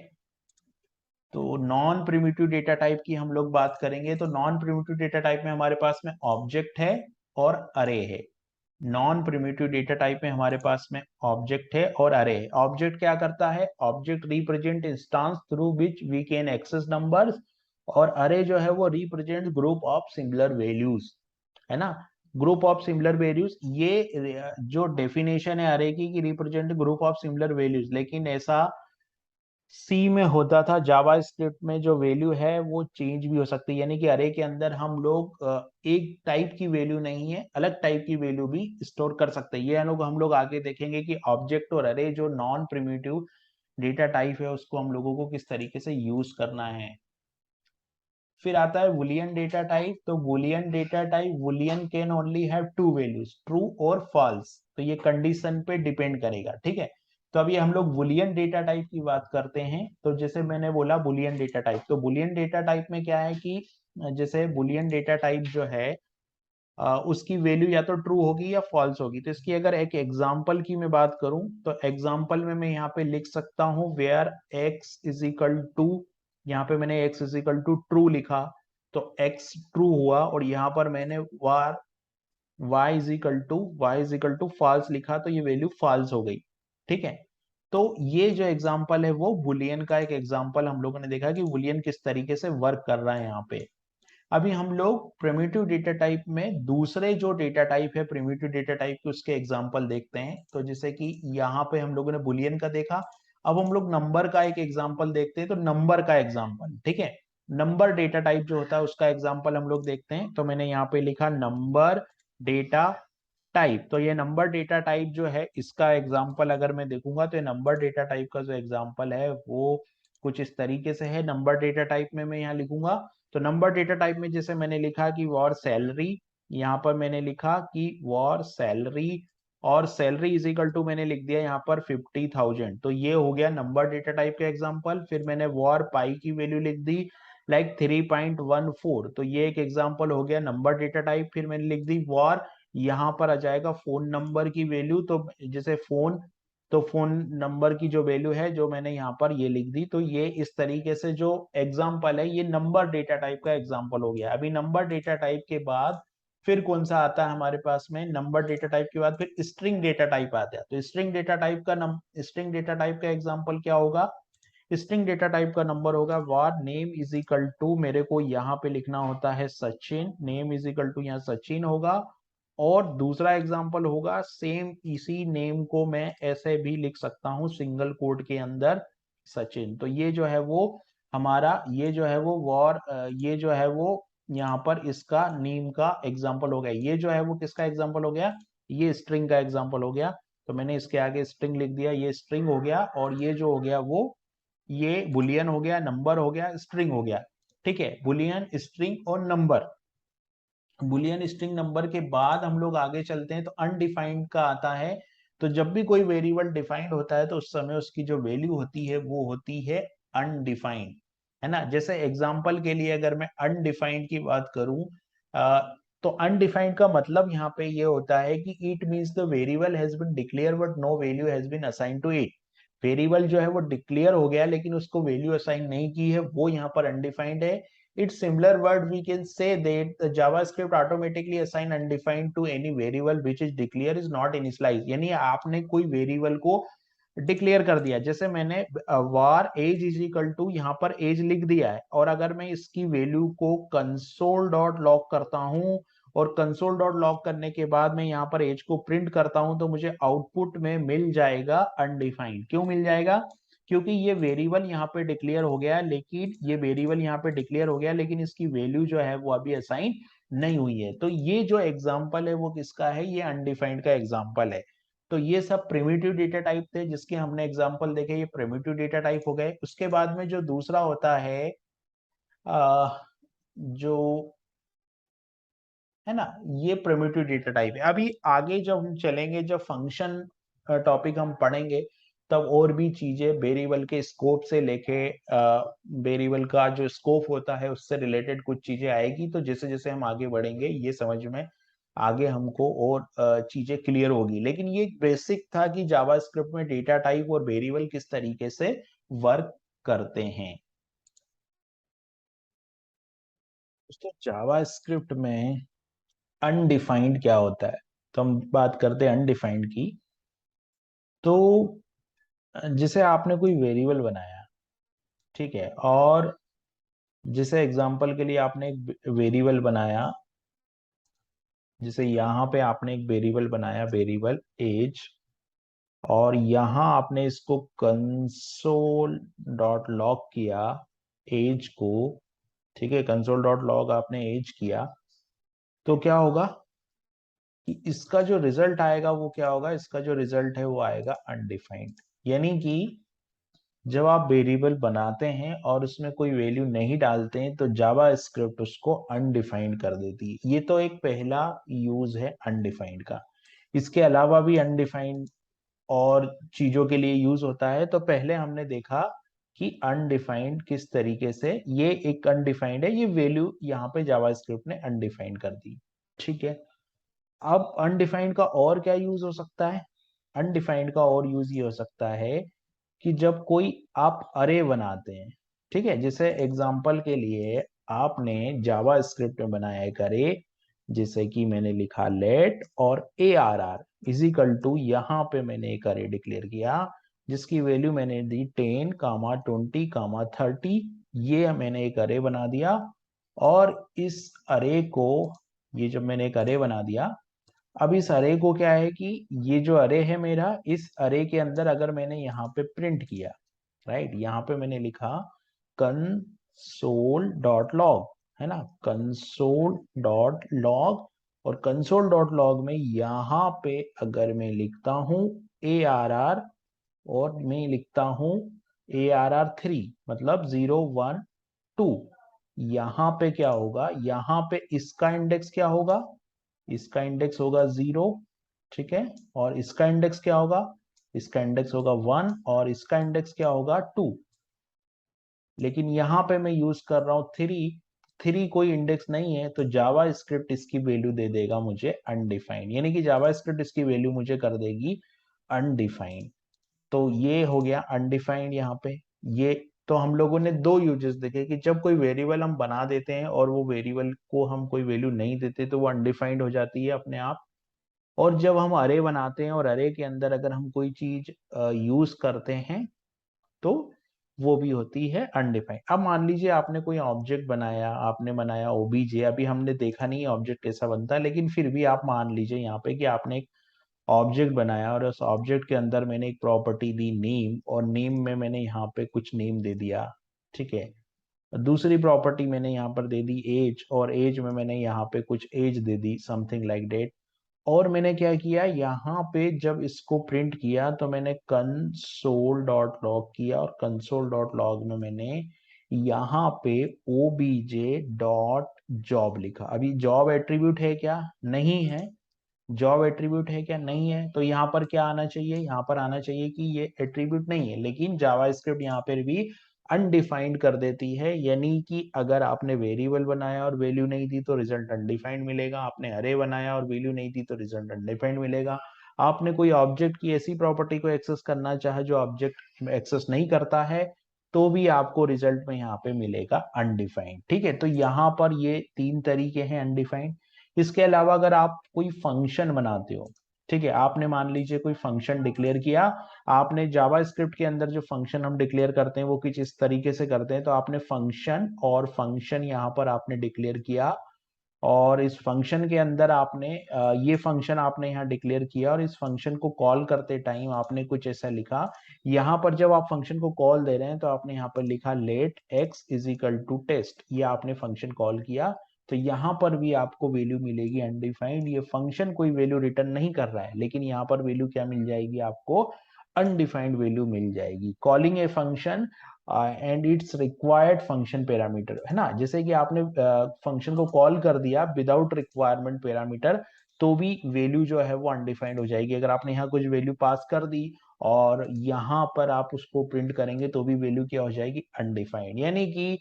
तो नॉन प्रिमिटिव डेटा टाइप की हम लोग बात करेंगे। तो नॉन प्रिमिटिव डेटा टाइप में हमारे पास में ऑब्जेक्ट है और अरे है। नॉन प्रिमिटिव डेटा टाइप में हमारे पास में ऑब्जेक्ट है और अरे है। ऑब्जेक्ट क्या करता है, object represent instance through which we can access numbers. और अरे जो है वो represent group of similar values. है ना, ग्रुप ऑफ सिमिलर वैल्यूज। ये जो डेफिनेशन है अरे की, represent group of similar values, लेकिन ऐसा सी में होता था। जावा स्क्रिप्ट में जो वैल्यू है वो चेंज भी हो सकती है। यानी कि अरे के अंदर हम लोग एक टाइप की वैल्यू नहीं है, अलग टाइप की वैल्यू भी स्टोर कर सकते हैं। ये हम लोग आगे देखेंगे कि ऑब्जेक्ट और अरे जो नॉन प्रिमिटिव डेटा टाइप है उसको हम लोगों को किस तरीके से यूज करना है। फिर आता है बुलियन डेटा टाइप। तो Boolean data type, Boolean can only have to values, true और फॉल्स। तो ये कंडीशन पे डिपेंड करेगा। ठीक है, तो अभी हम लोग बुलियन डेटा टाइप की बात करते हैं। तो जैसे मैंने बोला बुलियन डेटा टाइप, तो बुलियन डेटा टाइप में क्या है कि जैसे बुलियन डेटा टाइप जो है उसकी वैल्यू या तो ट्रू होगी या फॉल्स होगी। तो इसकी अगर एक एग्जांपल की मैं बात करूं तो एग्जांपल में मैं यहाँ पे लिख सकता हूं where x is equal to, यहाँ पे मैंने x is equal to true लिखा तो x ट्रू हुआ, और यहाँ पर मैंने var y is equal to false लिखा तो ये वैल्यू फॉल्स हो गई। ठीक है, तो ये जो एग्जांपल है वो बुलियन का एक एग्जांपल हम लोगों ने देखा कि बुलियन किस तरीके से वर्क कर रहा है यहाँ पे। अभी हम लोग प्रिमिटिव डेटा टाइप में दूसरे जो डेटा टाइप है प्रिमिटिव डेटा टाइप के उसके एग्जांपल देखते हैं। तो जैसे कि यहाँ पे हम लोगों ने बुलियन का देखा, अब हम लोग नंबर का एक एग्जांपल देखते हैं। तो नंबर का एग्जांपल, ठीक है, नंबर डेटा टाइप जो होता है उसका एग्जांपल हम लोग देखते हैं। तो मैंने यहाँ पे लिखा नंबर डेटा टाइप। तो ये नंबर डेटा टाइप जो है इसका एग्जांपल अगर मैं देखूंगा तो ये नंबर डेटा टाइप का जो एग्जांपल है वो कुछ इस तरीके से है। नंबर डेटा टाइप में मैं यहाँ लिखूंगा, तो नंबर डेटा टाइप में जैसे मैंने लिखा कि वॉर सैलरी, यहाँ पर मैंने लिखा कि वॉर सैलरी, और सैलरी इज इक्वल टू मैंने लिख दिया यहाँ पर 50,000। तो ये हो गया नंबर डेटा टाइप का एग्जांपल। फिर मैंने वॉर पाई की वैल्यू लिख दी लाइक 3.14, तो ये एक एग्जांपल हो गया नंबर डेटा टाइप। फिर मैंने लिख दी वॉर, यहाँ पर आ जाएगा फोन नंबर की वैल्यू, तो जैसे फोन, तो फोन नंबर की जो वैल्यू है जो मैंने यहाँ पर ये लिख दी। तो ये इस तरीके से जो एग्जांपल है ये नंबर डेटा टाइप का एग्जांपल हो गया। अभी नंबर डेटा टाइप के बाद फिर कौन सा आता है हमारे पास में, नंबर डेटा टाइप के बाद फिर स्ट्रिंग डेटा टाइप आता है। तो स्ट्रिंग डेटा टाइप का स्ट्रिंग डेटा टाइप का एग्जांपल क्या होगा, स्ट्रिंग डेटा टाइप का नंबर होगा var name is equal to, मेरे को यहाँ पे लिखना होता है Sachin, name is equal to यहाँ सचिन होगा। और दूसरा एग्जांपल होगा सेम इसी नेम को मैं ऐसे भी लिख सकता हूँ सिंगल कोट के अंदर सचिन। तो ये जो है वो हमारा, ये जो है वो वॉर, ये जो है वो यहाँ पर इसका नेम का एग्जांपल हो गया। ये जो है वो किसका एग्जांपल हो गया, ये स्ट्रिंग का एग्जांपल हो गया। तो मैंने इसके आगे स्ट्रिंग लिख दिया, ये स्ट्रिंग हो गया, और ये जो हो गया वो ये बुलियन हो गया, नंबर हो गया, स्ट्रिंग हो गया। ठीक है, बुलियन, स्ट्रिंग और नंबर। बुलियन स्ट्रिंग नंबर के बाद हम लोग आगे चलते हैं तो अनडिफाइंड का आता है। तो जब भी कोई वेरिएबल डिफाइंड होता है तो उस समय उसकी जो वैल्यू होती है वो होती है अनडिफाइंड, है ना। जैसे एग्जांपल के लिए अगर मैं अनडिफाइंड की बात करूं, तो अनडिफाइंड का मतलब यहाँ पे ये होता है कि it means the variable has been declare but no value has been assign to it. Variable जो है वो डिक्लेयर हो गया लेकिन उसको वैल्यू असाइन नहीं की है, वो यहाँ पर अनडिफाइंड है। It's similar word we can say that the JavaScript automatically assign undefined to any variable which is declare is not initialized। यानी आपने कोई वेरिएबल को डिक्लेयर कर दिया, जैसे मैंने var age is equal to यहाँ पर एज लिख दिया है, और अगर मैं इसकी वैल्यू को कंसोल डॉट लॉग करता हूँ और कंसोल डॉट लॉग करने के बाद मैं यहाँ पर एज को प्रिंट करता हूँ तो मुझे आउटपुट में मिल जाएगा अनडिफाइंड। क्यों मिल जाएगा, क्योंकि ये वेरिएबल यहाँ पे डिक्लेयर हो गया लेकिन ये वेरिएबल यहाँ पे डिक्लेयर हो गया लेकिन इसकी वैल्यू जो है वो अभी असाइन नहीं हुई है। तो ये जो एग्जांपल है वो किसका है, ये अनडिफाइंड का एग्जांपल है। तो ये सब प्रिमिटिव डेटा टाइप थे जिसके हमने एग्जांपल देखे, ये प्रिमिटिव डेटा टाइप हो गए। उसके बाद में जो दूसरा होता है जो है ना, ये प्रिमिटिव डेटा टाइप है। अभी आगे जब हम चलेंगे, जब फंक्शन टॉपिक हम पढ़ेंगे तब और भी चीजें वेरिएबल के स्कोप से लेके वेरिएबल का जो स्कोप होता है उससे रिलेटेड कुछ चीजें आएगी। तो जैसे जैसे हम आगे बढ़ेंगे ये समझ में आगे हमको और चीजें क्लियर होगी। लेकिन ये बेसिक था कि जावास्क्रिप्ट में डेटा टाइप और वेरिएबल किस तरीके से वर्क करते हैं। दोस्तों जावास्क्रिप्ट में अनडिफाइंड क्या होता है, तो हम बात करते हैं अनडिफाइंड की। तो जैसे आपने कोई वेरिएबल बनाया, ठीक है, और जैसे एग्जांपल के लिए आपने एक वेरिएबल बनाया, जैसे यहाँ पे आपने एक वेरिएबल बनाया, वेरिएबल एज, और यहाँ आपने इसको कंसोल डॉट लॉग किया एज को, ठीक है, कंसोल डॉट लॉग आपने एज किया, तो क्या होगा कि इसका जो रिजल्ट आएगा वो क्या होगा, इसका जो रिजल्ट है वो आएगा अनडिफाइंड। यानी कि जब आप वेरिएबल बनाते हैं और उसमें कोई वैल्यू नहीं डालते हैं तो जावा स्क्रिप्ट उसको अनडिफाइंड कर देती है। ये तो एक पहला यूज है अनडिफाइंड का। इसके अलावा भी अनडिफाइंड और चीजों के लिए यूज होता है। तो पहले हमने देखा कि अनडिफाइंड किस तरीके से, ये एक अनडिफाइंड है, ये वैल्यू यहाँ पे जावा स्क्रिप्ट ने अनडिफाइंड कर दी। ठीक है। अब अनडिफाइंड का और क्या यूज हो सकता है? अनडिफाइंड का और यूज ये हो सकता है कि जब कोई आप अरे बनाते हैं, ठीक है, जैसे एग्जांपल के लिए आपने जावा स्क्रिप्ट में बनाया एक अरे, जैसे कि मैंने लिखा लेट और A R R is equal to, यहाँ पे मैंने एक अरे डिक्लेयर किया जिसकी वैल्यू मैंने दी 10 कामा 20 कामा 30, ये मैंने एक अरे बना दिया। और इस अरे को, ये जब मैंने एक अरे बना दिया, अब इस अरे को क्या है कि ये जो अरे है मेरा, इस अरे के अंदर अगर मैंने यहाँ पे प्रिंट किया, राइट, यहाँ पे मैंने लिखा कंसोल डॉट लॉग, है ना, कंसोल डॉट लॉग, और कंसोल डॉट लॉग में यहाँ पे अगर मैं लिखता हूँ ए आर आर, और मैं लिखता हूँ ए आर आर 3, मतलब 0 1 2, यहाँ पे क्या होगा, यहाँ पे इसका इंडेक्स क्या होगा, इसका इंडेक्स होगा 0, ठीक है, और इसका इंडेक्स क्या होगा, इसका इंडेक्स होगा 1, और इसका इंडेक्स क्या होगा 2। लेकिन यहाँ पे मैं यूज कर रहा हूँ 3, 3 कोई इंडेक्स नहीं है, तो जावा स्क्रिप्ट इसकी वैल्यू दे देगा मुझे अनडिफाइंड, यानी कि जावा स्क्रिप्ट इसकी वैल्यू मुझे कर देगी अनडिफाइंड। तो ये हो गया अनडिफाइंड यहाँ पे। ये तो हम लोगों ने दो यूजेस देखे कि जब कोई वेरिएबल हम बना देते हैं और वो वेरिएबल को हम कोई वैल्यू नहीं देते तो वो अनडिफाइंड हो जाती है अपने आप। और जब हम अरे बनाते हैं और अरे के अंदर अगर हम कोई चीज यूज करते हैं तो वो भी होती है अनडिफाइंड। अब मान लीजिए आपने कोई ऑब्जेक्ट बनाया, आपने बनाया ओबीजे, अभी हमने देखा नहीं ऑब्जेक्ट कैसा बनता है, लेकिन फिर भी आप मान लीजिए यहाँ पे कि आपने एक ऑब्जेक्ट बनाया और उस ऑब्जेक्ट के अंदर मैंने एक प्रॉपर्टी दी नेम, और नेम में मैंने यहाँ पे कुछ नेम दे दिया, ठीक है। दूसरी प्रॉपर्टी मैंने यहाँ पर दे दी एज, और एज में मैंने यहाँ पे कुछ एज दे दी समथिंग लाइक डेट। और मैंने क्या किया, यहाँ पे जब इसको प्रिंट किया तो मैंने कंसोल डॉट लॉग किया, और कंसोल डॉट लॉग में मैंने यहाँ पे ओबीजे डॉट जॉब लिखा। अभी जॉब एट्रीब्यूट है क्या? नहीं है। जॉब एट्रीब्यूट है क्या? नहीं है। तो यहाँ पर क्या आना चाहिए, यहाँ पर आना चाहिए कि ये एट्रीब्यूट नहीं है, लेकिन जावास्क्रिप्ट यहाँ पर भी अनडिफाइंड कर देती है, यानी कि अगर आपने वेरिएबल बनाया और वैल्यू नहीं दी तो रिजल्ट अनडिफाइंड मिलेगा, आपने अरे बनाया और वैल्यू नहीं दी तो रिजल्ट अनडिफाइंड मिलेगा, आपने कोई ऑब्जेक्ट की ऐसी प्रॉपर्टी को एक्सेस करना चाहे जो ऑब्जेक्ट एक्सेस नहीं करता है, तो भी आपको रिजल्ट में यहाँ पे मिलेगा अनडिफाइंड। ठीक है, तो यहाँ पर ये तीन तरीके हैं अनडिफाइंड। इसके अलावा अगर आप कोई फंक्शन बनाते हो, ठीक है, आपने मान लीजिए कोई फंक्शन डिक्लेयर किया, आपने जावा स्क्रिप्ट के अंदर जो फंक्शन हम डिक्लेयर करते हैं वो कुछ इस तरीके से करते हैं, तो आपने फंक्शन और फंक्शन यहाँ पर आपने डिक्लेयर किया, और इस फंक्शन के अंदर आपने ये फंक्शन आपने यहाँ डिक्लेयर किया, और इस फंक्शन को कॉल करते टाइम आपने कुछ ऐसा लिखा। यहाँ पर जब आप फंक्शन को कॉल दे रहे हैं तो आपने यहाँ पर लिखा let x is equal to test, ये आपने फंक्शन कॉल किया, तो यहाँ पर भी आपको वैल्यू मिलेगी अनडिफाइंड। ये फंक्शन कोई वैल्यू रिटर्न नहीं कर रहा है, लेकिन यहाँ पर वैल्यू क्या मिल जाएगी आपको? अनडिफाइंड वैल्यू मिल जाएगी। Calling a function and it's required function parameter, है ना, जैसे कि आपने फंक्शन को कॉल कर दिया विदाउट रिक्वायरमेंट पैरामीटर, तो भी वैल्यू जो है वो अनडिफाइंड हो जाएगी। अगर आपने यहाँ कुछ वैल्यू पास कर दी और यहाँ पर आप उसको प्रिंट करेंगे तो भी वैल्यू क्या हो जाएगी? अनडिफाइंड। यानी कि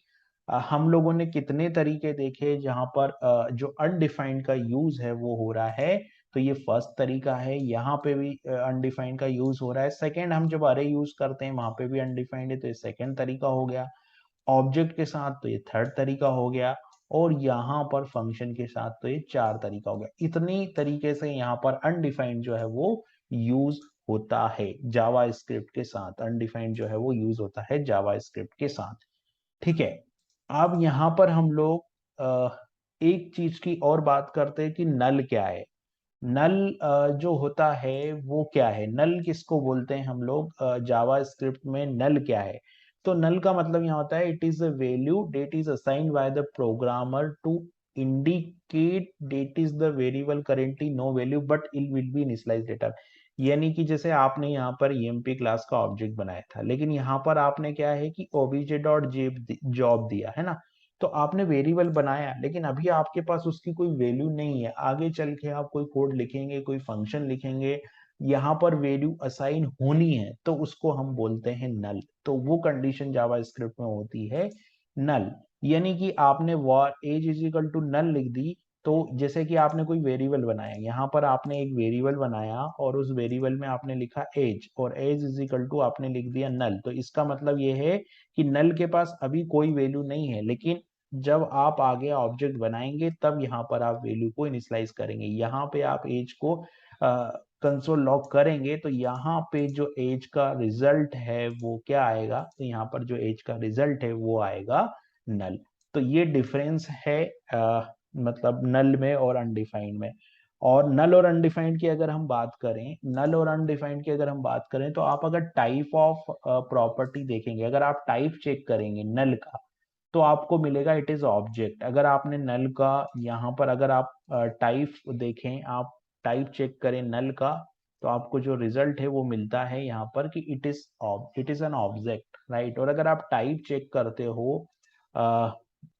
हम लोगों ने कितने तरीके देखे जहां पर जो अनडिफाइंड का यूज है वो हो रहा है। तो ये फर्स्ट तरीका है, यहाँ पे भी अनडिफाइंड का यूज हो रहा है। सेकंड, हम जब अरे यूज करते हैं वहां पे भी अनडिफाइंड है, तो ये सेकंड तरीका हो गया। ऑब्जेक्ट के साथ तो ये थर्ड तरीका हो गया, और यहाँ पर फंक्शन के साथ तो ये चार तरीका हो गया। इतनी तरीके से यहाँ पर अनडिफाइंड जो है वो यूज होता है जावा स्क्रिप्ट के साथ, अनडिफाइंड जो है वो यूज होता है जावा स्क्रिप्ट के साथ। ठीक है, अब यहाँ पर हम लोग एक चीज की और बात करते हैं कि नल क्या है। नल जो होता है वो क्या है, नल किसको बोलते हैं हम लोग जावा स्क्रिप्ट में? नल क्या है? तो नल का मतलब यहाँ होता है it is a value that is assigned by the programmer to indicate that is the variable currently no value but it will be initialized डेटा। यानी कि जैसे आपने यहाँ पर ईएमपी क्लास का ऑब्जेक्ट बनाया था, लेकिन यहाँ पर आपने क्या है कि ओबीजे डॉट जॉब दिया है ना, तो आपने वेरिएबल बनाया, लेकिन अभी आपके पास उसकी कोई वैल्यू नहीं है। आगे चल के आप कोई कोड लिखेंगे, कोई फंक्शन लिखेंगे, यहाँ पर वैल्यू असाइन होनी है, तो उसको हम बोलते हैं नल। तो वो कंडीशन जावा स्क्रिप्ट में होती है नल। यानी कि आपने var age is equal to null लिख दी, तो जैसे कि आपने कोई वेरिएबल बनाया, यहाँ पर आपने एक वेरिएबल बनाया और उस वेरिएबल में आपने लिखा एज, और एज इज इक्वल टू आपने लिख दिया नल। तो इसका मतलब ये है कि नल के पास अभी कोई वैल्यू नहीं है, लेकिन जब आप आगे ऑब्जेक्ट बनाएंगे तब यहाँ पर आप वैल्यू को इनिशियलाइज करेंगे। यहाँ पे आप एज को कंसोल लॉग करेंगे तो यहाँ पे जो एज का रिजल्ट है वो क्या आएगा, तो यहाँ पर जो एज का रिजल्ट है वो आएगा नल। तो ये डिफरेंस है मतलब नल में और अनडिफाइंड में। और नल और अनडिफाइंड की अगर हम बात करें, नल और अनडिफाइंड की अगर हम बात करें, तो आप अगर टाइप ऑफ प्रॉपर्टी देखेंगे, अगर आप टाइप चेक करेंगे नल का, तो आपको मिलेगा इट इज ऑब्जेक्ट। अगर आपने नल का यहाँ पर अगर आप टाइप देखें, आप टाइप चेक करें नल का, तो आपको जो रिजल्ट है वो मिलता है यहाँ पर कि it is an object, right. और अगर आप टाइप चेक करते हो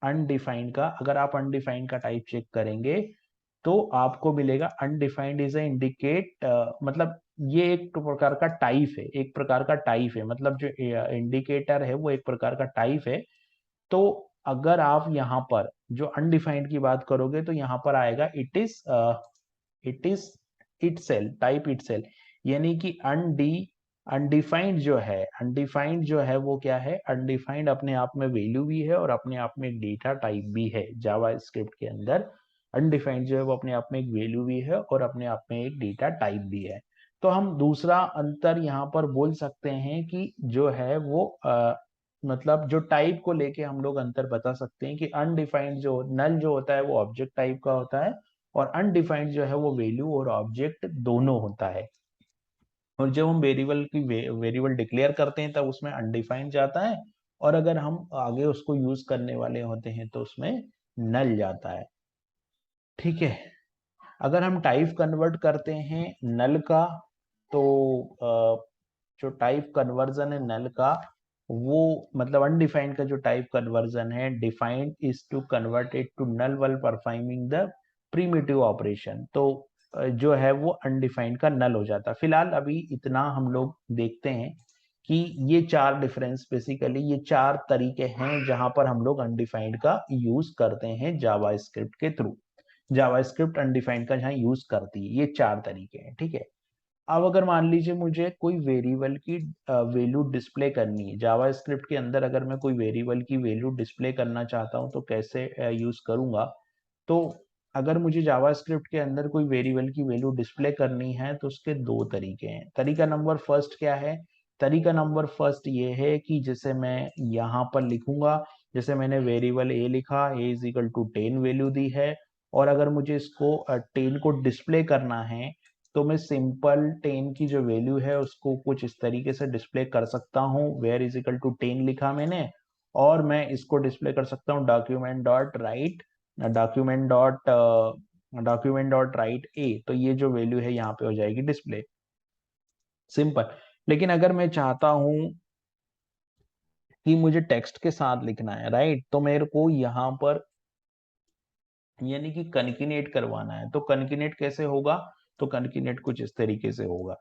अनडिफाइंड का, अगर आप अनडिफाइंड का टाइप चेक करेंगे तो आपको मिलेगा अनडिफाइंड इज ए इंडिकेट, मतलब ये एक प्रकार का टाइप है, एक प्रकार का टाइप है, मतलब जो इंडिकेटर है वो एक प्रकार का टाइप है। तो अगर आप यहाँ पर जो अनडिफाइंड की बात करोगे तो यहाँ पर आएगा it is itself, type itself, यानी कि अनडिफाइंड जो है वो क्या है, अनडिफाइंड अपने आप में वैल्यू भी है और अपने आप में डेटा टाइप भी है। जावा स्क्रिप्ट के अंदर अनडिफाइंड जो है वो अपने आप में एक वैल्यू भी है और अपने आप में एक डेटा टाइप भी है। तो हम दूसरा अंतर यहाँ पर बोल सकते हैं कि जो है वो मतलब जो टाइप को लेके हम लोग अंतर बता सकते हैं कि अनडिफाइंड जो नल जो होता है वो ऑब्जेक्ट टाइप का होता है, और अनडिफाइंड जो है वो वैल्यू और ऑब्जेक्ट दोनों होता है। और जब हम वेरिएबल डिक्लेयर करते हैं तब उसमें अनडिफाइंड जाता है, और अगर हम आगे उसको यूज करने वाले होते हैं तो उसमें नल जाता है। ठीक है। अगर हम टाइप कन्वर्ट करते हैं नल का, तो जो टाइप कन्वर्जन है नल का, वो मतलब अनडिफाइंड का जो टाइप कन्वर्जन है, defined is to convert it to null while performing the primitive operation. तो जो है वो अनडिफाइंड का नल हो जाता है। फिलहाल अभी इतना हम लोग देखते हैं कि ये चार डिफरेंस, बेसिकली ये चार तरीके हैं जहां पर हम लोग अनडिफाइंड का यूज करते हैं जावा स्क्रिप्ट के थ्रू। जावास्क्रिप्ट अनडिफाइंड का जहाँ यूज करती है, ये चार तरीके हैं। ठीक है। अब अगर मान लीजिए मुझे कोई वेरिएबल की वैल्यू डिस्प्ले करनी है जावा स्क्रिप्ट के अंदर, अगर मैं कोई वेरिएबल की वैल्यू डिस्प्ले करना चाहता हूं तो कैसे यूज करूंगा। तो अगर मुझे जावा स्क्रिप्ट के अंदर कोई वेरिएबल की वैल्यू डिस्प्ले करनी है तो उसके दो तरीके हैं। तरीका नंबर फर्स्ट क्या है, तरीका नंबर फर्स्ट ये है कि जैसे मैं यहाँ पर लिखूंगा, जैसे मैंने वेरिएबल ए लिखा, ए इज इक्वल टू 10 वैल्यू दी है, और अगर मुझे इसको 10 को डिस्प्ले करना है तो मैं सिंपल 10 की जो वैल्यू है उसको कुछ इस तरीके से डिस्प्ले कर सकता हूँ। वेयर इज इक्वल टू 10 लिखा मैंने, और मैं इसको डिस्प्ले कर सकता हूँ डॉक्यूमेंट डॉट राइट ए, तो ये जो वैल्यू है यहाँ पे हो जाएगी डिस्प्ले, सिंपल। लेकिन अगर मैं चाहता हूं कि मुझे टेक्स्ट के साथ लिखना है, राइट, तो मेरे को यहाँ पर यानी कि कनकिनेट करवाना है। तो कनकिनेट कैसे होगा, तो कनकिनेट कुछ इस तरीके से होगा।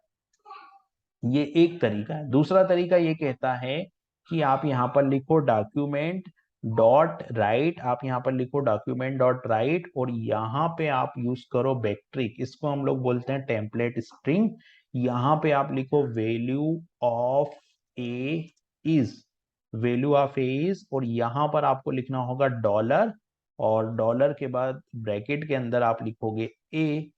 ये एक तरीका है। दूसरा तरीका ये कहता है कि आप यहाँ पर लिखो डॉक्यूमेंट डॉट राइट, आप यहाँ पर लिखो डॉक्यूमेंट डॉट राइट, और यहाँ पे आप यूज करो बैकट्रिक, इसको हम लोग बोलते हैं टेम्पलेट स्ट्रिंग। यहाँ पे आप लिखो a is value of a is, और यहाँ पर आपको लिखना होगा डॉलर, और डॉलर के बाद ब्रैकेट के अंदर आप लिखोगे ए,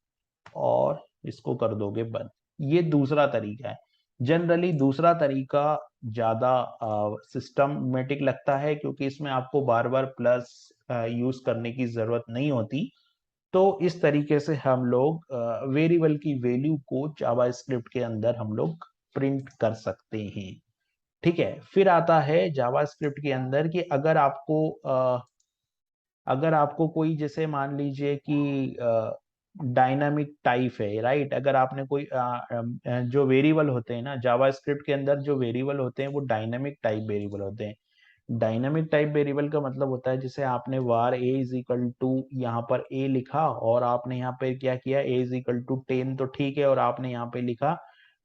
और इसको कर दोगे बंद। ये दूसरा तरीका है। जनरली दूसरा तरीका ज्यादा सिस्टमेटिक लगता है, क्योंकि इसमें आपको बार बार प्लस यूज करने की जरूरत नहीं होती। तो इस तरीके से हम लोग वेरिएबल की वैल्यू को जावा स्क्रिप्ट के अंदर हम लोग प्रिंट कर सकते हैं। ठीक है। फिर आता है जावा स्क्रिप्ट के अंदर कि अगर आपको कोई, जैसे मान लीजिए कि डायनामिक टाइप है, राइट, अगर आपने कोई जो वेरिएबल होते हैं ना जावा स्क्रिप्ट के अंदर, जो वेरिएबल होते हैं वो डायनामिक टाइप वेरिएबल होते हैं। डायनामिक टाइप वेरिएबल का मतलब होता है जैसे आपने वार ए इज इक्वल टू यहाँ पर ए लिखा, और आपने यहाँ पे क्या किया, ए इज इक्वल टू 10, तो ठीक है, और आपने यहाँ पे लिखा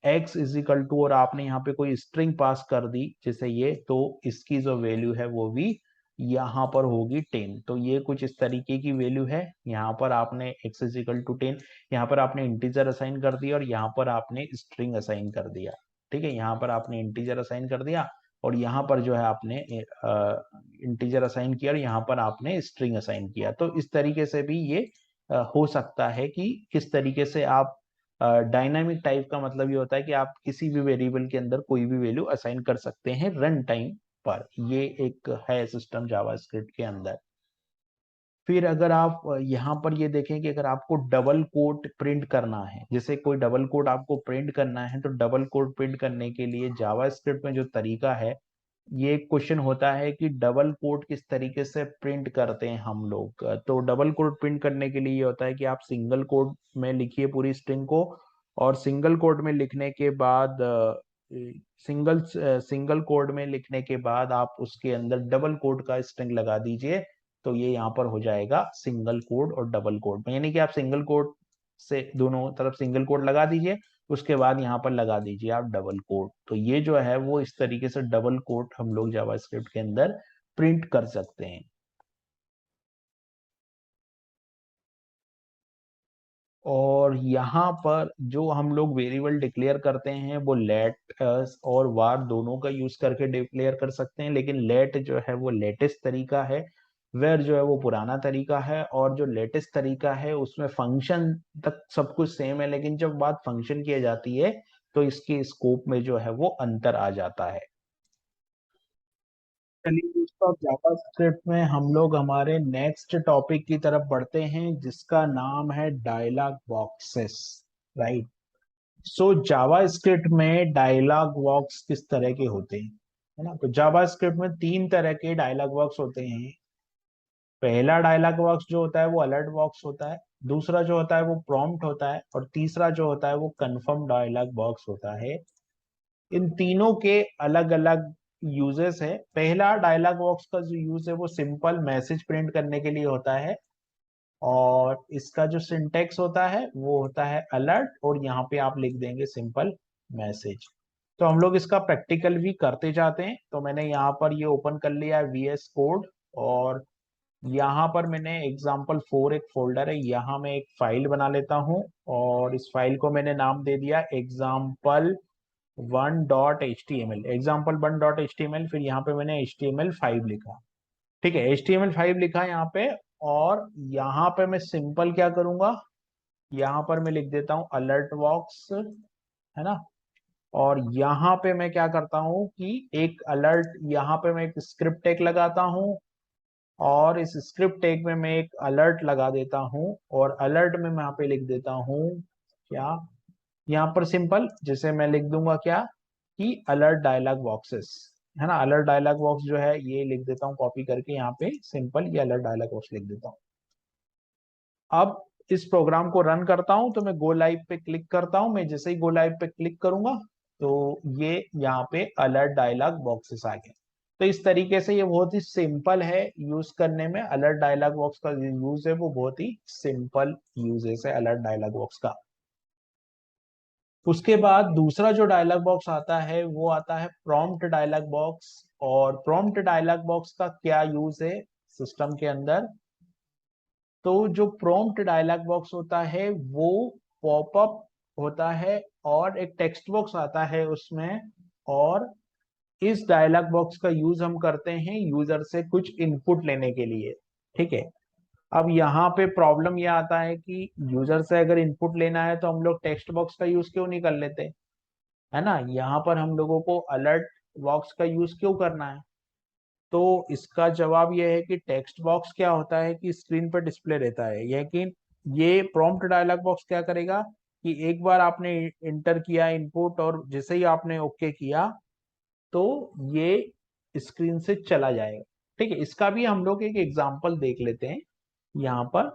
एक्स इज इक्वल टू, और आपने यहाँ पे कोई स्ट्रिंग पास कर दी जैसे ये, तो इसकी जो वैल्यू है वो भी यहाँ पर होगी 10। तो ये कुछ इस तरीके की वैल्यू है। यहाँ पर आपने x इज इक्वल टू 10, यहाँ पर आपने इंटीजर असाइन कर दिया और यहाँ पर आपने स्ट्रिंग असाइन कर दिया। ठीक है, यहाँ पर आपने इंटीजर असाइन कर दिया और यहाँ पर जो है आपने इंटीजर असाइन किया और यहाँ पर आपने स्ट्रिंग असाइन किया। तो इस तरीके से भी ये हो सकता है कि किस तरीके से आप डायनामिक टाइप का मतलब ये होता है कि आप किसी भी वेरिएबल के अंदर कोई भी वैल्यू असाइन कर सकते हैं रन टाइम पर। ये एक है सिस्टम जावास्क्रिप्ट के अंदर। फिर अगर आप यहाँ पर ये देखें कि अगर आपको डबल कोट प्रिंट करना है, जैसे कोई डबल कोट आपको प्रिंट करना है, तो डबल कोट प्रिंट करने के लिए जावास्क्रिप्ट में जो तरीका है, ये क्वेश्चन होता है कि डबल कोट किस तरीके से प्रिंट करते हैं हम लोग। तो डबल कोट प्रिंट करने के लिए ये होता है कि आप सिंगल कोट में लिखिए पूरी स्ट्रिंग को, और सिंगल कोट में लिखने के बाद सिंगल कोड में लिखने के बाद आप उसके अंदर डबल कोड का स्ट्रिंग लगा दीजिए। तो ये यहाँ पर हो जाएगा सिंगल कोड और डबल कोड में, यानी कि आप सिंगल कोड से दोनों तरफ सिंगल कोड लगा दीजिए, उसके बाद यहाँ पर लगा दीजिए आप डबल कोड। तो ये जो है वो इस तरीके से डबल कोड हम लोग जावास्क्रिप्ट के अंदर प्रिंट कर सकते हैं। और यहाँ पर जो हम लोग वेरिएबल डिक्लेयर करते हैं वो लेट और वार दोनों का यूज करके डिक्लेयर कर सकते हैं, लेकिन लेट जो है वो लेटेस्ट तरीका है, वेर जो है वो पुराना तरीका है। और जो लेटेस्ट तरीका है उसमें फंक्शन तक सब कुछ सेम है, लेकिन जब बात फंक्शन की जाती है तो इसके स्कोप में जो है वो अंतर आ जाता है। चलिए दोस्तों, अब जावास्क्रिप्ट में हम लोग हमारे नेक्स्ट टॉपिक की तरफ बढ़ते हैं जिसका नाम है डायलॉग बॉक्सेस। राइट। सो जावास्क्रिप्ट में डायलॉग बॉक्स किस तरह के होते हैं, है ना। तो जावास्क्रिप्ट में तीन तरह के डायलॉग बॉक्स होते हैं। पहला डायलॉग बॉक्स जो होता है वो अलर्ट बॉक्स होता है, दूसरा जो होता है वो प्रॉम्प्ट होता है, और तीसरा जो होता है वो कंफर्म डायलॉग बॉक्स होता है। इन तीनों के अलग अलग यूजेस है। पहला डायलॉग बॉक्स का जो यूज है वो सिंपल मैसेज प्रिंट करने के लिए होता है, और इसका जो सिंटेक्स होता है वो होता है अलर्ट, और यहाँ पे आप लिख देंगे सिंपल मैसेज। तो हम लोग इसका प्रैक्टिकल भी करते जाते हैं। तो मैंने यहाँ पर ये ओपन कर लिया है VS कोड, और यहाँ पर मैंने example4 एक फोल्डर है, यहाँ मैं एक फाइल बना लेता हूँ, और इस फाइल को मैंने नाम दे दिया example1.html, example1.html। फिर यहाँ पे मैंने HTML5 लिखा। ठीक है, HTML5 लिखा यहाँ पे। और यहाँ पे मैं सिंपल क्या करूंगा, यहाँ पर मैं लिख देता हूँ अलर्ट बॉक्स, है ना। और यहाँ पे मैं क्या करता हूँ कि एक अलर्ट, यहाँ पे मैं एक स्क्रिप्ट टैग लगाता हूँ, और इस स्क्रिप्ट टैग में मैं एक अलर्ट लगा देता हूँ, और अलर्ट में मैं यहाँ पे लिख देता हूँ क्या, यहाँ पर सिंपल जैसे मैं लिख दूंगा क्या, कि अलर्ट डायलॉग बॉक्सेस, है ना। अलर्ट डायलॉग बॉक्स जो है ये लिख देता हूँ कॉपी करके, यहाँ पे सिंपल ये अलर्ट डायलॉग बॉक्स लिख देता हूँ। अब इस प्रोग्राम को रन करता हूं तो मैं गो लाइव पे क्लिक करता हूं। मैं जैसे ही गो लाइव पे क्लिक करूंगा तो ये यहाँ पे अलर्ट डायलॉग बॉक्सेस आ गए। तो इस तरीके से ये बहुत ही सिंपल है यूज करने में। अलर्ट डायलॉग बॉक्स का जो यूज है वो बहुत ही सिंपल यूजेस है अलर्ट डायलॉग बॉक्स का। उसके बाद दूसरा जो डायलॉग बॉक्स आता है वो आता है प्रॉम्प्ट डायलॉग बॉक्स। और प्रॉम्प्ट डायलॉग बॉक्स का क्या यूज है सिस्टम के अंदर, तो जो प्रॉम्प्ट डायलॉग बॉक्स होता है वो पॉपअप होता है, और एक टेक्स्ट बॉक्स आता है उसमें। और इस डायलॉग बॉक्स का यूज हम करते हैं यूजर से कुछ इनपुट लेने के लिए। ठीक है। अब यहाँ पे प्रॉब्लम ये आता है कि यूजर से अगर इनपुट लेना है तो हम लोग टेक्स्ट बॉक्स का यूज क्यों नहीं कर लेते, है ना। यहाँ पर हम लोगों को अलर्ट बॉक्स का यूज क्यों करना है। तो इसका जवाब यह है कि टेक्स्ट बॉक्स क्या होता है कि स्क्रीन पर डिस्प्ले रहता है, लेकिन ये प्रॉम्प्ट डायलॉग बॉक्स क्या करेगा कि एक बार आपने इंटर किया इनपुट और जैसे ही आपने ओके किया तो ये स्क्रीन से चला जाएगा। ठीक है, इसका भी हम लोग एक एग्जांपल देख लेते हैं यहाँ पर।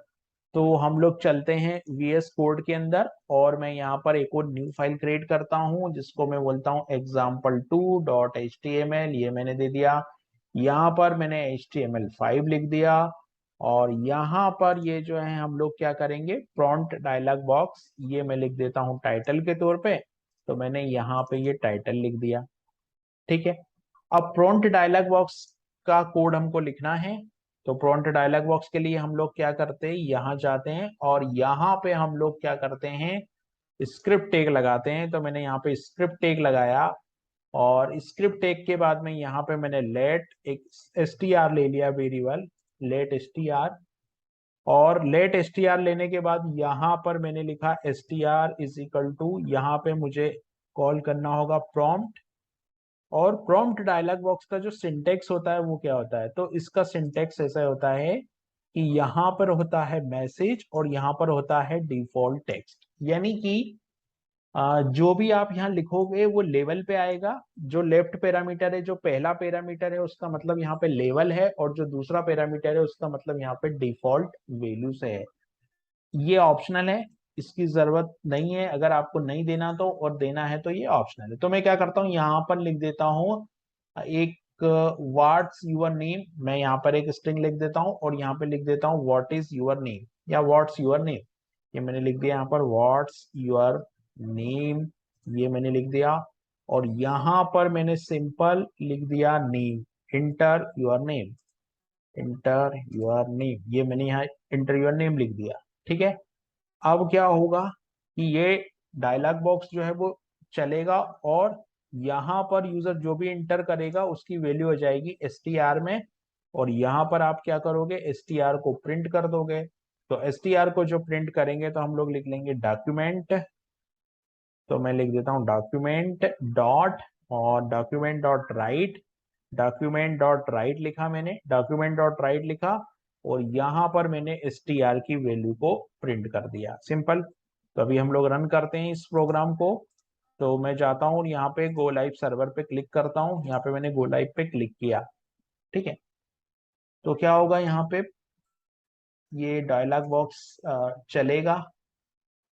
तो हम लोग चलते हैं VS कोड के अंदर, और मैं यहाँ पर एक और न्यू फाइल क्रिएट करता हूँ जिसको मैं बोलता हूँ example2.html। ये मैंने दे दिया। यहाँ पर मैंने HTML5 लिख दिया, और यहाँ पर ये जो है हम लोग क्या करेंगे, प्रॉम्प्ट डायलॉग बॉक्स ये मैं लिख देता हूँ टाइटल के तौर पे। तो मैंने यहाँ पे ये टाइटल लिख दिया। ठीक है। अब प्रॉम्प्ट डायलॉग बॉक्स का कोड हमको लिखना है, तो प्रॉम्प्ट डायलॉग बॉक्स के लिए हम लोग क्या करते हैं, यहाँ जाते हैं और यहाँ पे हम लोग क्या करते हैं, स्क्रिप्ट टैग लगाते हैं। तो मैंने यहाँ पे स्क्रिप्ट टैग लगाया और स्क्रिप्ट टैग के बाद में यहाँ पे मैंने लेट एक str ले लिया वेरिएबल, लेट str। और लेट str लेने के बाद यहाँ पर मैंने लिखा str इज इक्वल टू, यहाँ पे मुझे कॉल करना होगा प्रॉम्प्ट। और प्रॉम्प्ट डायलॉग बॉक्स का जो सिंटेक्स होता है वो क्या होता है, तो इसका सिंटेक्स ऐसा होता है कि यहाँ पर होता है मैसेज और यहाँ पर होता है डिफॉल्ट टेक्स्ट। यानी कि जो भी आप यहाँ लिखोगे वो लेवल पे आएगा। जो लेफ्ट पैरामीटर है, जो पहला पैरामीटर है, उसका मतलब यहाँ पे लेवल है, और जो दूसरा पैरामीटर है उसका मतलब यहाँ पे डिफॉल्ट वैल्यू से है। ये ऑप्शनल है, इसकी जरूरत नहीं है। अगर आपको नहीं देना तो, और देना है तो ये ऑप्शनल है। तो मैं क्या करता हूँ, यहाँ पर लिख देता हूँ एक व्हाट्स योर नेम, मैं यहाँ पर एक स्ट्रिंग लिख देता हूँ और यहाँ पे लिख देता हूँ व्हाट इज योर नेम या व्हाट्स योर नेम। ये मैंने लिख दिया यहाँ पर व्हाट्स योर नेम, ये मैंने लिख दिया। और यहाँ पर मैंने सिंपल लिख दिया name, inter your name, inter your name, ये मैंने यहाँ इंटर योर नेम लिख दिया। ठीक है, अब क्या होगा कि ये डायलॉग बॉक्स जो है वो चलेगा और यहाँ पर यूजर जो भी इंटर करेगा उसकी वैल्यू हो जाएगी str में। और यहाँ पर आप क्या करोगे, str को प्रिंट कर दोगे। तो str को जो प्रिंट करेंगे तो हम लोग लिख लेंगे डॉक्यूमेंट। तो मैं लिख देता हूँ डॉक्यूमेंट डॉट, और document dot right, document dot right लिखा मैंने, डॉक्यूमेंट डॉट राइट लिखा और यहाँ पर मैंने str की वैल्यू को प्रिंट कर दिया, सिंपल। तो अभी हम लोग रन करते हैं इस प्रोग्राम को। तो मैं जाता हूँ यहाँ पे गो लाइव सर्वर पे क्लिक करता हूँ, यहाँ पे मैंने गो लाइव पे क्लिक किया। ठीक है, तो क्या होगा, यहाँ पे ये डायलॉग बॉक्स चलेगा,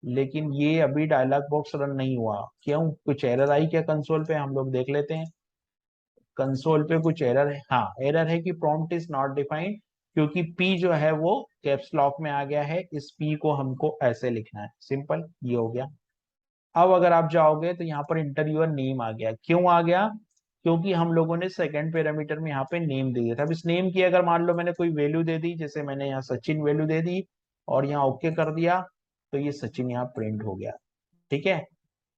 लेकिन ये अभी डायलॉग बॉक्स रन नहीं हुआ। क्यों, कुछ एरर आई क्या कंसोल पे, हम लोग देख लेते हैं। कंसोल पे कुछ एरर है, हाँ एरर है कि प्रॉम्प्ट इज नॉट डिफाइंड, क्योंकि पी जो है वो कैप्स लॉक में आ गया है। इस पी को हमको ऐसे लिखना है, सिंपल, ये हो गया। अब अगर आप जाओगे तो यहाँ पर इंटर योर नेम आ गया। क्यों आ गया, क्योंकि हम लोगों ने सेकंड पैरामीटर में यहाँ पे नेम दे दिया था। अब इस नेम की अगर मान लो मैंने कोई वैल्यू दे दी, जैसे मैंने यहाँ सचिन वैल्यू दे दी और यहाँ ओके कर दिया, तो ये सचिन यहाँ प्रिंट हो गया। ठीक है,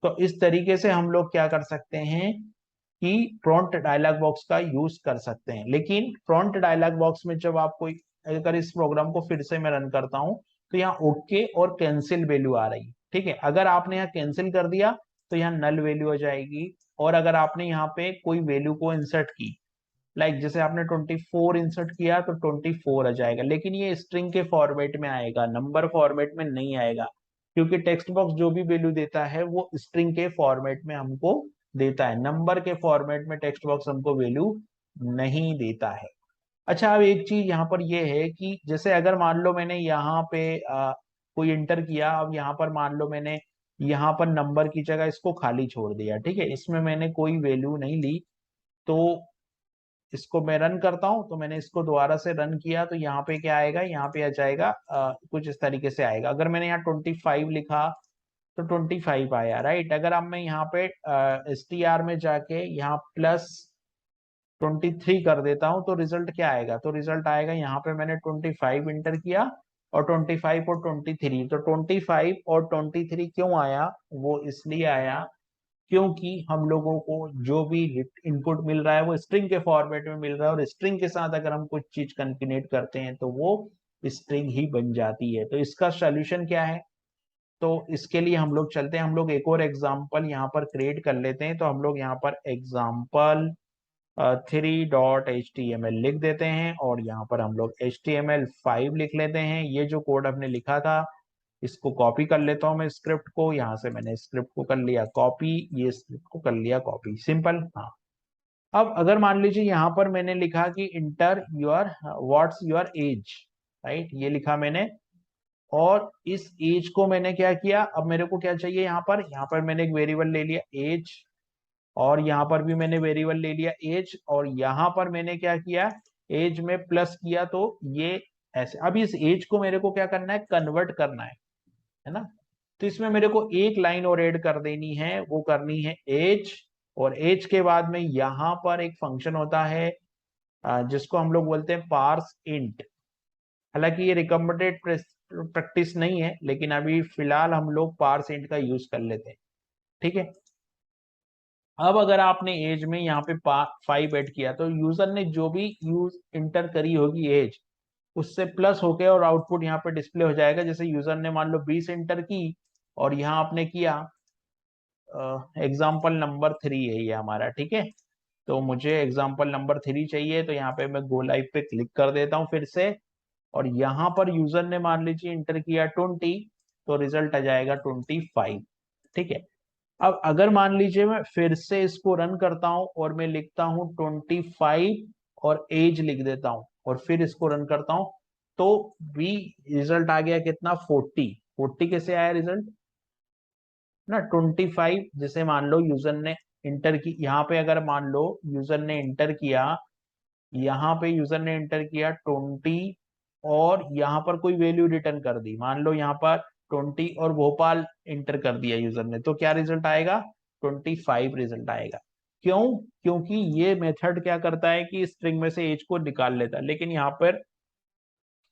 तो इस तरीके से हम लोग क्या कर सकते हैं कि प्रॉम्प्ट डायलॉग बॉक्स का यूज कर सकते हैं। लेकिन प्रॉम्प्ट डायलॉग बॉक्स में जब आप कोई, अगर इस प्रोग्राम को फिर से मैं रन करता हूं तो यहाँ ओके और कैंसिल वैल्यू आ रही है। ठीक है, अगर आपने यहाँ कैंसिल कर दिया तो यहाँ नल वैल्यू हो जाएगी। और अगर आपने यहाँ पे कोई वैल्यू को इंसर्ट की, लाइक जैसे आपने 24 इंसर्ट किया तो 24 आ जाएगा, लेकिन ये स्ट्रिंग के फॉर्मेट में आएगा, नंबर फॉर्मेट में नहीं आएगा। क्योंकि टेक्स्ट बॉक्स जो भी वैल्यू देता है वो स्ट्रिंग के फॉर्मेट में हमको देता है, नंबर के फॉर्मेट में टेक्स्ट बॉक्स हमको वैल्यू नहीं देता है। अच्छा, अब एक चीज यहाँ पर ये है कि जैसे अगर मान लो मैंने यहाँ पे कोई इंटर किया, अब यहाँ पर मान लो मैंने यहाँ पर नंबर की जगह इसको खाली छोड़ दिया। ठीक है, इसमें मैंने कोई वैल्यू नहीं ली, तो इसको मैं रन करता हूं। तो मैंने इसको दोबारा से रन किया तो यहाँ पे क्या आएगा, यहाँ पे आ जाएगा कुछ इस तरीके से आएगा। अगर मैंने यहाँ 25 लिखा तो 25 आया, राइट। अगर अब मैं यहाँ पे str में जाके यहाँ +23 कर देता हूँ तो रिजल्ट क्या आएगा, तो रिजल्ट आएगा यहाँ पे मैंने 25 इंटर किया और 25 और 23, तो 25 और 23 क्यों आया, वो इसलिए आया क्योंकि हम लोगों को जो भी इनपुट मिल रहा है वो स्ट्रिंग के फॉर्मेट में मिल रहा है, और स्ट्रिंग के साथ अगर हम कुछ चीज कंकेटेनेट करते हैं तो वो स्ट्रिंग ही बन जाती है। तो इसका सॉल्यूशन क्या है, तो इसके लिए हम लोग चलते हैं, हम लोग एक और एग्जाम्पल यहाँ पर क्रिएट कर लेते हैं। तो हम लोग यहाँ पर एग्जाम्पल 3.html लिख देते हैं और यहाँ पर हम लोग HTML5 लिख लेते हैं। ये जो कोड हमने लिखा था इसको कॉपी कर लेता हूँ मैं स्क्रिप्ट को, यहाँ से मैंने स्क्रिप्ट को कर लिया कॉपी, ये स्क्रिप्ट को कर लिया कॉपी, सिंपल। हाँ, अब अगर मान लीजिए यहाँ पर मैंने लिखा कि inter your what's your age, right, ये लिखा मैंने। और इस एज को मैंने क्या किया, अब मेरे को क्या चाहिए, यहाँ पर मैंने एक वेरिएबल ले लिया एज, और यहाँ पर भी मैंने वेरिएबल ले लिया एज, और यहाँ पर मैंने क्या किया, एज में प्लस किया, तो ये ऐसे। अब इस एज को मेरे को क्या करना है, कन्वर्ट करना है ना। तो इसमें मेरे को एक लाइन और ऐड कर देनी है, वो करनी है एज, और एज के बाद में यहाँ पर एक फंक्शन होता है जिसको हम लोग बोलते हैं पार्स इंट। हालांकि ये रिकमेंडेड प्रैक्टिस नहीं है, लेकिन अभी फिलहाल हम लोग पार्स इंट का यूज कर लेते हैं। ठीक है। अब अगर आपने एज में यहाँ पे 5 ऐड किया तो यूजर ने जो भी यूज इंटर करी होगी एज, उससे प्लस होके और आउटपुट यहाँ पे डिस्प्ले हो जाएगा। जैसे यूजर ने मान लो 20 इंटर की और यहाँ आपने किया एग्जाम्पल नंबर 3 है ये हमारा। ठीक है। तो मुझे एग्जाम्पल नंबर 3 चाहिए, तो यहाँ पे मैं गो लाइव पे क्लिक कर देता हूँ फिर से। और यहाँ पर यूजर ने मान लीजिए इंटर किया 20, तो रिजल्ट आ जाएगा 25। ठीक है। अब अगर मान लीजिए मैं फिर से इसको रन करता हूं और मैं लिखता हूं 25 और एज लिख देता हूं और फिर इसको रन करता हूं, तो भी रिजल्ट आ गया कितना, 40। कैसे आया रिजल्ट ना, 25। जैसे मान लो यूजर ने इंटर की, यहाँ पे अगर मान लो यूजर ने इंटर किया, यहाँ पे यूजर ने इंटर किया 20 और यहाँ पर कोई वैल्यू रिटर्न कर दी, मान लो यहाँ पर 20 और भोपाल इंटर कर दिया यूजर ने, तो क्या रिजल्ट आएगा, 25 रिजल्ट आएगा। क्यों? क्योंकि ये मेथड क्या करता है कि स्ट्रिंग में से एज को निकाल लेता है। लेकिन यहाँ पर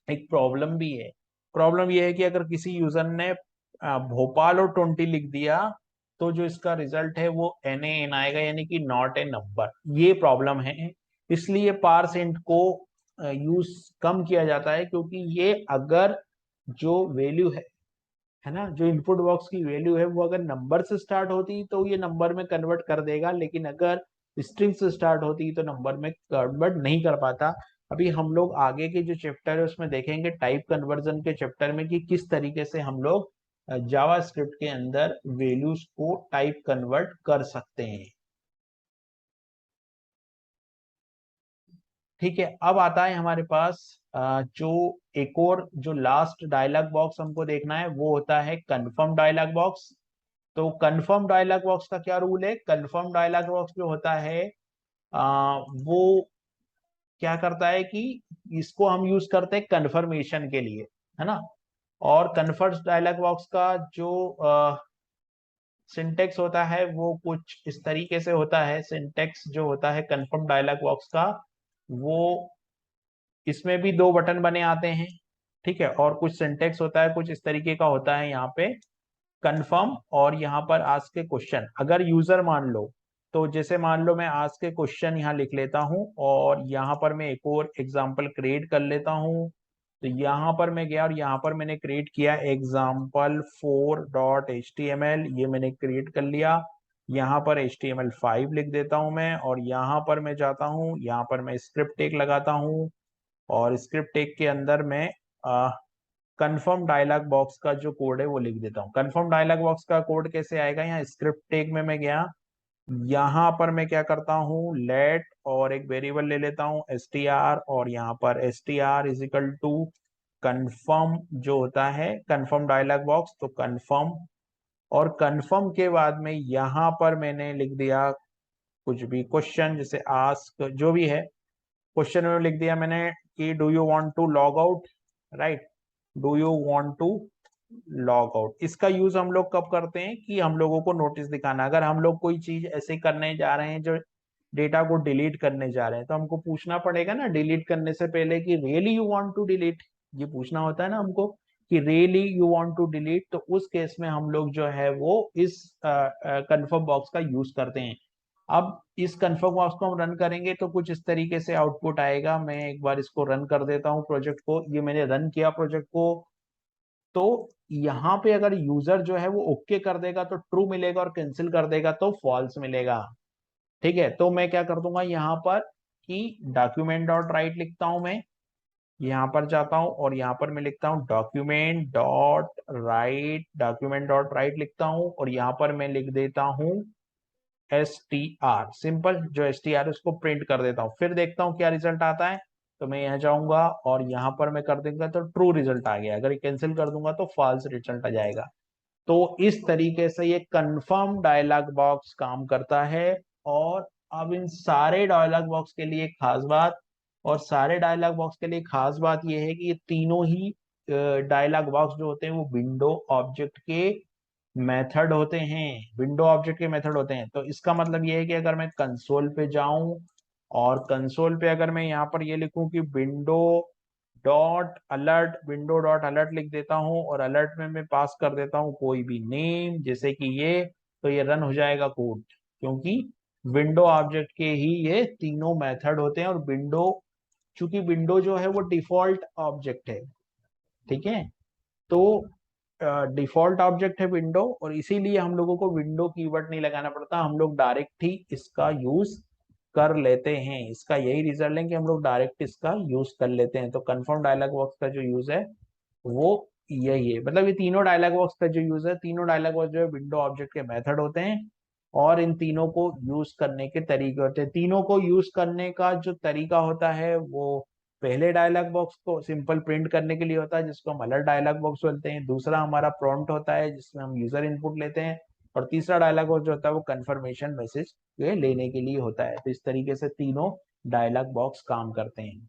एक प्रॉब्लम भी है। प्रॉब्लम ये है कि अगर किसी यूजर ने भोपाल और 20 लिख दिया, तो जो इसका रिजल्ट है वो NaN आएगा, यानी कि नॉट ए नंबर। ये प्रॉब्लम है। इसलिए पार्सेंट को यूज कम किया जाता है, क्योंकि ये अगर जो वैल्यू है ना, जो इनपुट बॉक्स की वैल्यू है वो अगर नंबर से स्टार्ट होती तो ये नंबर में कन्वर्ट कर देगा, लेकिन अगर स्ट्रिंग से स्टार्ट होती तो नंबर में कन्वर्ट नहीं कर पाता। अभी हम लोग आगे के जो चैप्टर है उसमें देखेंगे टाइप कन्वर्जन के चैप्टर में कि किस तरीके से हम लोग जावा स्क्रिप्ट के अंदर वैल्यूज को टाइप कन्वर्ट कर सकते हैं। ठीक है। अब आता है हमारे पास जो एक और जो लास्ट डायलॉग बॉक्स हमको देखना है वो होता है कंफर्म डायलॉग बॉक्स। तो कंफर्म डायलॉग बॉक्स का क्या रूल है, कंफर्म डायलॉग बॉक्स जो होता है वो क्या करता है कि इसको हम यूज करते हैं कंफर्मेशन के लिए, है ना। और कन्फर्म डायलॉग बॉक्स का जो सिंटेक्स होता है वो कुछ इस तरीके से होता है। सिंटेक्स जो होता है कंफर्म डायलॉग बॉक्स का, वो इसमें भी 2 बटन बने आते हैं। ठीक है। और कुछ सिंटेक्स होता है कुछ इस तरीके का होता है यहाँ पे, कंफर्म और यहाँ पर आस्क के क्वेश्चन। अगर यूजर मान लो, तो जैसे मान लो मैं आस्क के क्वेश्चन यहाँ लिख लेता हूँ और यहाँ पर मैं एक और एग्जांपल क्रिएट कर लेता हूँ। तो यहाँ पर मैं गया और यहाँ पर मैंने क्रिएट किया example4.html, ये मैंने क्रिएट कर लिया। यहाँ पर HTML5 लिख देता हूँ मैं और यहाँ पर मैं जाता हूँ, यहाँ पर मैं स्क्रिप्ट टेग लगाता हूँ और स्क्रिप्ट टेग के अंदर मैं कंफर्म डायलॉग बॉक्स का जो कोड है वो लिख देता हूँ। कंफर्म डायलॉग बॉक्स का कोड कैसे आएगा, यहाँ स्क्रिप्ट टेग में मैं गया, यहाँ पर मैं क्या करता हूँ, लेट और एक वेरिएबल ले लेता हूँ str, और यहाँ पर str is equal to confirm जो होता है कंफर्म डायलॉग बॉक्स, तो कन्फर्म। और कन्फर्म के बाद में यहाँ पर मैंने लिख दिया कुछ भी क्वेश्चन, जैसे आस्क जो भी है, क्वेश्चन में लिख दिया मैंने कि do you want to log out, right, do you want to log out. इसका यूज हम लोग कब करते हैं कि हम लोगों को नोटिस दिखाना, अगर हम लोग कोई चीज ऐसे करने जा रहे हैं जो डेटा को डिलीट करने जा रहे हैं, तो हमको पूछना पड़ेगा ना डिलीट करने से पहले कि really you want to delete, ये पूछना होता है ना हमको कि really you want to delete. तो उस केस में हम लोग जो है वो इस कन्फर्म बॉक्स का यूज करते हैं। अब इस कन्फर्म बॉक्स को हम रन करेंगे तो कुछ इस तरीके से आउटपुट आएगा। मैं एक बार इसको रन कर देता हूँ प्रोजेक्ट को, ये मैंने रन किया प्रोजेक्ट को। तो यहाँ पे अगर यूजर जो है वो ओके कर देगा तो ट्रू मिलेगा और कैंसिल कर देगा तो फॉल्स मिलेगा। ठीक है। तो मैं क्या कर दूंगा यहाँ पर कि डॉक्यूमेंट डॉट राइट लिखता हूं मैं, यहाँ पर जाता हूं और यहाँ पर मैं लिखता हूँ डॉक्यूमेंट डॉट राइट लिखता हूँ और यहाँ पर मैं लिख देता हूँ str, सिंपल जो str उसको प्रिंट कर देता हूँ। फिर देखता हूँ क्या रिजल्ट आता है। तो मैं यहाँ जाऊंगा और यहाँ पर मैं कर दूंगा तो ट्रू रिजल्ट आ गया, अगर कैंसिल कर दूंगा तो फॉल्स रिजल्ट आ जाएगा। तो इस तरीके से ये कंफर्म डायलॉग बॉक्स काम करता है। और अब इन सारे डायलॉग बॉक्स के लिए खास बात, और सारे डायलॉग बॉक्स के लिए खास बात ये है कि ये तीनों ही डायलॉग बॉक्स जो होते हैं वो विंडो ऑब्जेक्ट के मेथड होते हैं, विंडो ऑब्जेक्ट के मेथड होते हैं। तो इसका मतलब ये है कि अगर मैं कंसोल पे जाऊं और कंसोल पे अगर मैं यहाँ पर ये लिखूं कि विंडो डॉट अलर्ट लिख देता हूँ और अलर्ट में मैं पास कर देता हूँ कोई भी नेम जैसे कि ये, तो ये रन हो जाएगा कोड, क्योंकि विंडो ऑब्जेक्ट के ही ये तीनों मेथड होते हैं। और विंडो, चूंकि विंडो जो है वो डिफॉल्ट ऑब्जेक्ट है, ठीक है, तो डिफॉल्ट ऑब्जेक्ट है विंडो, और इसीलिए हम लोगों को विंडो कीवर्ड नहीं लगाना पड़ता, हम लोग डायरेक्ट ही इसका यूज कर लेते हैं। इसका यही रिजल्ट है कि हम लोग डायरेक्ट इसका यूज कर लेते हैं। तो कंफर्म डायलॉग बॉक्स का जो यूज है वो यही है, मतलब ये तीनों डायलॉग बॉक्स का जो यूज है, तीनों डायलॉग बॉक्स जो है विंडो ऑब्जेक्ट के मेथड होते हैं, और इन तीनों को यूज करने के तरीके होते हैं। तीनों को यूज करने का जो तरीका होता है वो पहले डायलॉग बॉक्स को सिंपल प्रिंट करने के लिए होता है, जिसको हम अलर्ट डायलॉग बॉक्स बोलते हैं। दूसरा हमारा प्रॉम्प्ट होता है जिसमें हम यूजर इनपुट लेते हैं। और तीसरा डायलॉग बॉक्स जो होता है वो कंफर्मेशन मैसेज ये लेने के लिए होता है। तो इस तरीके से तीनों डायलॉग बॉक्स काम करते हैं।